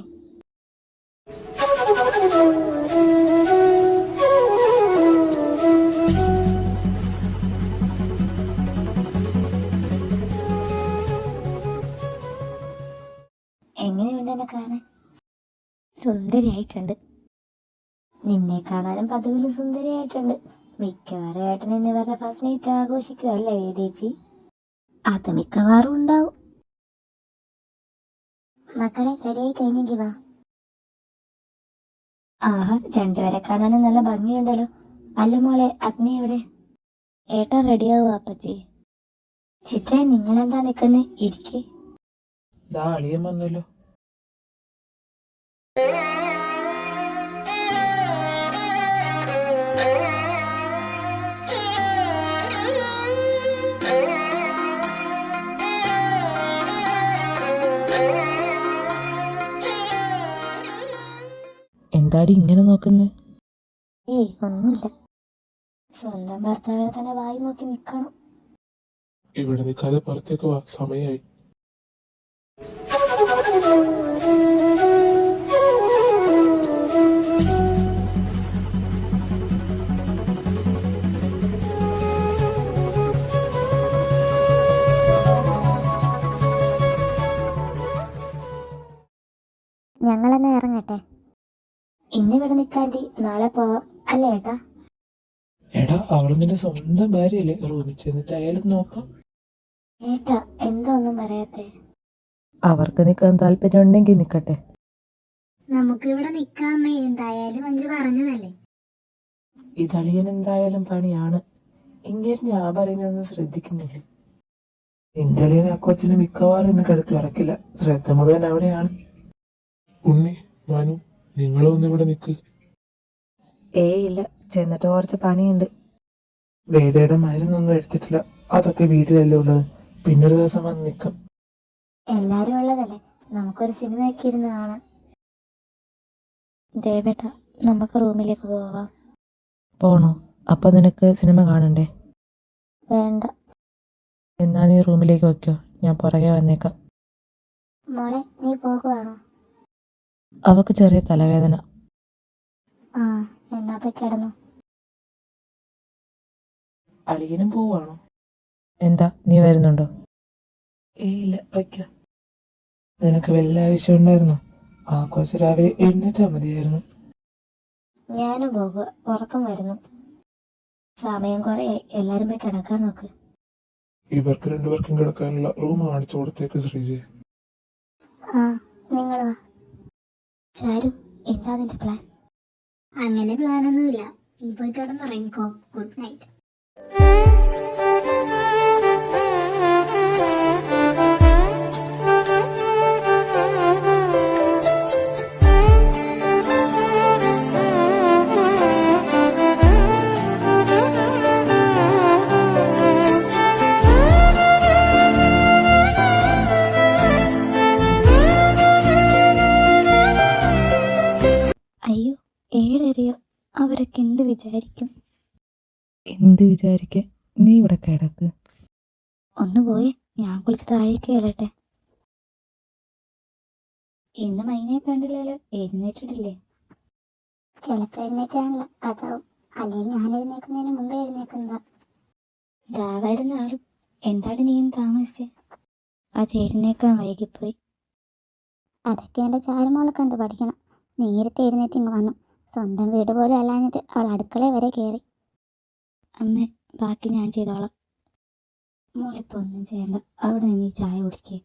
C: എങ്ങനെയുണ്ട് എന്നെ കാണാൻ?
I: സുന്ദരിയായിട്ടുണ്ട്.
C: നിന്നെ കാണാനും പതിവില് സുന്ദരിയായിട്ടുണ്ട്. മിക്കവാറും ഏട്ടൻ എന്നിവരുടെ ഫസ്റ്റ് നൈറ്റ് ആഘോഷിക്കുമല്ലേ വേദേച്ചി?
J: അത് മിക്കവാറും ഉണ്ടാവും.
C: മക്കളെ റെഡിയായി കഴിഞ്ഞെങ്കി വാ. ആഹാ, രണ്ടുപേരെ കാണാനും നല്ല ഭംഗിയുണ്ടല്ലോ. അല്ല മോളെ, അഗ്നി എവിടെ?
I: ഏട്ടൻ റെഡിയാവും അപ്പച്ചി.
C: ചിത്ര നിങ്ങളെന്താ നിക്കുന്നേ? ഇരിക്കേ.
B: അളിയൻ വന്നല്ലോ.
G: എന്താടി ഇങ്ങനെ നോക്കുന്നേ?
I: ഏയ് ഒന്നുമില്ല.
C: സ്വന്തം ഭർത്താവിനെ തന്നെ വായി നോക്കി നിക്കണം.
H: ഇവിടെ നിൽക്കാതെ പുറത്തേക്ക് വാ, സമയായി.
J: ഞങ്ങളെന്നാ ഇറങ്ങട്ടെ.
C: ഇന്നിവിടെ നിൽക്കാണ്ടി നാളെ പോവാം അല്ലേ ഏട്ടാ?
B: എടാ, അവള് നിന്റെ സ്വന്തം ഭാര്യയല്ലേ, റൂമിൽ ചെന്നിട്ടായാലും നോക്കാം.
C: ഏട്ടാ എന്താ ഒന്നും പറയാത്തെ?
G: അവർക്ക് നിൽക്കാൻ താല്പര്യമുണ്ടെങ്കിൽ നിൽക്കട്ടെ.
J: നമുക്ക് ഇവിടെ നിക്കാമേ, എന്തായാലും അഞ്ചു പറഞ്ഞതല്ലേ.
B: ഇതളിയൻ എന്തായാലും പണിയാണ്. ഇങ്ങനെ ഞാൻ പറയുന്നതൊന്നും ശ്രദ്ധിക്കുന്നില്ല. നിന്റെ അളിയൻ ആ കൊച്ചിന് മിക്കവാറും ഇന്ന് കിടത്തി ഉറക്കില്ല. ശ്രദ്ധ മുഴുവൻ അവിടെയാണ്.
H: ഉണ്ണി, മനു, നിങ്ങളൊന്നും ഇവിടെ നിൽക്ക്.
G: ഏയ് ഇല്ല, ചെന്നിട്ട് കുറച്ച് പണിയുണ്ട്.
B: വേദയുടെ മരുന്നൊന്നും എടുത്തിട്ടില്ല. അതൊക്കെ വീട്ടിലല്ലേ ഉള്ളത്. പിന്നൊരു ദിവസം വന്ന് നിൽക്കും.
C: എല്ലാരും ഉള്ളതല്ലേ, നമുക്കൊരു സിനിമയൊക്കെ ഇരുന്ന് കാണാം.
I: ദേവേട്ട നമുക്ക് റൂമിലേക്ക് പോവാം.
G: പോണോ? അപ്പൊ നിനക്ക് സിനിമ കാണണ്ടേ?
I: വേണ്ട.
G: എന്നാ നീ റൂമിലേക്ക് വയ്ക്കോ, ഞാൻ പുറകെ വന്നേക്കാം.
C: മോളെ നീ പോകുവാണോ?
G: അവക്ക് ചെറിയ തലവേദന.
C: ആ എന്നാ പോയി കിടന്നു.
B: അളിയനും പോവാണോ?
G: എന്താ, നീ വരുന്നുണ്ടോ?
B: ഇല്ല, വയ്ക്കാം. നിനക്ക് വല്ല ആവശ്യം ഉണ്ടായിരുന്നോ? ആ കൊച്ചു രാവിലെ എഴുന്നേറ്റാ മതിയായിരുന്നു.
C: ഞാനും പോകുക, ഉറക്കം വരുന്നു. സമയം കുറയായി, എല്ലാരും പോയി കിടക്കാൻ നോക്ക്.
H: ഇവർക്ക് രണ്ടുപേർക്കും കിടക്കാനുള്ള റൂം കാണിച്ചു കൊടുത്തേക്ക് ശ്രീജയെ.
C: ആ നിങ്ങൾ വാ. ചാരു എന്താ നിന്റെ പ്ലാൻ?
J: അങ്ങനെ പ്ലാനൊന്നുമില്ല. നീ പോയി കിടന്നുറങ്ങിക്കോ. Good night.
I: അയ്യോ, 7:30യോ? അവരൊക്കെ എന്ത് വിചാരിക്കും?
G: എന്ത് വിചാരിക്കാൻ? നീ ഇവിടെ കിടക്ക്.
I: ഒന്ന് പോയേ, ഞാൻ കുളിച്ച് താഴേക്ക് കയറട്ടെ.
A: ഇന്ന് മൈനയെ കണ്ടില്ലല്ലോ, എഴുന്നേറ്റിട്ടില്ലേ?
C: ചിലപ്പോൾ എഴുന്നേറ്റാണല്ലോ, അതാവും. അല്ലെങ്കിൽ ഞാൻ എഴുന്നേക്കുന്നതിന് മുമ്പേ എഴുന്നേക്കുന്നതാ.
A: ദാ ആളും. എന്താണ് നീയും താമസിച്ചേ?
I: അത് എഴുന്നേക്കാൻ വൈകിപ്പോയി.
C: അതൊക്കെ എൻ്റെ ചാരുമോളെ കണ്ട് പഠിക്കണം. നേരത്തെ എഴുന്നേറ്റ് ഇങ്ങ് വന്നു. സ്വന്തം വീട് പോലും അല്ലാഞ്ഞിട്ട് അവൾ അടുക്കളയിൽ വരെ കയറി.
I: അമ്മേ, ബാക്കി ഞാൻ ചെയ്തോളാം.
A: മോളിപ്പോ ഒന്നും ചെയ്യണ്ട, അവിടെ നിന്ന് ഈ ചായ കുടിക്കേ.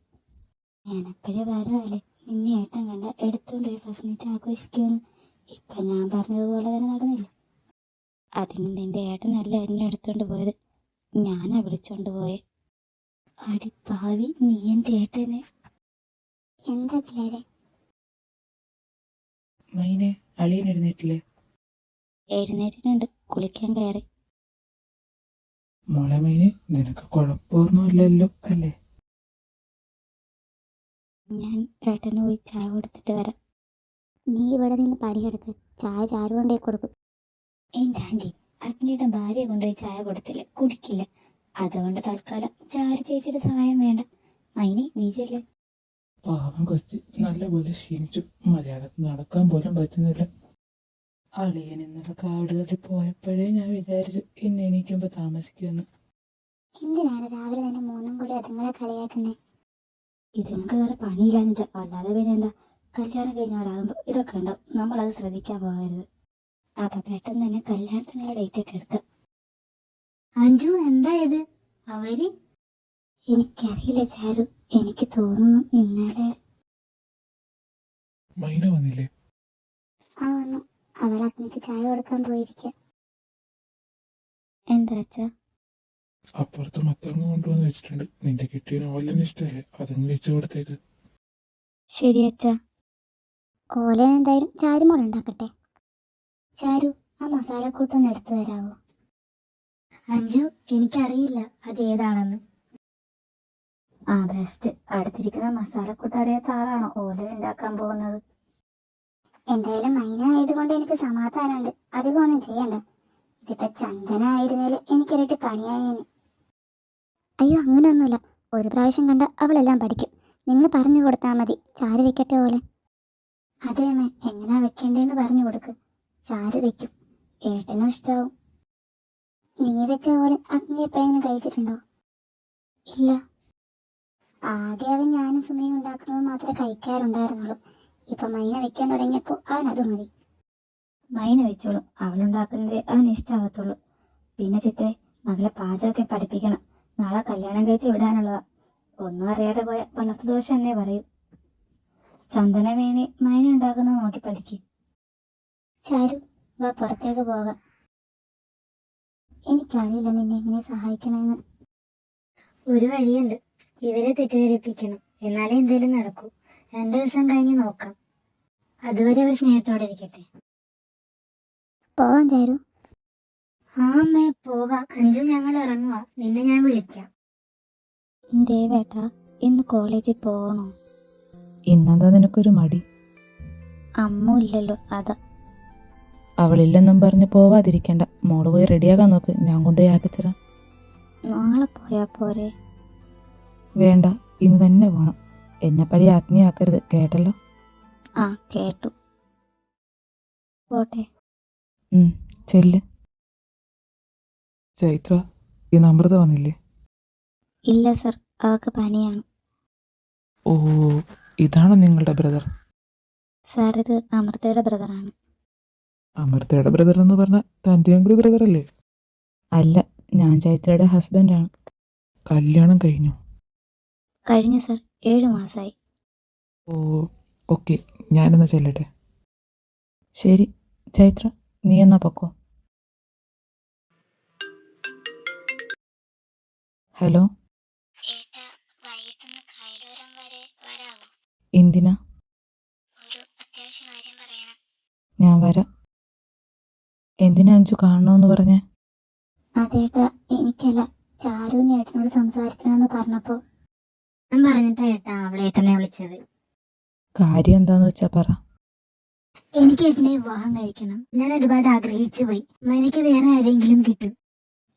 A: ഞാൻ എപ്പോഴേ വരാല്ലേ നിന്നെ ഏട്ടൻ കണ്ട എടുത്തോണ്ട് പോയി ഫസ്റ്റ് നൈറ്റ് ആഘോഷിക്കുമെന്ന്. ഇപ്പൊ ഞാൻ പറഞ്ഞതുപോലെ തന്നെ നടന്നില്ല.
I: അതിന് നിന്റെ ഏട്ടനല്ല എന്നെ എടുത്തോണ്ട് പോയത്, ഞാനാ വിളിച്ചോണ്ട് പോയെ.
A: അടി പാവി, നീ എൻ്റെ ഏട്ടനെ.
C: എന്താ പിള്ളേരെ?
B: മൈനെ, അളിയൻ എഴുന്നേറ്റില്ലേ?
I: എഴുന്നേറ്റിട്ടുണ്ട്, കുളിക്കാൻ കയറി.
B: മോളെ മൈനെ, നിനക്ക് കുഴപ്പമൊന്നുമില്ലല്ലോ അല്ലേ?
I: ഞാൻ ഏട്ടന് പോയി ചായ കൊടുത്തിട്ട് വരാം.
C: നീ ഇവിടെ നിന്ന് പണിയെടുക്ക്. ചായ ചാരു കൊണ്ടേ കൊടുക്കും.
A: എൻ്റെ ആൻറ്റി അഗ്നിയുടെ ഭാര്യ കൊണ്ടുപോയി ചായ കൊടുത്തില്ല, കുടിക്കില്ല. അതുകൊണ്ട് തൽക്കാലം ചാരു ചേച്ചിയുടെ സഹായം വേണ്ട. മൈനി, നീ ചെല്ലേ.
B: പാവം കൊച്ച് നല്ലപോലെ ക്ഷീണിച്ചു. മര്യാദക്ക് നടക്കാൻ പോലും പറ്റുന്നില്ല. അളിയൻ ഇന്നലെ കാടുകളിൽ പോയപ്പോഴേ ഞാൻ വിചാരിച്ചു ഇന്ന് എണീക്കുമ്പോ താമസിക്കുമെന്ന്.
C: എന്തിനാണ് രാവിലെ തന്നെ മൂന്നും കൂടി അതുങ്ങളെ കളിയാക്കുന്നേ?
A: ഇതിനൊക്കെ വേറെ പണിയില്ലാന്ന് വെച്ചാൽ അല്ലാതെ പിന്നെ എന്താ? കല്യാണം കഴിഞ്ഞവരാകുമ്പോൾ ഇതൊക്കെ ഉണ്ടാവും, നമ്മളത് ശ്രദ്ധിക്കാൻ പോകരുത്. അപ്പൊ പെട്ടെന്ന് തന്നെ കല്യാണത്തിനുള്ള ഡേറ്റ് ഒക്കെ എടുക്കുക.
J: അഞ്ജു, എന്താ ഇത്? അവര്
A: എനിക്കറിയില്ല ചാരു, എനിക്ക് തോന്നുന്നു ഇന്നലെ.
H: മൈന വന്നില്ലേ?
C: ആ വന്നു. അവൾ അഗ്നിക്ക് ചായ കൊടുക്കാൻ പോയിരിക്കുക.
I: എന്താ അച്ഛാ?
H: അപ്പുറത്ത് മത്തങ്ങ കൊണ്ടുവന്ന് വെച്ചിട്ടുണ്ട്. നിന്റെ കിട്ടിയതിന് ഓലിന് ഇഷ്ടമല്ലേ, അതങ്ങ് വെച്ചു കൊടുത്തേക്ക്.
I: ശരി അച്ഛാ.
C: ഓല എന്തായാലും ചാരുമോൾ ഉണ്ടാക്കട്ടെ.
A: ചാരു, ആ മസാലക്കൂട്ടൊന്ന് എടുത്തു തരാമോ?
J: അഞ്ജു, എനിക്കറിയില്ല അത് ഏതാണെന്ന്.
A: ആ ബെസ്റ്റ്. അടുത്തിരിക്കുന്ന മസാലക്കൂട്ട് അറിയാത്ത ആളാണോ ഓല ഉണ്ടാക്കാൻ പോകുന്നത്?
C: എന്തായാലും മൈന ആയതുകൊണ്ട് എനിക്ക് സമാധാനമുണ്ട്. അധികം ഒന്നും ചെയ്യണ്ട. ഇതിപ്പോ ചന്ദന ആയിരുന്നേല് എനിക്കിരട്ടി പണിയായേന്. അയ്യോ, അങ്ങനെയൊന്നുമില്ല. ഒരു പ്രാവശ്യം കണ്ട അവളെല്ലാം പഠിക്കും. നിങ്ങൾ പറഞ്ഞു കൊടുത്താൽ മതി. ചാരു വെക്കട്ടെ പോലെ.
A: അതെ അമ്മേ, എങ്ങനെയാ വെക്കേണ്ടതെന്ന് പറഞ്ഞു കൊടുക്ക്. ചാരു വെക്കും, ഏട്ടനും ഇഷ്ടാവും.
C: നീ വെച്ച പോലെ അഗ്നി എപ്പോഴെങ്കിലും കഴിച്ചിട്ടുണ്ടോ?
A: ഇല്ല.
C: ആകെ അവൻ ഞാനും സുമയും ഉണ്ടാക്കുന്നത് മാത്രമേ കഴിക്കാറുണ്ടായിരുന്നുള്ളൂ. ഇപ്പൊ മൈന വെക്കാൻ തുടങ്ങിയപ്പോ അവൻ അത് മതി.
A: മൈന വെച്ചോളും, അവളുണ്ടാക്കുന്നതേ അവന് ഇഷ്ടാവത്തുള്ളൂ. പിന്നെ ചിത്രേ, മകളെ പാചകമൊക്കെ പഠിപ്പിക്കണം. നാളെ കല്യാണം കഴിച്ച് വിടാനുള്ളതാ. ഒന്നും അറിയാതെ പോയ വളർത്തുദോഷം എന്നേ പറയൂ. ചന്ദന വേണി മൈന ഉണ്ടാക്കുന്നത് നോക്കി പഠിക്കും.
C: ചാരു, വാ പുറത്തേക്ക് പോകാം. എനിക്കറിയില്ല നിന്നെ എങ്ങനെ സഹായിക്കണമെന്ന്.
J: ഒരു വഴിയുണ്ട്. ഇവരെ തെറ്റിദ്ധരിപ്പിക്കണം, എന്നാലേ എന്തേലും നടക്കൂ. 2 ദിവസം കഴിഞ്ഞ് നോക്കാം. അതുവരെ അവർ സ്നേഹത്തോടെ ഇരിക്കട്ടെ.
C: പോവാൻ ചാരു.
J: ആ അമ്മേ, പോകാം. അഞ്ജു, ഞങ്ങൾ ഇറങ്ങുക. നിന്നെ ഞാൻ വിളിക്കാം.
I: ദേവേട്ടാ, ഇന്ന് കോളേജിൽ പോകണോ?
G: ഇന്നെന്താ നിനക്കൊരു മടി?
I: അമ്മ ഇല്ലല്ലോ, അതാ.
G: അവളില്ലെന്നും പറഞ്ഞ് പോവാതിരിക്കണ്ട. മോള് പോയി റെഡിയാകാൻ നോക്ക്, ഞാൻ കൊണ്ടുപോയി ആക്കിത്തരാം.
I: നാളെ പോയാ പോരെ?
G: വേണ്ട, ഇന്ന് തന്നെ പോണം. എന്നെ പടി അഗ്നിയാക്കരുത്, കേട്ടല്ലോ?
I: ആ, കേട്ടു. പോട്ടെ.
G: ചെല്ല്.
H: ചൈത്ര, ഈ അമൃത വന്നില്ലേ?
I: ഇല്ല സർ, അവൾക്ക് പനിയാണ്.
H: ഓ, ഇതാണോ നിങ്ങളുടെ ബ്രദർ?
I: സാർ, ഇത് അമൃതയുടെ ബ്രദറാണ്.
H: അമൃതയുടെ ബ്രദർ എന്ന് പറഞ്ഞാൽ തൻ്റെയും കൂടി ബ്രദർ അല്ലേ?
G: അല്ല, ഞാൻ ചൈത്രയുടെ ഹസ്ബൻഡാണ്.
H: കല്യാണം കഴിഞ്ഞു?
I: കഴിഞ്ഞു സർ, 7 മാസമായി.
H: ഓ, ഓക്കെ, ഞാനെന്നാ ചെല്ലട്ടെ.
G: ശരി, ചൈത്ര, നീ എന്നാ പൊക്കോ. ഹലോ,
C: ഏട്ടാ, വൈകിട്ടൊന്ന് കായലോരം വരെ വരാവോ?
G: എന്തിനാ?
C: ഒരു അത്യാവശ്യ കാര്യം പറയണം.
G: ഞാൻ വരാം. എന്തിനാ അഞ്ചു കാണണമെന്ന് പറഞ്ഞേ?
A: അതേട്ടാ, എനിക്കല്ല, ചാരുവിന് ഏട്ടനോട് സംസാരിക്കണമെന്ന് പറഞ്ഞപ്പോ
J: ഞാൻ പറഞ്ഞിട്ടാ ഏട്ടാ അവളെ ഏട്ടനെ വിളിച്ചത്.
G: കാര്യം എന്താന്ന് വെച്ചാ പറ.
J: എനിക്ക് ഏട്ടനെ വിവാഹം കഴിക്കണം. ഞാൻ ഒരുപാട് ആഗ്രഹിച്ചു പോയി. എനിക്ക് വേറെ ആരെങ്കിലും കിട്ടും.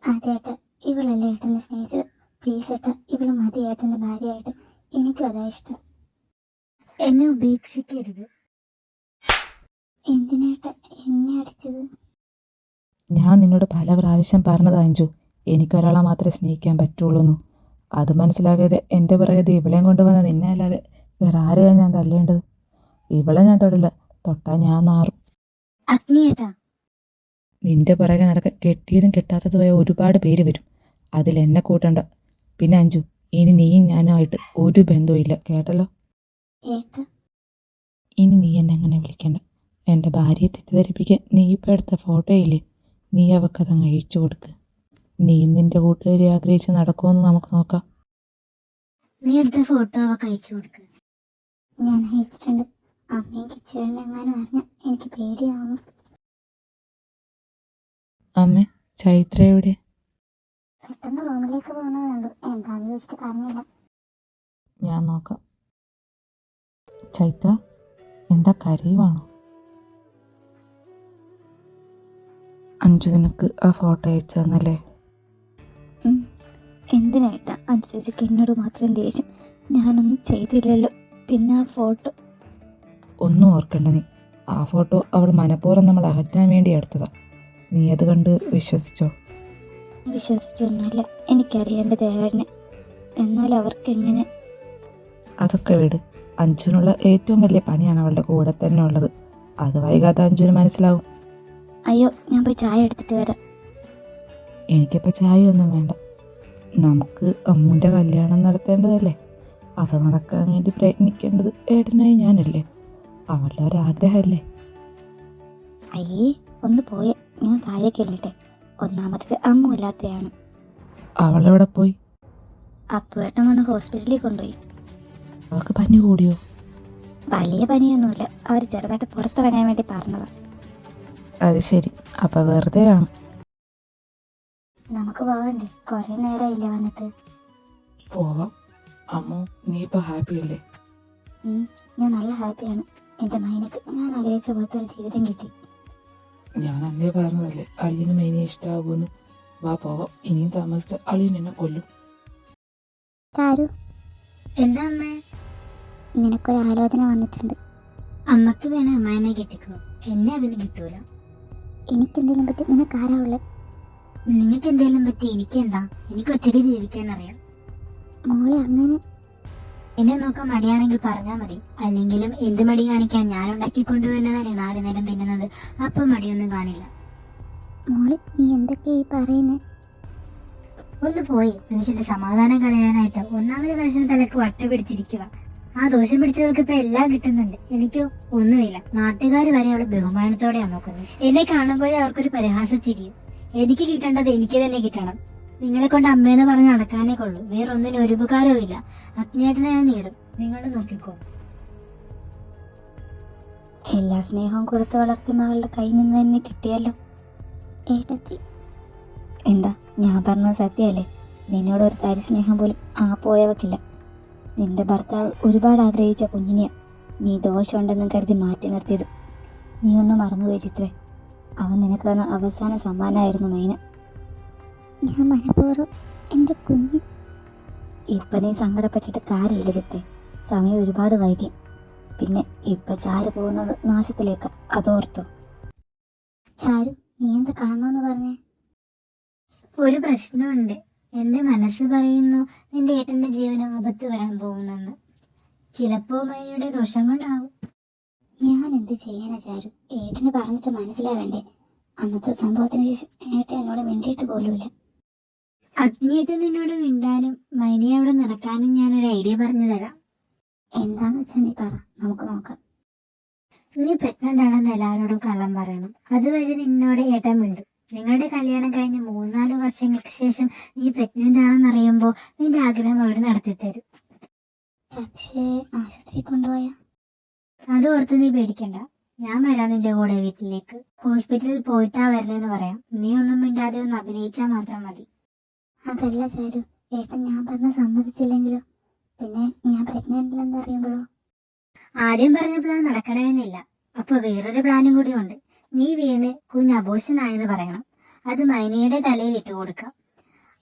A: അതേട്ടാ, ഇവളല്ലേ ഏട്ടനെ സ്നേഹിച്ചത്. പ്ലീസ് ഏട്ടാ, ഇവള് മതി ഏട്ടന്റെ ഭാര്യയായിട്ട്. എനിക്കും അതാ ഇഷ്ടം.
J: എന്നെ ഉപേക്ഷിക്കരുത്.
A: എന്തിനേട്ടാ എന്നെ അടിച്ചത്?
G: ഞാൻ നിന്നോട് പല പ്രാവശ്യം പറഞ്ഞതാ അഞ്ചു, എനിക്കൊരാളെ മാത്രമേ സ്നേഹിക്കാൻ പറ്റുള്ളൂ. അത് മനസ്സിലാകാതെ എൻ്റെ പിറകെ ഇവളെയും കൊണ്ടുവന്ന നിന്നെ അല്ലാതെ വേറെ ആരെയാ ഞാൻ തല്ലേണ്ടത്? ഇവളെ ഞാൻ തൊടില്ല, തൊട്ടാ ഞാൻ നാറും.
J: അഗ്നി ഏട്ടാ,
G: നിന്റെ പിറകെ നടക്കാൻ കെട്ടിയതും കെട്ടാത്തതുമായ ഒരുപാട് പേര് വരും. അതിൽ എന്നെ കൂട്ടണ്ട. പിന്നെ അഞ്ചു, ഇനി നീയും ഞാനുമായിട്ട് ഒരു ബന്ധവും ഇല്ല, കേട്ടല്ലോ?
A: ഏട്ടാ,
G: ഇനി നീ എന്നെ അങ്ങനെ വിളിക്കണ്ട. എൻ്റെ ഭാര്യയെ തെറ്റിദ്ധരിപ്പിക്കാൻ നീ ഇപ്പം എടുത്ത ഫോട്ടോ ഇല്ലേ, നീ അവക്കതങ്ങ് അയച്ചു കൊടുക്ക്. നീ നിന്റെ കൂട്ടുകാരി ആഗ്രഹിച്ച് നടക്കുമെന്ന് നമുക്ക് നോക്കാം.
J: നീ എടുത്ത ഫോട്ടോ അവ കഴിച്ചു കൊടുക്ക്.
A: ഞാൻ അയച്ചിട്ടുണ്ട്. അമ്മയും കിച്ചുവേട്ടനെങ്ങാനും അറിഞ്ഞ എനിക്ക് പേടിയാവും.
G: അമ്മേ, ചൈത്ര എവിടെ?
A: പെട്ടെന്ന് റൂമിലേക്ക് പോകുന്നത് കണ്ടു. എന്താന്ന് ചോദിച്ചിട്ട് പറഞ്ഞില്ല.
G: ഞാൻ നോക്കാം. ചൈത്ര, എന്താ കരയുവാണോ? അഞ്ചു നിനക്ക് ആ ഫോട്ടോ അയച്ചു തന്നല്ലേ?
I: എന്തിനായിട്ടാ അനുസരിച്ച് എന്നോട് മാത്രം ദേഷ്യം? ഞാനൊന്നും ചെയ്തില്ലല്ലോ. പിന്നെ ആ ഫോട്ടോ
G: ഒന്നും ഓർക്കണ്ട നീ. ആ ഫോട്ടോ അവൾ മനഃപൂർവ്വം നമ്മൾ അകറ്റാൻ വേണ്ടി എടുത്തതാ. നീ അത് കണ്ട് വിശ്വസിച്ചോ?
I: വിശ്വസിച്ചൊന്നുമില്ല. എനിക്കറിയാം എൻ്റെ ദേവേട്ടനെ. എന്നാൽ അവർക്കെങ്ങനെ?
G: അതൊക്കെ വിട്. അഞ്ജുനുള്ള ഏറ്റവും വലിയ പണിയാണ് അവളുടെ കൂടെ തന്നെ ഉള്ളത്. അത് വൈകാതെ അഞ്ജുന് മനസ്സിലാവും.
I: അയ്യോ, ഞാൻ പോയി ചായ എടുത്തിട്ട് വരാം.
G: എനിക്കിപ്പോൾ ചായ ഒന്നും വേണ്ട. നമുക്ക് അമ്മൂൻ്റെ കല്യാണം നടത്തേണ്ടതല്ലേ? അത് നടക്കാൻ വേണ്ടി പ്രയത്നിക്കേണ്ടത് ഏട്ടനായി ഞാനല്ലേ? അവളുടെ ഒരാഗ്രഹമല്ലേ?
I: അയ്യേ, ഒന്ന് പോയെ. ഞാൻ താഴേക്ക് ഇല്ലട്ടെ. ഒന്നാമത്തേത് അമ്മയില്ലാത്തയാണ്.
G: അവളെവിടെ പോയി?
I: അപ്പുവേട്ടൻ വന്ന് ഹോസ്പിറ്റലിൽ കൊണ്ടുപോയി.
G: അവൾക്ക് പനി കൂടിയോ?
I: വലിയ പനിയൊന്നുമില്ല. അവർ ചെറുതായിട്ട് പുറത്തിറങ്ങാൻ വേണ്ടി പറഞ്ഞതാ.
G: അത് ശരി, അപ്പം വെറുതെയാണ്.
A: നമുക്ക് പോകണ്ടേ? കുറെ നേരമില്ല വന്നിട്ട്.
G: പോവാം. അമ്മു, നീ ഇപ്പം ഹാപ്പി അല്ലേ?
A: ഞാൻ നല്ല ഹാപ്പിയാണ്. എൻ്റെ മൈനക്ക് ഞാൻ ആഗ്രഹിച്ച പോലത്തെ ഒരു ജീവിതം കിട്ടി.
G: ഞാൻ അന്നേ പറഞ്ഞതല്ലേ അളിയന് മെയിനെ ഇഷ്ടമാകുമെന്ന്. വാ പോവാം. ഇനിയും താമസിച്ച അളിയൻ എന്നെ കൊല്ലും.
A: ചാരു,
J: എന്താ അമ്മേ?
A: നിനക്കൊരു ആലോചന വന്നിട്ടുണ്ട്.
J: അമ്മക്ക് വേണേ അമ്മേനെ കെട്ടിക്കോ. എന്നെ അതിന് കിട്ടൂല.
A: എനിക്കെന്തെങ്കിലും പറ്റി നിനക്കാരാ ഉള്ളത്?
J: നിങ്ങൾക്ക് എന്തെങ്കിലും പറ്റി എനിക്കെന്താ? എനിക്ക് ഒറ്റയ്ക്ക് ജീവിക്കാൻ അറിയാം.
A: മോളെ അങ്ങനെ
J: എന്നെ നോക്കാൻ മടിയാണെങ്കിൽ പറഞ്ഞാൽ മതി. അല്ലെങ്കിലും എന്ത് മടി കാണിക്കാൻ? ഞാൻ ഉണ്ടാക്കി കൊണ്ടുവരുന്നതല്ലേ നാല് നേരം തിന്നുന്നത്. അപ്പം മടിയൊന്നും കാണില്ല.
A: മോളെ, നീ എന്തൊക്കെയാ ഈ പറയുന്നേ?
J: ഒന്ന് പോയി മനുഷ്യന്റെ സമാധാനം കളയാനായിട്ട് ഒന്നാമത് മനുഷ്യന്റെ തലക്ക് വട്ട പിടിച്ചിരിക്കുക. ആ ദോഷം പിടിച്ചവർക്ക് ഇപ്പൊ എല്ലാം കിട്ടുന്നുണ്ട്. എനിക്ക് ഒന്നുമില്ല. നാട്ടുകാർ വരെ അവളെ ബഹുമാനത്തോടെയാണ് നോക്കുന്നത്. എന്നെ കാണുമ്പോഴേ അവർക്കൊരു പരിഹാസ ചിരിയും. എനിക്ക് കിട്ടേണ്ടത് എനിക്ക് തന്നെ കിട്ടണം. നിങ്ങളെ കൊണ്ട് അമ്മേന്ന് പറഞ്ഞ് നടക്കാനേ കൊള്ളൂ. വേറെ ഒന്നിനും ഒരു ഉപകാരവും ഇല്ല. അജ്ഞേട്ടനെ ഞാൻ നേടും. നിങ്ങൾ നോക്കിക്കോ.
I: എല്ലാ സ്നേഹവും കൊടുത്ത് വളർത്തിയ മകളുടെ കയ്യിൽ നിന്ന് തന്നെ കിട്ടിയല്ലോ.
A: ഏട്ടത്തി,
I: എന്താ ഞാൻ പറഞ്ഞത് സത്യമല്ലേ? നിന്നോട് ഒരു തരി സ്നേഹം പോലും പോയവക്കില്ല. നിന്റെ ഭർത്താവ് ഒരുപാട് ആഗ്രഹിച്ച കുഞ്ഞിനെയാ നീ ദോഷമുണ്ടെന്നും കരുതി മാറ്റി നിർത്തിയത്. നീ ഒന്ന് മറന്നുപോയി ചിത്രേ. അവൻ നിനക്ക് തന്ന അവസാന സമ്മാനമായിരുന്നു മൈന.
A: ഞാൻ മനഃപൂർവ്വം എൻ്റെ കുഞ്ഞ്.
I: ഇപ്പം നീ സങ്കടപ്പെട്ടിട്ട് കാര്യമില്ല ചിത്രേ. സമയം ഒരുപാട് വൈകി. പിന്നെ ഇപ്പം ചാരു പോകുന്നത് നാശത്തിലേക്ക്, അതോർത്തോ?
A: ചാരു, നീ എന്ത് കാണണമെന്ന് പറഞ്ഞേ?
J: ഒരു പ്രശ്നമുണ്ട്. എന്റെ മനസ്സ് പറയുന്നു നിന്റെ ഏട്ടന്റെ ജീവന് ആപത്ത് വരാൻ പോകുന്നെന്ന്. ചിലപ്പോ മൈനയുടെ ദോഷം കൊണ്ടാവും.
A: ഞാൻ എന്ത് ചെയ്യാനാ ചാരു? ഏട്ടന് പറഞ്ഞിട്ട് മനസ്സിലാവേണ്ടേ? അന്നത്തെ സംഭവത്തിന് ശേഷം ഏട്ടൻ എന്നോട് മിണ്ടിയിട്ട് പോലുമില്ല.
J: അഗ്നിയേട്ട് നിന്നോട് മിണ്ടാനും മൈനയെ അവിടെ നടക്കാനും ഞാനൊരു ഐഡിയ പറഞ്ഞു തരാം.
A: എന്താന്ന് വെച്ചാൽ നീ പറ, നമുക്ക് നോക്കാം.
J: നീ പ്രഗ്നന്റ് ആണെന്ന് എല്ലാവരോടും കള്ളം പറയണം. അതുവഴി നിന്നോട് ഏട്ടൻ മിണ്ടും. നിങ്ങളുടെ കല്യാണം കഴിഞ്ഞ് 3-4 വർഷങ്ങൾക്ക് ശേഷം നീ പ്രഗ്നന്റ് ആണെന്ന് അറിയുമ്പോൾ നിന്റെ ആഗ്രഹം അവർ നടത്തിത്തരും.
A: പക്ഷേ ആശുപത്രി കൊണ്ടുപോയാ
J: അത് ഓർത്ത് നീ പേടിക്കണ്ട. ഞാൻ വരാം നിന്റെ കൂടെ വീട്ടിലേക്ക്. ഹോസ്പിറ്റലിൽ പോയിട്ടാ വരണേന്ന് പറയാം. നീ ഒന്നും മിണ്ടാതെ ഒന്ന് അഭിനയിച്ചാൽ മാത്രം മതി.
A: അതല്ല ചാരു, ഏട്ടൻ ഞാൻ പറഞ്ഞ സമ്മതിച്ചില്ലെങ്കിലോ? പിന്നെ ഞാൻ പ്രഗ്നന്റ് അല്ലെന്ന് അറിയുമ്പോഴോ?
J: ആദ്യം പറഞ്ഞ പ്ലാൻ നടക്കണമെന്നില്ല. അപ്പൊ വേറൊരു പ്ലാനും കൂടി ഉണ്ട്. നീ വീണ് കുഞ്ഞ് അബോഷനായെന്ന് പറയണം. അത് മൈനയുടെ തലയിൽ ഇട്ട് കൊടുക്കാം.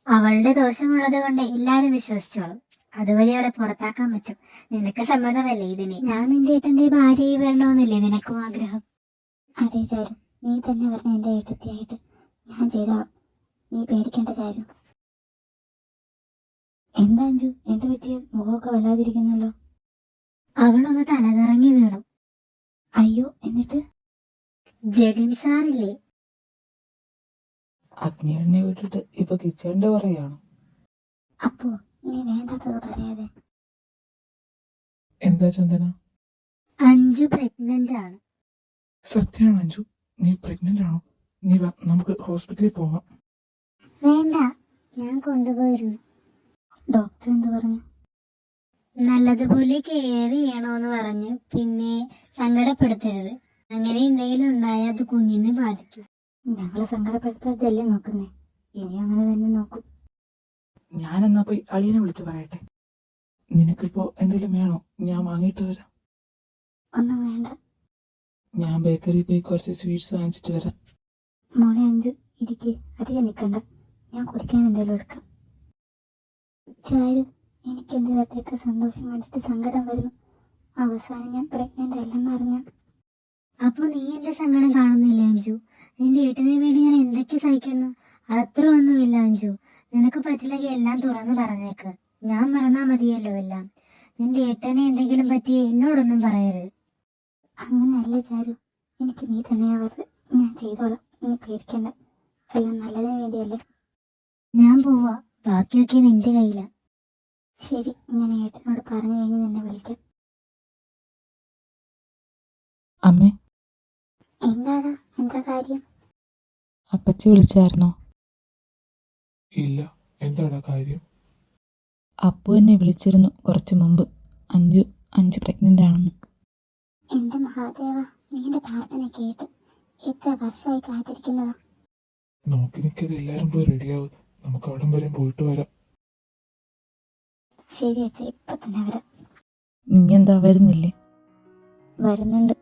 J: അവളുടെ ദോഷമുള്ളത് കൊണ്ട് എല്ലാരും വിശ്വസിച്ചോളും. അതുവഴി അവളെ പുറത്താക്കാൻ പറ്റും. നിനക്ക് സമ്മതമല്ലേ ഇതിന്?
A: ഞാൻ നിന്റെ ഏട്ടന്റെ ഭാര്യയായി വരണമെന്നില്ലേ നിനക്കും ആഗ്രഹം? അതെ ചാരു, നീ തന്നെ പറഞ്ഞ എന്റെ ഏട്ടത്തിയായിട്ട് ഞാൻ ചെയ്തോളാം. നീ പേടിക്കേണ്ട ചാരു. എന്താ അഞ്ജു, എന്ത് പറ്റിയ? മുഖമൊക്കെ വല്ലാതിരിക്കുന്നല്ലോ.
J: അവളൊന്ന് തലകറങ്ങി വീണു.
A: അയ്യോ, എന്നിട്ട്?
J: ജഗൻ സാറില്ലേ,
B: അഗ്നിയെ വിട്ടിട്ട് ഇപ്പൊ കിച്ചണിന്റെ പറയാണ്.
A: അപ്പോ നീ വേണ്ടാത്തത് പറയാതെ.
H: എന്താ ചന്ദന?
J: അഞ്ചു പ്രഗ്നന്റ് ആണ്.
H: സത്യമാണോ അഞ്ജു? നീ പ്രഗ്നന്റ് ആണോ? നീ വാ, നമുക്ക് ഹോസ്പിറ്റലിൽ പോവാം.
J: വേണ്ട, ഞാൻ കൊണ്ടുപോയിരുന്നു.
A: ഡോക്ടർ എന്ത് പറഞ്ഞു?
J: നല്ലതുപോലെ കെയർ ചെയ്യണോന്ന് പറഞ്ഞ്, പിന്നെ സങ്കടപ്പെടുത്തരുത്. അങ്ങനെ എന്തെങ്കിലും ഉണ്ടായാൽ അത് കുഞ്ഞിനെ ബാധിക്കും.
A: ഞങ്ങളെ സങ്കടപ്പെടുത്താതല്ലേ നോക്കുന്നേ. ഇനി അങ്ങനെ തന്നെ നോക്കും.
B: ഞാനെന്നാ പോയി അളിയനെ വിളിച്ചു പറയട്ടെ. നിനക്കിപ്പോ എന്തെങ്കിലും വേണോ? ഞാൻ വാങ്ങിയിട്ട് വരാം.
A: ഒന്നും വേണ്ട.
B: ഞാൻ ബേക്കറിയിൽ പോയി കുറച്ച് സ്വീറ്റ്സ് വാങ്ങിച്ചിട്ട് വരാം.
A: മോളെ അഞ്ചു, ഇരിക്ക്, അധികം നിൽക്കണ്ട. ഞാൻ കുടിക്കാൻ എന്തെങ്കിലും എടുക്കാം. ചാരു, എനിക്കെന്തുവായിട്ടൊക്കെ സന്തോഷം കണ്ടിട്ട് സങ്കടം വരുന്നു. അവസാനം ഞാൻ പ്രഗ്നന്റ് അല്ലെന്ന് അറിഞ്ഞ.
J: അപ്പൊ നീ എന്റെ സങ്കടം കാണുന്നില്ല അഞ്ചു? നിന്റെ ഏട്ടനെ വേണ്ടി ഞാൻ എന്തൊക്കെ സഹിക്കുന്നു. അത്ര ഒന്നുമില്ല അഞ്ചു. നിനക്ക് പറ്റില്ലെങ്കിൽ എല്ലാം തുറന്നു പറഞ്ഞേക്ക്. ഞാൻ മറന്നാ മതിയല്ലോ എല്ലാം. നിന്റെ ഏട്ടനെ എന്തെങ്കിലും പറ്റി എന്നോടൊന്നും പറയരുത്.
A: അങ്ങനെയല്ല ചാരു, എനിക്ക് നീ തന്നെയാവരുത്. ഞാൻ ചെയ്തോളാം, നീ പേടിക്കണ്ട. എല്ലാം നല്ലതിന് വേണ്ടിയല്ലേ.
J: ഞാൻ പോവാ, ബാക്കിയൊക്കെ നിന്റെ കയ്യിലാ.
A: ശരി, ഞാൻ ഏട്ടനോട് പറഞ്ഞു കഴിഞ്ഞ് നിന്നെ വിളിക്കാം.
G: അമ്മേ,
A: എന്താടാ, എന്താ കാര്യം?
G: അപ്പച്ചി വിളിച്ചായിരുന്നോ?
H: ഇല്ല, എന്താടാ കാര്യം?
G: അപ്പു എന്നെ വിളിച്ചിരുന്നു കുറച്ചു മുമ്പ്. അഞ്ചു പ്രഗ്നന്റ് ആണെന്ന്.
A: എന്റെ മഹാദേവ, നീ എന്റെ പ്രാർത്ഥന കേട്ടു. എത്ര വർഷമായി കാത്തിരിക്കുന്നതാ.
H: നോക്കി നിൽക്കാതെ എല്ലാരും പോയി റെഡിയാവും. നമുക്ക് അവിടം വരെ പോയിട്ട് വരാം.
A: ശരി അച്ഛ, ഇപ്പൊ തന്നെ വരാം.
G: നീ എന്താ വരുന്നില്ലേ?
A: വരുന്നുണ്ട്.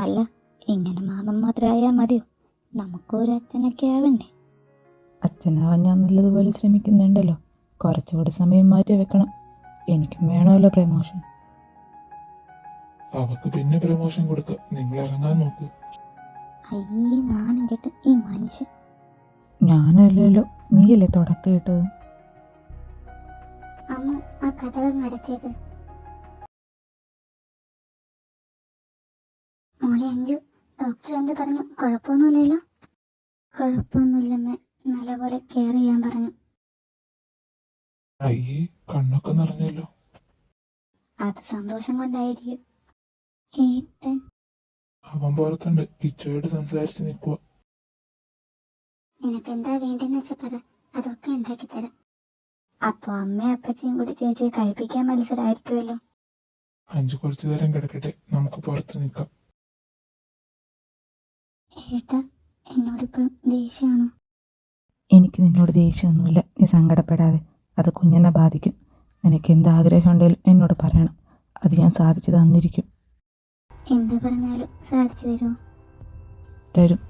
A: അല്ല, ഇങ്ങനെ മാമൻ മാത്രമായാ മതിയോ? നമുക്കൊരു അച്ഛനൊക്കെ ആവണ്ടേ?
G: അച്ഛനാവാൻ ഞാൻ നല്ലതുപോലെ ശ്രമിക്കുന്നുണ്ടല്ലോ. കുറച്ചുകൂടി സമയം മാറ്റി വെക്കണം. എനിക്കും വേണമല്ലോ പ്രമോഷൻ.
H: അവക്ക് പിന്നെ പ്രമോഷൻ കൊടുക്ക. നിങ്ങൾ ഇറങ്ങാൻ നോക്ക്.
A: അയ്യേ, നാണം കേട്ട് ഈ മനുഷ്യൻ.
G: ഞാനല്ലല്ലോ, നീയല്ലേ തുടക്കം ഇട്ടത്.
A: അമ്മ, ആ കഥകം അടച്ചേക്ക്. മോളെ അഞ്ചു, ഡോക്ടർ എന്ത് പറഞ്ഞു? കുഴപ്പമൊന്നുമില്ലല്ലോ? കുഴപ്പമൊന്നുമില്ലമ്മേ, നല്ലപോലെ കെയർ ചെയ്യാൻ പറഞ്ഞു.
H: അയ്യേ, കണ്ണൊക്കെ നിറഞ്ഞല്ലോ.
A: അത് സന്തോഷം കൊണ്ടായിരിക്കും. ഏട്ടൻ
H: അവൻ പുറത്തുണ്ട്, കിച്ചോയോട് സംസാരിച്ച് നിൽക്കുക.
A: നിനക്ക് എന്താ വേണ്ടെന്ന് വെച്ചാ പറ, അതൊക്കെ ഉണ്ടാക്കി തരാം. അപ്പൊ അമ്മയും അപ്പച്ചിയും കൂടി ചേച്ചിയെ കഴിപ്പിക്കാൻ മത്സരമായിരിക്കുമല്ലോ.
H: അഞ്ചു കുറച്ചു നേരം കിടക്കട്ടെ, നമുക്ക് പുറത്ത് നിൽക്കാം.
A: ഏട്ടാ, എന്നോടിപ്പോഴും ദേഷ്യമാണോ?
G: എനിക്ക് നിന്നോട് ദേഷ്യമൊന്നുമില്ല. നീ സങ്കടപ്പെടാതെ. അത് കുഞ്ഞിനെ ബാധിക്കും. നിനക്ക് എന്ത് ആഗ്രഹം ഉണ്ടെങ്കിലും എന്നോട് പറയണം. അത് ഞാൻ സാധിച്ചു തന്നിരിക്കും.
A: എന്ത് പറഞ്ഞാലും സാധിച്ചു തരുമോ?
G: തരും.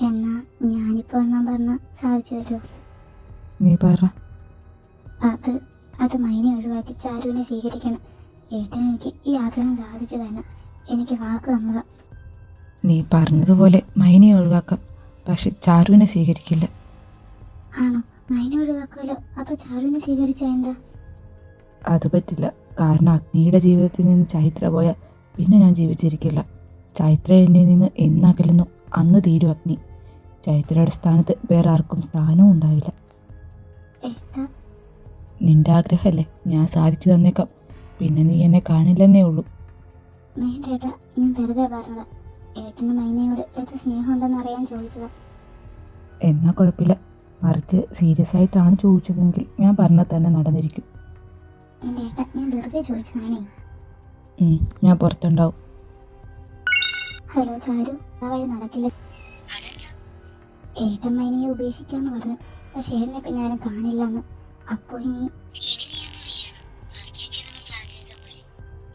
A: എന്നാ ഞാനിപ്പോ എണ്ണം പറഞ്ഞാൽ സാധിച്ചു തരുമോ?
G: നീ പറ.
A: അത് മൈനെ ഒഴിവാക്കി ചാരുവിനെ സ്വീകരിക്കണം. ഏട്ടൻ എനിക്ക് ഈ ആഗ്രഹം സാധിച്ചു തന്നെ. എനിക്ക് വാക്ക് തന്നതാ.
G: നീ പറഞ്ഞതുപോലെ മൈനെ ഒഴിവാക്കാം, പക്ഷെ ചാരുവിനെ സ്വീകരിക്കില്ല.
A: ആണോ? മൈനെ ഒഴിവാക്കുമല്ലോ, അപ്പൊ ചാരുവിനെ സ്വീകരിച്ചാ എന്താ?
G: അത് പറ്റില്ല. കാരണം അഗ്നിയുടെ ജീവിതത്തിൽ നിന്ന് ചൈത്ര പോയാൽ പിന്നെ ഞാൻ ജീവിച്ചിരിക്കില്ല. ചൈത്ര എന്നിൽ നിന്ന് എന്നകലുന്നു അന്ന് തീരും അഗ്നി. ചൈത്രയുടെ സ്ഥാനത്ത് വേറെ ആർക്കും സ്ഥാനവും ഉണ്ടാവില്ല.
A: ഏട്ടാ,
G: നിന്റെ ആഗ്രഹമല്ലേ, ഞാൻ സാധിച്ചു തന്നേക്കാം. പിന്നെ നീ എന്നെ കാണില്ലെന്നേ ഉള്ളൂ.
C: വേണ്ട ഏട്ടാ, ഞാൻ വെറുതെ പറഞ്ഞതാ. ഏട്ടന് മൈനയോട് എത്ര സ്നേഹമുണ്ടെന്ന് അറിയാൻ ചോദിച്ചതാ.
G: എന്നാ കുഴപ്പമില്ല. മറിച്ച് സീരിയസ് ആയിട്ടാണ് ചോദിച്ചതെങ്കിൽ ഞാൻ പറഞ്ഞ തന്നെ നടന്നിരിക്കും.
C: എൻ്റെ ഏട്ടാ, ഞാൻ വെറുതെ ചോദിച്ചതാണേ.
G: ഞാൻ പുറത്തുണ്ടാവും.
C: ഹലോ ചാരു, ആ വഴി നടക്കില്ല. ഏട്ടൻ മൈനയെ ഉപേക്ഷിക്കാന്ന് പറഞ്ഞു. പക്ഷെ ഏട്ടനെ പിന്നെ ആരും കാണില്ലെന്ന്. അപ്പോ ഇനി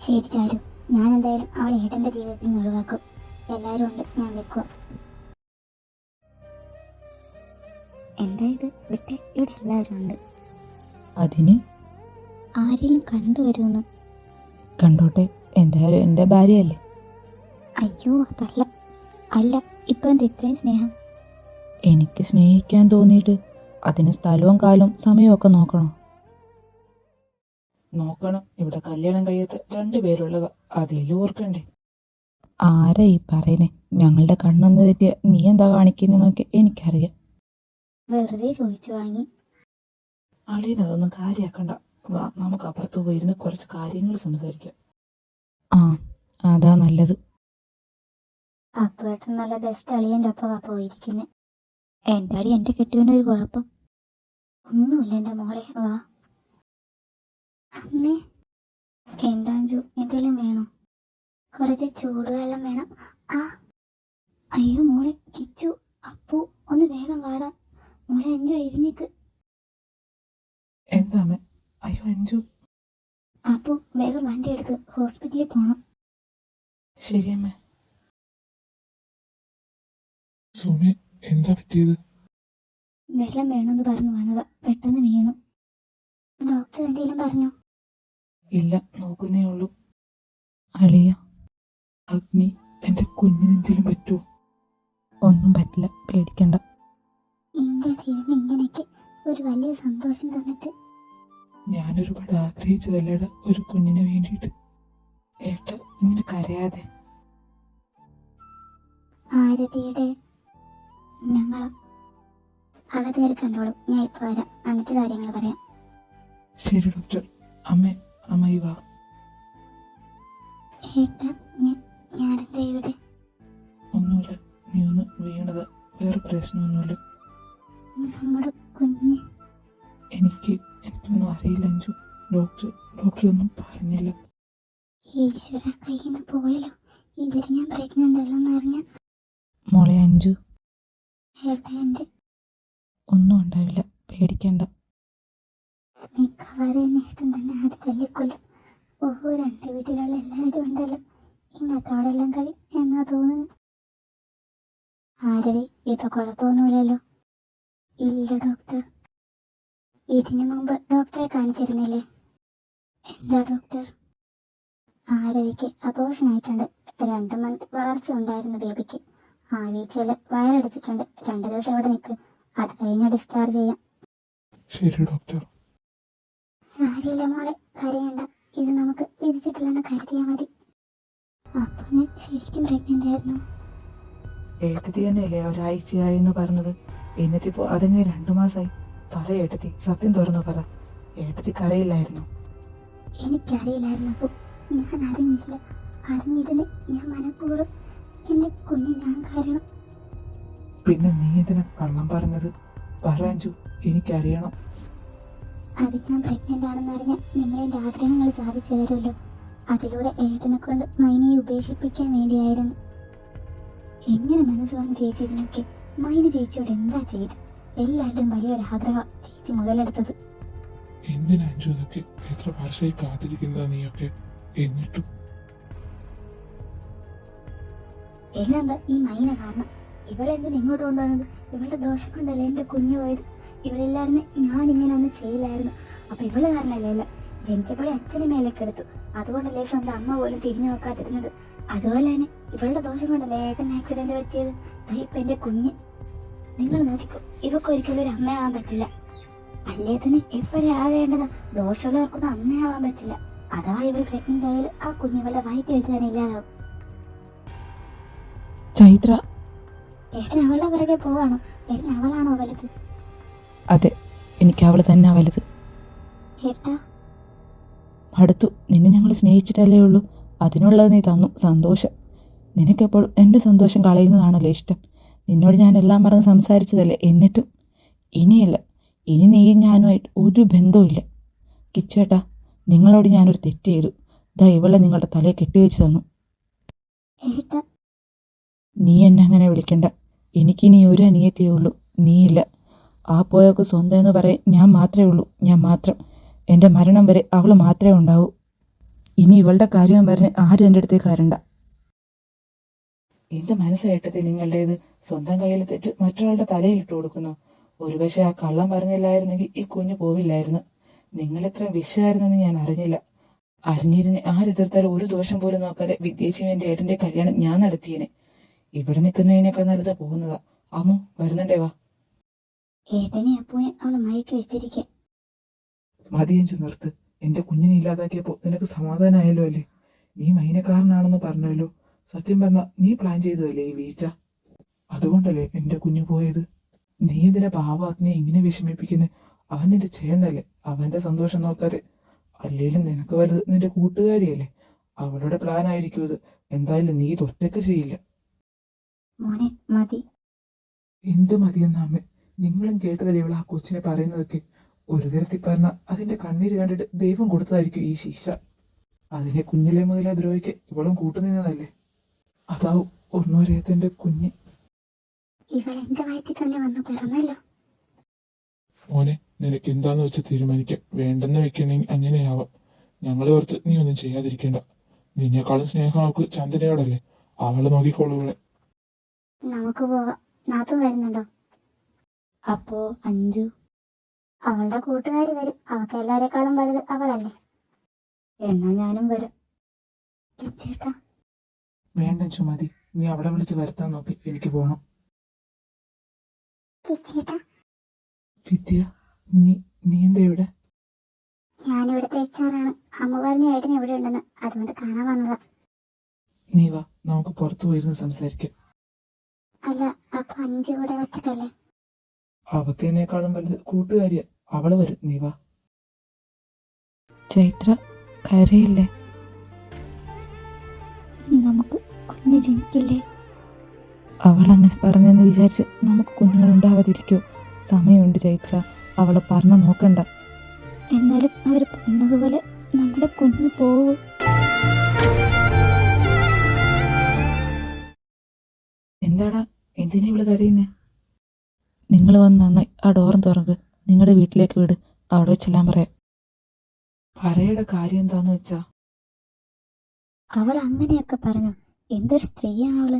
C: ശരി ചാരു, ഞാൻ എന്തായാലും അവളെ ഏട്ടന്റെ ജീവിതത്തിൽ നിന്ന് ഒഴിവാക്കും. എല്ലാവരും ഉണ്ട്, ഞാൻ വെക്കുക. എന്താ ഇത് വിട്ടെ, ഇവിടെ എല്ലാവരും ഉണ്ട്.
G: അതിന്
C: ആരെങ്കിലും കണ്ടുവരുമെന്ന്?
G: കണ്ടോട്ടെ, എന്തായാലും എൻ്റെ ഭാര്യയല്ലേ.
C: അയ്യോ അതല്ല. അല്ല, ഇപ്പൊ എന്താ ഇത്രയും സ്നേഹം?
G: എനിക്ക് സ്നേഹിക്കാൻ തോന്നിയിട്ട് അതിന് സ്ഥലവും കാലവും സമയവും ഒക്കെ നോക്കണോ?
B: നോക്കണം. ഇവിടെ കല്യാണം കഴിയാത്ത 2 പേരുള്ളതാ. അതിലും ഓർക്കണ്ടേ?
G: ആരാ ഈ പറയുന്നേ? ഞങ്ങളുടെ കണ്ണൊന്ന് തെറ്റിയ നീ എന്താ കാണിക്കുന്നതെന്നൊക്കെ എനിക്കറിയാം.
C: വെറുതെ ചോദിച്ചു വാങ്ങി.
B: അളിയനതൊന്നും കാര്യാക്കണ്ട. വാ, നമുക്ക് അപ്പുറത്ത് പോയിരുന്ന് കുറച്ച് കാര്യങ്ങൾ സംസാരിക്കാം.
G: ആ, അതാ നല്ലത്.
C: അപ്പൊ ഏട്ടൻ നല്ല ബെസ്റ്റ് അളിയൻ്റെ ഒപ്പമാ പോയിരിക്കുന്നെ. എന്താടി എന്റെ കെട്ടിയവനൊരു കുഴപ്പം? ഒന്നുമില്ല എൻ്റെ മോളെ, വാ. അമ്മേ, എന്താ അഞ്ജു, എന്തെങ്കിലും വേണോ? കുറച്ച് ചൂടുവെള്ളം വേണം. ആ അയ്യോ മോളെ, കിച്ചു, അപ്പു, ഒന്ന് വേഗം വാടാ. മോളെ അഞ്ജു, എഴുന്നേക്ക്.
B: എന്താ അമ്മേ? അയ്യോ അഞ്ജു.
C: അപ്പു, വേഗം വണ്ടി എടുക്ക്, ഹോസ്പിറ്റലിൽ പോണം.
B: ശരി അമ്മേ.
H: സുമേ, എന്താ പറ്റിയത്?
C: വെള്ളം വേണമെന്ന് പറഞ്ഞു വന്നതാ, പെട്ടെന്ന് വീണു. ഡോക്ടർ എന്തെങ്കിലും പറഞ്ഞോ?
B: ഇല്ല, നോക്കുന്നേ ഉള്ളൂ.
G: അളിയ,
B: അഗ്നി, എന്റെ കുഞ്ഞിനെന്തെങ്കിലും പറ്റുമോ?
G: ഒന്നും പറ്റില്ല, പേടിക്കണ്ട.
C: എന്റെ ദൈവം, ഇങ്ങനെയൊക്കെ ഒരു വലിയ സന്തോഷം തന്നിട്ട്.
B: ഞാനൊരുപാട് ആഗ്രഹിച്ചതല്ലേടാ ഒരു കുഞ്ഞിന് വേണ്ടിയിട്ട്. ഏട്ട, ഇങ്ങനെ കരയാതെ.
C: ആരതിയുടെ ഞങ്ങള് അകത്തേറി കണ്ടോളും. ഞാൻ ഇപ്പൊ വരാം, അണിച്ച കാര്യങ്ങൾ പറയാം.
B: ശരി ഡോക്ടർ. അമ്മ വാ.
C: ഏട്ടാ, ഞാനെന്താ ഇവിടെ?
B: ഒന്നുമില്ല, നീ ഒന്ന് വീണത്. വേറെ പ്രശ്നമൊന്നുമില്ല.
C: നമ്മുടെ കുഞ്ഞ്.
B: എനിക്കൊന്നും അറിയില്ല അഞ്ജു. ഡോക്ടർ ഒന്നും പറഞ്ഞില്ല.
C: ഈശ്വര, കയ്യിൽ നിന്ന് പോയല്ലോ. ഇതിൽ ഞാൻ പ്രഗ്നന്റ് അല്ലെന്ന് അറിഞ്ഞ.
G: മോളെ അഞ്ജു,
C: ഏട്ടാ, എന്റെ
G: ഒന്നും ഉണ്ടാവില്ല, പേടിക്കണ്ട.
C: മിക്കവാറും ഏട്ടൻ തന്നെ ആദ്യം തല്ലിക്കൊല്ലും. ഓഹോ, 2 വീട്ടിലുള്ള എല്ലാവരും ഉണ്ടല്ലോ. ഇന്നത്തോടെല്ലാം കളി എന്നാ തോന്നുന്നു. ആരതി, ഇപ്പൊ കുഴപ്പമൊന്നുമില്ലല്ലോ? ഇല്ല ഡോക്ടർ. ഇതിനു മുമ്പ് ഡോക്ടറെ കാണിച്ചിരുന്നില്ലേ? എന്താ ഡോക്ടർ? ആരതിക്ക് അബോർഷൻ ആയിട്ടുണ്ട്. 2 മന്ത് വളർച്ച ഉണ്ടായിരുന്നു ബേബിക്ക്. ആഴ്ചയിൽ വയറടിച്ചിട്ടുണ്ട്. 2 ദിവസം ഇവിടെ നിൽക്ക്, അത് കഴിഞ്ഞ് ഡിസ്ചാർജ് ചെയ്യാം.
H: ശരി ഡോക്ടർ.
C: സാരിയില്ല മോളെ, കരയണ്ട. ഇത് നമുക്ക് വിധിച്ചിട്ടില്ലെന്ന് കരുതിയാൽ മതി. അപ്പൊ ഞാൻ ശരിക്കും പ്രഗ്നന്റ് ആയിരുന്നു?
B: ഏട്ടത്തി തന്നെയല്ലേ ഒരാഴ്ചയായെന്ന് പറഞ്ഞത്? എന്നിട്ടിപ്പോ അതിന് 2 മാസമായി. പറ ഏട്ടത്തി, സത്യം തുറന്നു പറ. ഏട്ടത്തി കരയില്ലായിരുന്നു?
C: എനിക്കറിയില്ലായിരുന്നു. അപ്പൊ ഞാൻ അറിഞ്ഞില്ല. അറിഞ്ഞിരുന്ന് ഞാൻ മനഃപൂർവ്വം എന്റെ കുഞ്ഞ് ഞാൻ കാരണം.
B: പിന്നെ നീ എന്തിനാ കള്ളം പറഞ്ഞത്? പറ അഞ്ജു, എനിക്കറിയണം.
C: അത് ഞാൻ പ്രഗ്നന്റ് ആണെന്ന് അറിഞ്ഞാൽ നിങ്ങൾ എന്റെ ആഗ്രഹങ്ങൾ സാധിച്ചു തരുമല്ലോ. അതിലൂടെ ഏട്ടനെ കൊണ്ട് മൈനയെ ഉപേക്ഷിപ്പിക്കാൻ വേണ്ടിയായിരുന്നു. എങ്ങനെ മനസ്സ് വന്ന് ചേച്ചി ഇതിനൊക്കെ? മൈന ചേച്ചിയോട് എന്താ ചെയ്ത്? എല്ലാവരുടെയും വലിയൊരു ആഗ്രഹം ചേച്ചി മുതലെടുത്തത്.
H: എന്തിനാ അഞ്ജു അതൊക്കെ? എത്ര വർഷമായി കാത്തിരിക്കുന്നതാ നീയൊക്കെ. എന്നിട്ടും
C: എല്ലാം ഈ മൈന കാരണം. ഇവളെന്തിന് ഇങ്ങോട്ട് കൊണ്ടുവന്നത്? ഇവളുടെ ദോഷം കൊണ്ടല്ലേ എന്റെ കുഞ്ഞു പോയത്. ഇവളില്ലായിരുന്നു ഞാൻ ഇങ്ങനെ ഒന്നും ചെയ്യില്ലായിരുന്നു. അപ്പൊ ഇവള് കാരണല്ലേ അല്ല. ജനിച്ചപ്പോഴേ അച്ഛനെ മേലേക്ക് എടുത്തു. അതുകൊണ്ടല്ലേ സ്വന്തം അമ്മ പോലും തിരിഞ്ഞു നോക്കാതിരുന്നത്. അതുപോലെ തന്നെ ഇവളുടെ ദോഷം കൊണ്ടല്ലേ ഏട്ടൻ ആക്സിഡന്റ് പറ്റിയത്. ഇപ്പൊ എന്റെ കുഞ്ഞ്. നിങ്ങൾ നോക്കിക്കോ, ഇവക്ക് ഒരിക്കലും ഒരു അമ്മയാവാൻ പറ്റില്ല. അല്ലേത്തിന് എപ്പോഴേ ആവേണ്ടതാ. ദോഷമുള്ളവർക്കൊന്നും അമ്മയാവാൻ പറ്റില്ല. അഥവാ ഇവൾ പ്രഗ്നന്റ് ആയാലും ആ കുഞ്ഞുങ്ങളുടെ വയറ്റി വെച്ച് തന്നെ ഇല്ലാതാവും.
G: ചൈത്ര,
C: ഏട്ടൻ അവളുടെ പിറകെ പോവാണോ? ഏട്ടൻ അവളാണോ വലുത്?
G: അതെ, എനിക്ക് അവള് തന്നെ വലുത്.
C: ഏട്ടാ,
G: അടുത്തു. നിന്നെ ഞങ്ങൾ സ്നേഹിച്ചിട്ടല്ലേ ഉള്ളൂ. അതിനുള്ളത് നീ തന്നു, സന്തോഷം. നിനക്കെപ്പോഴും എൻ്റെ സന്തോഷം കളയുന്നതാണല്ലോ ഇഷ്ടം. നിന്നോട് ഞാൻ എല്ലാം പറഞ്ഞ് സംസാരിച്ചതല്ലേ, എന്നിട്ടും ഇനിയല്ല. ഇനി നീയും ഞാനുമായിട്ട് ഒരു ബന്ധവുമില്ല. കിച്ചുവേട്ടാ, നിങ്ങളോട് ഞാനൊരു തെറ്റ് ചെയ്തു. ദാ ഇവളെ നിങ്ങളുടെ തലയെ കെട്ടിവെച്ച് തന്നു.
A: ഏട്ടാ,
G: നീ എന്നെ അങ്ങനെ വിളിക്കണ്ട. എനിക്കിനി ഒരു അനിയത്തിയേ ഉള്ളൂ, നീയില്ല. ആ പോയൊക്കെ സ്വന്തം എന്ന് പറയാൻ ഞാൻ മാത്രമേ ഉള്ളൂ, ഞാൻ മാത്രം. എൻ്റെ മരണം വരെ അവൾ മാത്രമേ ഉണ്ടാവൂ. ഇനി ഇവളുടെ കാര്യം പറഞ്ഞ് ആരും എൻ്റെ അടുത്തേക്ക് വരണ്ട.
B: എന്റെ മനസ്സായിട്ടത് നിങ്ങളുടേത്. സ്വന്തം കയ്യിൽ തെറ്റ് മറ്റൊരാളുടെ തലയിൽ ഇട്ട് കൊടുക്കുന്നു. ഒരുപക്ഷെ ആ കള്ളം പറഞ്ഞില്ലായിരുന്നെങ്കിൽ ഈ കുഞ്ഞ് പോവില്ലായിരുന്നു. നിങ്ങൾ ഇത്ര വിഷയായിരുന്നെന്ന് ഞാൻ അറിഞ്ഞില്ല. അറിഞ്ഞിരുന്ന് ആരെതിർത്താലും ഒരു ദോഷം പോലും നോക്കാതെ വിദ്യേച്ചിയും എന്റെ ഏട്ടന്റെ കല്യാണം ഞാൻ നടത്തിയേനെ. ഇവിടെ നിൽക്കുന്നതിനൊക്കെ നല്ലത് പോകുന്നതാ. അമ്മു, വരുന്നുണ്ടേ വാ.
A: ഏട്ടനെ അപ്പൂനെ അവള് മയക്കി വെച്ചിരിക്കുക.
B: മതിയഞ്ചു നിർത്ത്. എന്റെ കുഞ്ഞിനെ ഇല്ലാതാക്കിയപ്പോ നിനക്ക് സമാധാനമായല്ലോ അല്ലേ? നീ മൈനക്കാരനാണെന്ന് പറഞ്ഞല്ലോ. സത്യം പറഞ്ഞ നീ പ്ലാൻ ചെയ്തതല്ലേ ഈ വീഴ്ച? അതുകൊണ്ടല്ലേ എന്റെ കുഞ്ഞു പോയത്. നീ എന്തിനാ പാവാഗ്നെ ഇങ്ങനെ വിഷമിപ്പിക്കുന്നത്? അവൻ നിന്റെ ചേട്ടനല്ലേ, അവന്റെ സന്തോഷം നോക്കാതെ. അല്ലേലും നിനക്ക് വലുത് നിന്റെ കൂട്ടുകാരിയല്ലേ, അവളുടെ പ്ലാൻ ആയിരിക്കും ഇത്. എന്തായാലും നീ ഇതൊറ്റക്ക് ചെയ്യില്ല.
A: മോനെ മതി.
B: എന്ത് മതിയെന്ന അമ്മ? നിങ്ങളും കേട്ടതല്ലേ ഇവൾ ആ കൊച്ചിനെ പറയുന്നതൊക്കെ? ഒരു തരത്തിൽ പറഞ്ഞ അതിന്റെ കണ്ണീര് കണ്ടിട്ട് ദൈവം കൊടുത്തതായിരിക്കും ഈ ശിക്ഷ. അതിനെ കുഞ്ഞിലെ മുതലേ ദ്രോഹിക്ക് ഇവളും കൂട്ടുനിന്നതല്ലേ. അതാവും ഒന്നും അറിയാത്ത എന്റെ കുഞ്ഞ്.
A: ഇവൾ എന്റെ വയറ്റിൽ തന്നെ വന്നു പിറന്നല്ലോ.
H: മോനെ, നിനക്ക് എന്താന്ന് വെച്ച് തീരുമാനിക്കാം. വേണ്ടെന്ന് വെക്കണമെങ്കിൽ അങ്ങനെയാവാം. ഞങ്ങളെ ഓർത്ത് നീ ഒന്നും ചെയ്യാതിരിക്കണ്ട. നിന്നേക്കാളും സ്നേഹം അവൾക്ക് ചന്ദനയോടല്ലേ. അവളെ നോക്കിക്കോളൂ ഇവിടെ.
A: നമുക്ക് പോവാം. നാത്തും വരുന്നുണ്ടോ? അപ്പോ അഞ്ചു? അവളുടെ കൂട്ടുകാരി വരും. അവൾക്ക് എല്ലാരെക്കാളും വലുത് അവളല്ലേ. എന്നാ ഞാനും വരാം. ചേട്ടാ,
B: വേണ്ട ചുമതി, നീ അവളെ വിളിച്ച് വരുത്താൻ നോക്കി. എനിക്ക് പോണം.
A: ചേട്ടാ,
B: വിദ്യ, നീ എന്താ ഇവിടെ?
A: ഞാനിവിടുത്തെ HR-ആണ്. അമ്മ പറഞ്ഞ ഏട്ടൻ എവിടെ ഉണ്ടെന്ന്, അതുകൊണ്ട് കാണാൻ വന്നതാ.
B: നീ വാ, നമുക്ക് പുറത്തു പോയിരുന്ന് സംസാരിക്കാം.
A: അല്ല, അപ്പൊ അഞ്ചു കൂടെ ഒറ്റക്കല്ലേ?
B: അവക്ക് എന്നെക്കാളും വലുത് കൂട്ടുകാരിയാ. അവള് വരും, നീ വാ.
G: ചൈത്ര, കരയില്ലേ?
I: നമുക്ക് കുഞ്ഞ് ജനിക്കില്ലേ?
G: അവൾ അങ്ങനെ പറഞ്ഞെന്ന് വിചാരിച്ച് നമുക്ക് കുഞ്ഞുങ്ങൾ ഉണ്ടാവാതിരിക്കോ? സമയമുണ്ട് ചൈത്ര, അവളെ പറഞ്ഞു നോക്കണ്ട.
I: എന്നാലും അവർ പറഞ്ഞതുപോലെ നമ്മുടെ കുഞ്ഞ് പോവും.
B: എന്താടാ, എന്തിനാ ഇവള് കരയുന്നേ?
G: നിങ്ങൾ വന്ന് നന്നായി ആ ഡോറും തുറക്ക്. നിങ്ങളുടെ വീട്ടിലേക്ക് വിട്, അവിടെ വെച്ചെല്ലാം പറയാം.
B: പറയുടെ കാര്യം എന്താന്ന് വെച്ചാ?
I: അവൾ അങ്ങനെയൊക്കെ പറഞ്ഞു. എന്തൊരു സ്ത്രീയാണ് അവള്.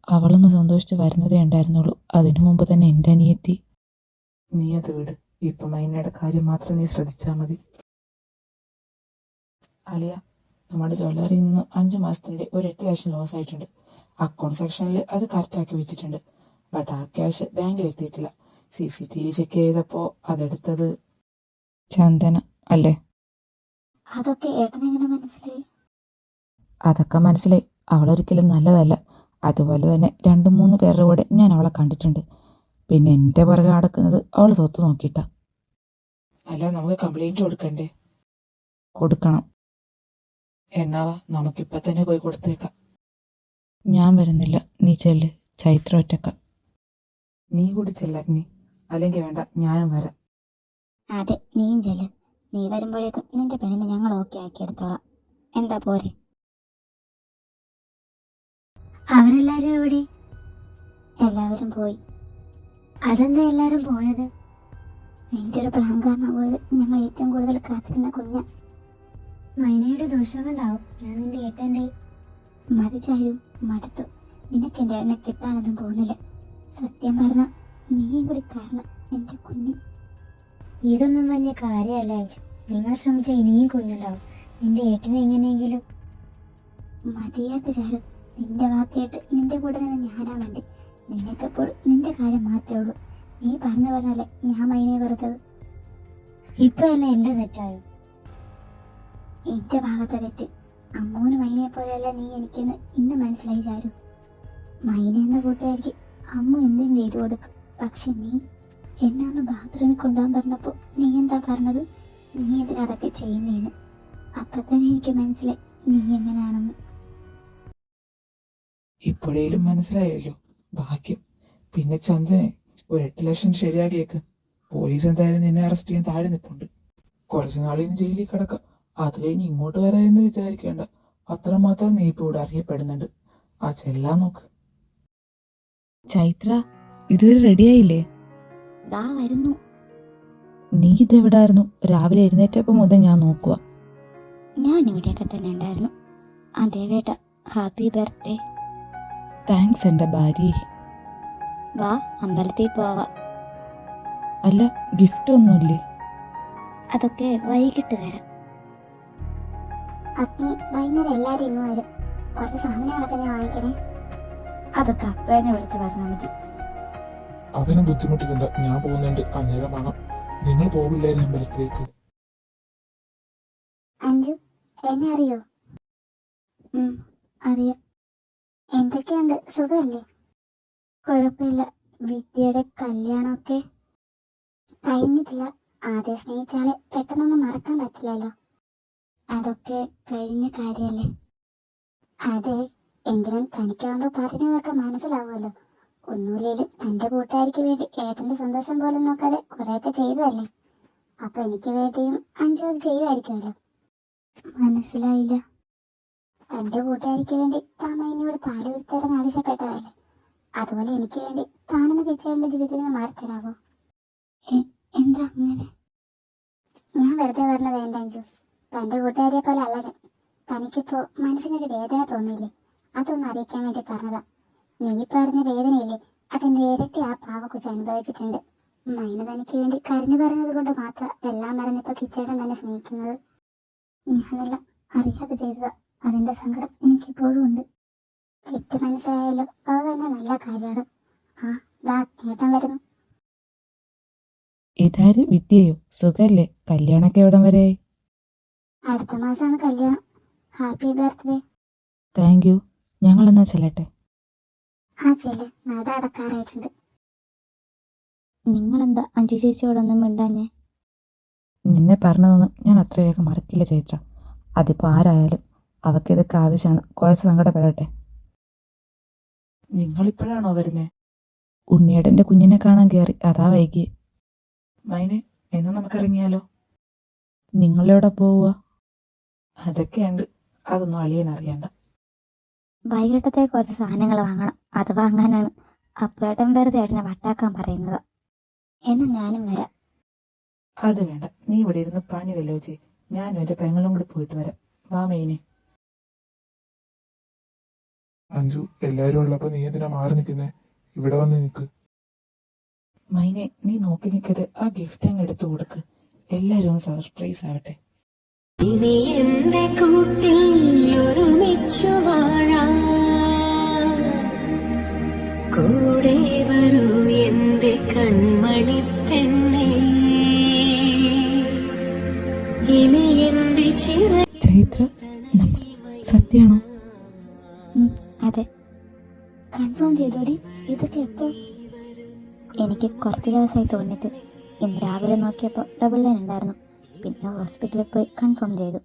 G: അവളൊന്ന് സന്തോഷിച്ച് വരുന്നതേ ഉണ്ടായിരുന്നുള്ളൂ. അതിനു മുമ്പ് തന്നെ എൻ്റെ അനിയെത്തി.
B: നീ അത് വിട്. ഇപ്പൊ മൈനയുടെ കാര്യം മാത്രം നീ ശ്രദ്ധിച്ചാ മതി. അളിയ, നമ്മുടെ ജ്വല്ലറിയിൽ നിന്ന് 5 മാസത്തിനിടെ ഒരു 8 ലക്ഷം ലോസ് ആയിട്ടുണ്ട്. അക്കൗണ്ട് സെക്ഷനിൽ അത് കറക്റ്റ് ആക്കി വെച്ചിട്ടുണ്ട്. ബട്ട് ആ ക്യാഷ് ബാങ്കിൽ എത്തിയിട്ടില്ല. CCTV ചെക്ക് ചെയ്തപ്പോ അതെടുത്തത്
G: ചന്ദന അല്ലേ?
A: അതൊക്കെ ഏട്ടനെങ്ങനെ മനസ്സിലായി?
G: അതൊക്കെ മനസ്സിലായി. അവളൊരിക്കലും നല്ലതല്ല. അതുപോലെ തന്നെ 2-3 പേരുടെ കൂടെ ഞാൻ അവളെ കണ്ടിട്ടുണ്ട്. പിന്നെ എൻ്റെ പുറകെ നടക്കുന്നത് അവൾ സ്വത്ത് നോക്കിയിട്ടാ.
B: അല്ല, നമുക്ക് കംപ്ലൈന്റ് കൊടുക്കണ്ടേ?
G: കൊടുക്കണം.
B: എന്നാവാ, നമുക്കിപ്പൊ തന്നെ പോയി കൊടുത്തേക്കാം.
G: ഞാൻ വരുന്നില്ല, നീ ചെല്ല്. ചൈത്ര ഒറ്റക്ക.
B: നീ കൂടി ചെല്ലഗ്നി. അല്ലെങ്കിൽ വേണ്ട, ഞാനും വരാം.
A: അതെ, നീയും ചെല്ല്. നീ വരുമ്പോഴേക്കും നിന്റെ പെണ്ണിനെ ഞങ്ങൾ ഓക്കെ ആക്കിയെടുത്തോളാം. എന്താ പോരെ?
J: അവരെല്ലാരും എവിടെ?
A: എല്ലാവരും പോയി.
J: അതെന്താ എല്ലാരും പോയത്?
A: നിന്റെ ഒരു പ്ലാൻ കാരണം പോയത്. ഞങ്ങൾ ഏറ്റവും കൂടുതൽ കാത്തിരുന്ന കുഞ്ഞ.
J: മൈനയുടെ ദോഷം കൊണ്ടാവും. ഞാൻ നിന്റെ ഏട്ടൻ്റെ.
A: മതി ചാരു, മടുത്തു. നിനക്ക് എൻ്റെ എണ്ണ കിട്ടാനൊന്നും പോകുന്നില്ല. സത്യം പറഞ്ഞ നീയും കൂടി കാരണം എൻ്റെ കുഞ്ഞ്.
J: ഇതൊന്നും വലിയ കാര്യമല്ല. നിങ്ങൾ ശ്രമിച്ച ഇനിയും കുഞ്ഞുണ്ടാവും. നിന്റെ ഏട്ടനെ എങ്ങനെയെങ്കിലും.
A: മതിയാക്ക് ചാരു. നിന്റെ വാക്കേട്ട് നിന്റെ കൂടെ നിന്ന് ഞാനാ വേണ്ടി. നിനക്കെപ്പോൾ നിന്റെ കാര്യം മാത്രമേ ഉള്ളൂ. നീ പറഞ്ഞല്ലേ ഞാൻ മൈനെ വെറുത്തത്.
J: ഇപ്പൊ അല്ല എന്റെ തെറ്റായോ?
A: എന്റെ ഭാഗത്തെ തെറ്റ്. അമ്മൂന് മൈനയെ പോലെയല്ല നീ എനിക്കെന്ന് ഇന്ന് മനസ്സിലായി ചാരു. മൈന എന്ന കൂട്ടുകാരിക്ക് അമ്മ എന്തും ചെയ്തു കൊടുക്കും. പക്ഷെ നീ എന്നെ ഒന്ന് ബാത്റൂമിൽ കൊണ്ടുപോകാൻ പറഞ്ഞപ്പോൾ നീ എന്താ പറഞ്ഞത്? നീ എന്തിനാ അതൊക്കെ ചെയ്യുന്നേന്ന്. അപ്പം തന്നെ എനിക്ക് മനസ്സിലായി
I: നീ എങ്ങനെയാണെന്ന്.
B: ഇപ്പോഴേലും മനസ്സിലായല്ലോ. ഭാഗ്യം. പിന്നെ ചന്ദനെ ഒരു 8 ലക്ഷം ശരിയാക്കിയേക്ക്. പോലീസ് എന്തായാലും നിന്നെ അറസ്റ്റ് ചെയ്യാൻ താഴെ നിൽപ്പുണ്ട്. കുറച്ചു നാളിന് ജയിലിൽ കിടക്കാം. അത് കഴിഞ്ഞ് ഇങ്ങോട്ട് വരാമെന്ന് വിചാരിക്കേണ്ട. അത്രമാത്രം നീ ഇപ്പൊ ഇവിടെ അറിയപ്പെടുന്നുണ്ട്. ആ ചെല്ലാൻ നോക്ക്.
G: ചൈത്ര, ഇതുവരെ റെഡിയായില്ലേ?
I: ദാ വരുന്നു.
G: നീ ഇതെവിടായിരുന്നു? രാവിലെ എഴുന്നേറ്റപ്പോൾ മുതൽ ഞാൻ നോക്കുക.
I: ഞാൻ ഇവിടെയൊക്കെ തന്നെ ഉണ്ടായിരുന്നു. അതേ വേട്ട, ഹാപ്പി ബർത്ത്ഡേ.
G: താങ്ക്സ് എൻ്റെ ഭാര്യയെ.
I: വാ, അമ്പലത്തിൽ പോവാ.
G: അല്ല, ഗിഫ്റ്റ് ഒന്നുമില്ലേ?
I: അതൊക്കെ വൈകിട്ട് തരാം.
C: അഗ്നി, വൈകുന്നേരം എല്ലാരും ഇങ്ങ് വരും. കുറച്ച് സാധനങ്ങളൊക്കെ ഞാൻ വാങ്ങിക്കണേ.
A: അതൊക്കെ അപ്പേനെ വിളിച്ച് പറഞ്ഞാൽ മതി.
H: അവനെ ബുദ്ധിമുട്ടിക്കണ്ട, ഞാൻ പോകുന്നുണ്ട്. അന്നേരം വാങ്ങാം. നിങ്ങൾ പോകില്ലായിരുന്നു അമ്പലത്തിലേക്ക്?
C: അഞ്ജു, എന്നെ അറിയോ?
A: അറിയാം.
C: എന്തൊക്കെയുണ്ട്, സുഖമല്ലേ?
A: കുഴപ്പമില്ല. വിദ്യയുടെ കല്യാണമൊക്കെ
C: കഴിഞ്ഞിട്ടില്ല. ആദ്യം സ്നേഹിച്ചാളെ പെട്ടെന്നൊന്നും മറക്കാൻ പറ്റില്ലല്ലോ.
A: അതൊക്കെ കഴിഞ്ഞ കാര്യല്ലേ.
C: അതെ, എങ്കിലും തനിക്കാവുമ്പോ പറഞ്ഞതൊക്കെ മനസ്സിലാവുമല്ലോ. ഒന്നുമില്ലേലും തന്റെ കൂട്ടുകാരിക്ക് വേണ്ടി ഏട്ടന്റെ സന്തോഷം പോലും നോക്കാതെ കുറെയൊക്കെ ചെയ്തതല്ലേ. അപ്പൊ എനിക്ക് വേണ്ടിയും അഞ്ജു അത് ചെയ്യുമായിരിക്കുമല്ലോ.
A: മനസ്സിലായില്ല.
C: തന്റെ കൂട്ടുകാരിക്ക് വേണ്ടി താമൈനോട് താലി വിരുത്തരാൻ ആവശ്യപ്പെട്ടതല്ലേ. അതുപോലെ എനിക്ക് വേണ്ടി താനെന്ന് പിച്ചേന്റെ ജീവിതത്തിൽ നിന്ന് മാറിത്തരാവോ?
A: എന്താ അങ്ങനെ?
C: ഞാൻ വെറുതെ പറഞ്ഞത് എന്റെ അഞ്ജു. തന്റെ കൂട്ടുകാരിയെ പോലെ അല്ല ഞാൻ. തനിക്കിപ്പോ മനസ്സിനൊരു വേദന തോന്നിയില്ലേ? അതൊന്ന് അറിയിക്കാൻ വേണ്ടി പറഞ്ഞതാ. നീ പറഞ്ഞ വേദനയില്ലേ, അതിന്റെ ഇരട്ടി ആ പാവക്കുച്ച് അനുഭവിച്ചിട്ടുണ്ട്. മൈന തനിക്ക് വേണ്ടി കരഞ്ഞു പറഞ്ഞത് കൊണ്ട് മാത്രം എല്ലാം മറന്നിപ്പോ കിച്ചേടൻ തന്നെ സ്നേഹിക്കുന്നത്.
A: ഞാനെല്ലാം അറിയാതെ ചെയ്തതാ. അതിന്റെ സങ്കടം എനിക്കിപ്പോഴും ഉണ്ട്.
C: തെറ്റ് മനസ്സിലായല്ലോ, അത് തന്നെ നല്ല കാര്യമാണ്. ആ, ദാ ഏട്ടൻ വരുന്നു.
G: ഇതാര്, വിദ്യയോ? സുഖല്ലേ? കല്യാണമൊക്കെ എവിടം വരെയായി?
C: അടുത്ത മാസമാണ് കല്യാണം. Happy birthday.
G: Thank you. ഞങ്ങളെന്നാ ചെല്ലട്ടെ.
C: ആ ചെല്ല്, നട അടക്കാറായിട്ടുണ്ട്.
I: നിങ്ങളെന്താ അഞ്ജു ചേച്ചിയോടൊന്നും മിണ്ടാഞ്ഞേ?
G: നിന്നെ പറഞ്ഞതൊന്നും ഞാൻ അത്ര വേഗം മറക്കില്ല ചൈത്ര. അതിപ്പോൾ ആരായാലും അവർക്ക് ആവശ്യമാണ്. കുറച്ച് സങ്കടപ്പെടട്ടെ.
B: നിങ്ങളിപ്പോഴാണോ വരുന്നേ?
G: ഉണ്ണിയേട്ടൻ്റെ കുഞ്ഞിനെ കാണാൻ കയറി, അതാ വൈകിയേ.
B: മൈനെ, എന്നാ നമുക്കിറങ്ങിയാലോ?
G: നിങ്ങളെവിടെ പോവുക?
B: അതൊക്കെയുണ്ട്. അതൊന്നും അളിയൻ അറിയണ്ട.
I: വൈകിട്ടത്തെ കുറച്ച് സാധനങ്ങൾ വാങ്ങണം. അത് വാങ്ങാനാണ്. അപ്പേട്ടൻ വെറുതെ ഏട്ടനെ വട്ടാക്കാൻ പറയുന്നത്.
A: എന്നാ ഞാനും വരാം.
B: അത് വേണ്ട, നീ ഇവിടെ ഇരുന്ന് പണി വല്ലോ ചെയ്. ഞാനും എൻ്റെ പെങ്ങളും കൂടി പോയിട്ട് വരാം. വാ മൈനെ.
H: അഞ്ജു, എല്ലാരും ഉള്ളപ്പോ നീ എന്തിനാ മാറി നിൽക്കുന്നേ? ഇവിടെ വന്ന് നിൽക്ക്.
B: മൈനെ, നീ നോക്കി നിൽക്കരുത്. ആ ഗിഫ്റ്റ് അങ്ങ് എടുത്തു കൊടുക്ക്. എല്ലാവരും ഒന്ന് സർപ്രൈസ് ആവട്ടെ.
F: ഇനി എന്റെ കൂട്ടിൽ ഒരുമിച്ചു വാഴാം, കൂടെ വരൂ എന്റെ കൺമണി പെണ്ണേ, ഇനി എന്റെ
G: ചൈത്ര, നമ്മൾ സത്യാണോ?
I: അതെ,
A: കൺഫേം ചെയ്തോടി. ഇതൊക്കെ എപ്പോ?
I: എനിക്ക് കുറച്ച് ദിവസമായി തോന്നിട്ട്. ഇന്ന് രാവിലെ നോക്കിയപ്പോൾ ഡബിൾ ലൈൻ ഉണ്ടായിരുന്നു. പിന്നെ ഹോസ്പിറ്റലിൽ പോയി കൺഫേം ചെയ്തു.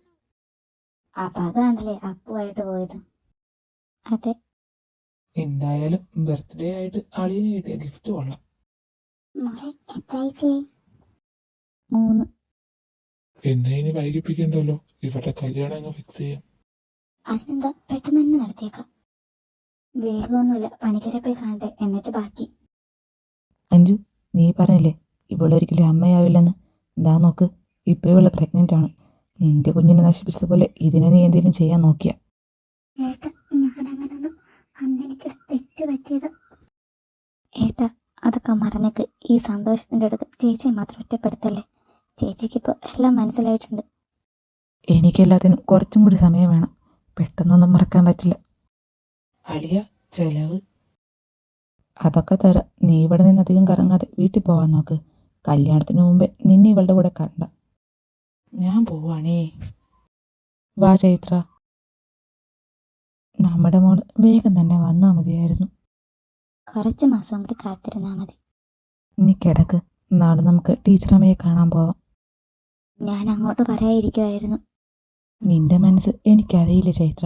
A: അപ്പൊ അതാണല്ലേ അപ്പുവായിട്ട് പോയത്.
I: അതെ.
B: എന്തായാലും ബർത്ത്ഡേ ആയിട്ട് അളിയന് കിട്ടിയ ഗിഫ്റ്റ് കൊള്ളാം.
C: മോളെ, എത്ര ആഴ്ചയായി?
I: 3.
H: എന്നെ ഇനി വൈകിപ്പിക്കണ്ടല്ലോ. ഇവരുടെ കല്യാണം അങ്ങ് ഫിക്സ് ചെയ്യാം.
A: അതിനെന്താ, പെട്ടെന്ന് തന്നെ നടത്തിയേക്കാം. വേഗമൊന്നുമില്ല, പണിക്കരെ പോയി കാണട്ടെ, എന്നിട്ട് ബാക്കി.
G: അഞ്ജു, നീ പറഞ്ഞില്ലേ ഇവളൊരിക്കലും അമ്മയാവില്ലെന്ന്? എന്താ നോക്ക്, ഇപ്പോൾ ഇവള് പ്രഗ്നൻ്റ് ആണ്. നിന്റെ കുഞ്ഞിനെ നശിപ്പിച്ചതുപോലെ ഇതിനെ നീ എന്തെങ്കിലും ചെയ്യാൻ നോക്കിയ?
A: ഏട്ടാ, ഞാനങ്ങനൊന്നും, അന്നെനിക്ക് തെറ്റ് പറ്റിയത്.
I: ഏട്ടാ, അതൊക്കെ മറന്നേക്ക്. ഈ സന്തോഷത്തിൻ്റെ അടുത്ത് ചേച്ചിയെ മാത്രം ഒറ്റപ്പെടുത്തല്ലേ. ചേച്ചിക്കിപ്പോൾ എല്ലാം മനസ്സിലായിട്ടുണ്ട്.
G: എനിക്കെല്ലാത്തിനും കുറച്ചും കൂടി സമയം വേണം. പെട്ടെന്നൊന്നും മറക്കാൻ പറ്റില്ല.
B: അളിയ, ചെലവ്
G: അതൊക്കെ തരാം. നീ ഇവിടെ നിന്ന് അധികം കറങ്ങാതെ വീട്ടിൽ പോവാൻ നോക്ക്. കല്യാണത്തിന് മുമ്പേ നിന്നെ ഇവളുടെ കൂടെ കണ്ട.
B: ഞാൻ പോവാണേ.
G: വാ ചൈത്ര. നമ്മുടെ മോള് വേഗം തന്നെ വന്നാൽ മതിയായിരുന്നു.
I: കുറച്ച് മാസം കൂടി കാത്തിരുന്നാൽ മതി.
G: നീ കിടക്ക്. നാളെ നമുക്ക് ടീച്ചറമ്മയെ കാണാൻ പോവാം.
I: ഞാൻ അങ്ങോട്ട് പറയാതിരിക്കുമായിരുന്നു.
G: നിന്റെ മനസ്സ് എനിക്കറിയില്ല ചൈത്ര.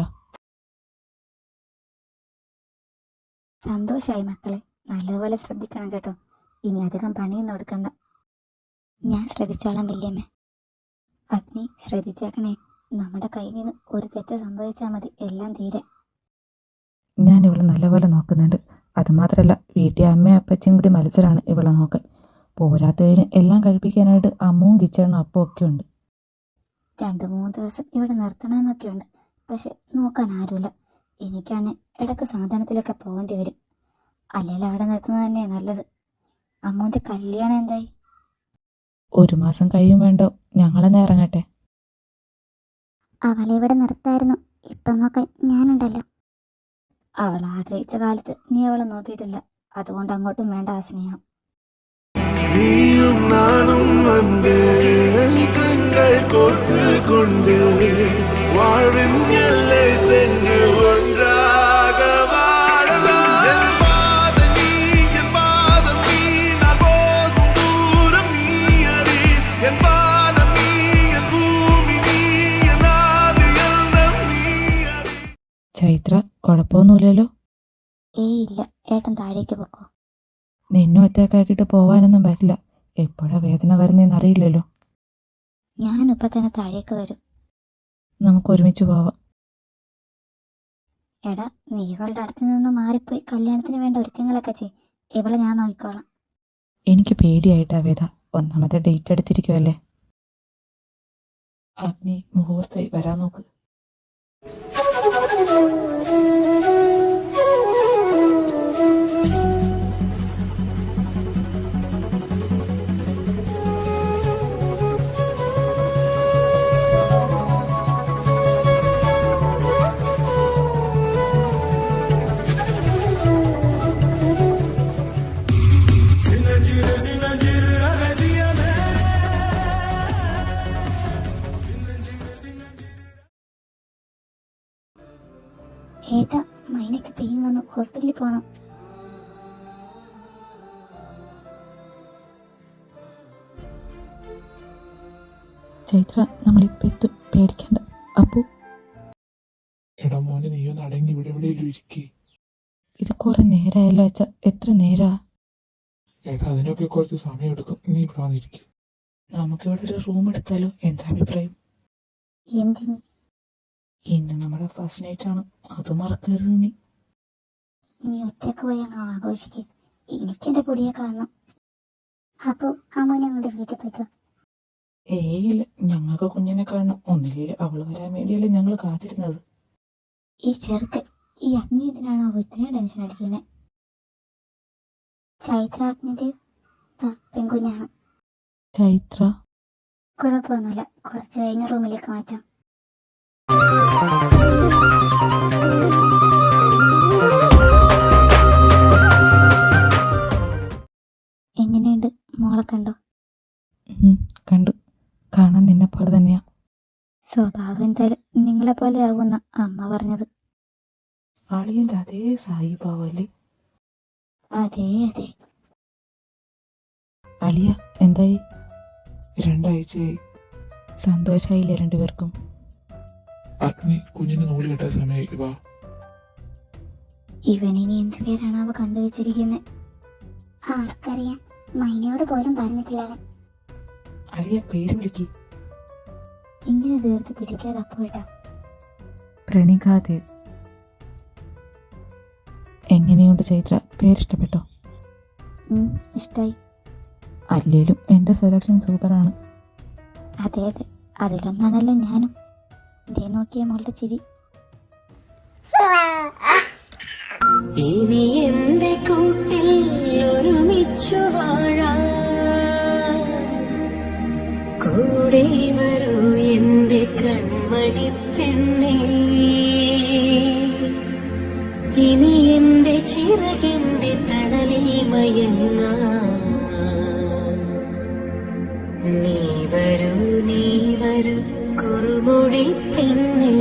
A: സന്തോഷായി മക്കളെ. നല്ലതുപോലെ ശ്രദ്ധിക്കണം കേട്ടോ. ഇനി അധികം പണിയൊന്നും എടുക്കണ്ട. ഞാൻ ശ്രദ്ധിച്ചോളാം വല്യമ്മ. അഗ്നി ശ്രദ്ധിച്ചേക്കണേ. നമ്മുടെ കയ്യിൽ നിന്ന് ഒരു തെറ്റ് സംഭവിച്ചാൽ മതി എല്ലാം തീരെ.
G: ഞാൻ ഇവളെ നല്ലപോലെ നോക്കുന്നുണ്ട്. അതുമാത്രമല്ല വീട്ടിൽ അമ്മയും അപ്പച്ചയും കൂടി മത്സരമാണ് ഇവളെ നോക്കാൻ. പോരാത്തതിന് എല്ലാം കഴിപ്പിക്കാനായിട്ട് അമ്മവും കിച്ചണും അപ്പം ഒക്കെ ഉണ്ട്.
A: 2-3 ദിവസം ഇവിടെ നിർത്തണമെന്നൊക്കെ ഉണ്ട്. പക്ഷെ നോക്കാൻ ആരുമില്ല. എനിക്കാണ് ഇടയ്ക്ക് സാധനത്തിലൊക്കെ പോകേണ്ടി വരും. അല്ലെങ്കിൽ അവിടെ നിർത്തുന്നത് തന്നെയാണ് നല്ലത്. അമ്മൂൻ്റെ കല്യാണം എന്തായി?
G: 1 മാസം കഴിയും വേണ്ടോ ഞങ്ങളെന്ന് ഇറങ്ങട്ടെ.
C: അവളെ ഇവിടെ നിർത്തായിരുന്നു. ഇപ്പം നോക്കാൻ ഞാനുണ്ടല്ലോ.
A: അവൾ ആഗ്രഹിച്ച കാലത്ത് നീ അവളെ നോക്കിയിട്ടില്ല. അതുകൊണ്ട് അങ്ങോട്ടും വേണ്ട ആ സ്നേഹം.
E: நீயும் நானும் வந்து கண்கள் கோர்த்து கொண்டு வாழ்வின் எல்லை சென்று ஒன்றாக வாழலாம். என் பாதம் நீ, என் பாதம் நீ, நான் போகும் தூரம் நீ அறி. என் பாதம் நீ, என் பூமி நீ, என் ஆதி எல்லாம் நீ அறி.
G: ചൈത്ര, കുഴപ്പമൊന്നുമില്ലല്ലോ?
A: ഇല്ല, ഏട്ടൻ താഴേക്ക് പൊക്കോ.
G: നിന്നെ ഒറ്റക്കാക്കിയിട്ട് പോവാനൊന്നും പറ്റില്ല. എപ്പോഴാ വേദന വരുന്നതെന്ന് അറിയില്ലല്ലോ.
A: ഞാനിപ്പോൾ തന്നെ താഴേക്ക് വരും.
G: നമുക്ക് ഒരുമിച്ച് പോവാം.
A: എടാ, നീ ഇവളുടെ അടുത്ത് നിന്ന് മാറിപ്പോയി കല്യാണത്തിന് വേണ്ട ഒരുക്കങ്ങളൊക്കെ ചെയ്. ഇവളെ ഞാൻ നോക്കിക്കോളാം.
G: എനിക്ക് പേടിയായിട്ടാ വേദ. ഒന്നാമത്തെ ഡേറ്റ് എടുത്തിരിക്കുമല്ലേ. അഗ്നി മുഹൂർത്തമായി വരാൻ നോക്ക്.
A: ഏട്ടാ, മൈനക്ക് പെയിൻ വന്നു. ഹോസ്പിറ്റലിൽ പോകണം.
G: ചൈത്ര, നമ്മളിപ്പോൾ എത്തും, പേടിക്കണ്ട. അപ്പു,
H: എടാ മോനെ, നീയൊന്ന് അടങ്ങി ഇവിടെ എവിടെയെങ്കിലും ഇരിക്കേ.
G: ഇത് കുറെ നേരമായല്ലോ അച്ഛ. എത്ര നേരാ?
H: എടാ, അതിനൊക്കെ കുറച്ച് സമയം എടുക്കും. നീ ഇവിടെ വന്നിരിക്കും.
B: നമുക്കിവിടെ ഒരു റൂം എടുത്താലോ? എന്താ അഭിപ്രായം?
A: എന്തിന്?
B: ഇന്ന് നമ്മുടെ ഫസ്റ്റ് നൈറ്റ് ആണ്. അത് മറക്കരുത് നീ.
A: നീ ഒറ്റക്ക് പോയി അങ്ങ് ആഘോഷിക്കും. എനിക്കെന്റെ പൊടിയെ കാണണം.
C: അപ്പോ അമ്മൂനെ കൊണ്ട് വീട്ടിൽ പോയിക്കോ.
B: ഇല്ല, ഞങ്ങൾക്ക് കുഞ്ഞിനെ കാണണം. ഒന്നില്ലേ അവള് വരാൻ വേണ്ടിയല്ലേ ഞങ്ങൾ കാത്തിരുന്നത്.
A: ഈ ചെറുക്കൻ, ഈ അഗ്നി എന്തിനാണോ ഇത്രയും ടെൻഷൻ അടിക്കുന്നത്? ചൈത്ര അഗ്നിദേവ് പെൺകുഞ്ഞാണ്.
G: ചൈത്ര,
A: കുഴപ്പമൊന്നുമില്ല. കുറച്ച് കഴിഞ്ഞ റൂമിലേക്ക് മാറ്റാം. എങ്ങനെയുണ്ട്? മോളെ കണ്ടോ?
G: കണ്ടു. കാണാൻ നിന്നെ പോലെ തന്നെയാ.
A: സ്വഭാവം എന്തായാലും നിങ്ങളെ പോലെ ആവുമെന്ന അമ്മ പറഞ്ഞത്.
B: അളിയന്റെ അതേ സായി ഭാവല്ലേ?
A: അതെ അതെ.
G: അളിയ, എന്തായി?
H: 2 ആഴ്ചയായി.
G: സന്തോഷായില്ലേ രണ്ടുപേർക്കും?
H: അഗ്നി, കുഞ്ഞിന് നൂല് കെട്ടാൻ സമയമായി. വാ.
A: ഇവനിനി എന്ത് പേരാണ് അവ കണ്ടുവച്ചിരിക്കുന്നത്?
C: ആർക്കറിയാം. മൈനയോട് പോലും പറഞ്ഞിട്ടില്ല അവൻ.
B: അളിയ, പേര് വിളിക്ക്.
A: ഇങ്ങനെ തീർത്ത് പിടിക്കാതെ അപ്പോയിട്ടാ.
G: പ്രണികാദേവ്. എങ്ങനെയുണ്ട് ചൈത്ര? പേരിഷ്ടപ്പെട്ടോ?
A: ഇഷ്ടായി.
G: അല്ലേലും എൻ്റെ സെലക്ഷൻ സൂപ്പറാണ്.
A: അതെ അതെ, അതിലൊന്നാണല്ലോ ഞാനും. ഇതേ നോക്കിയ മോളുടെ ചിരി.
F: ഇനി എന്റെ കൂട്ടിൽ ഒരുമിച്ചു വാഴാൻ കൂടെ വരൂ എന്റെ കൺമണി പെണ്ണേ. ഇനി എന്റെ ചിറകിന്റെ തണലിൽ മയങ്ങാൻ നീ വരൂ കുറുമൊഴി പെണ്ണേ.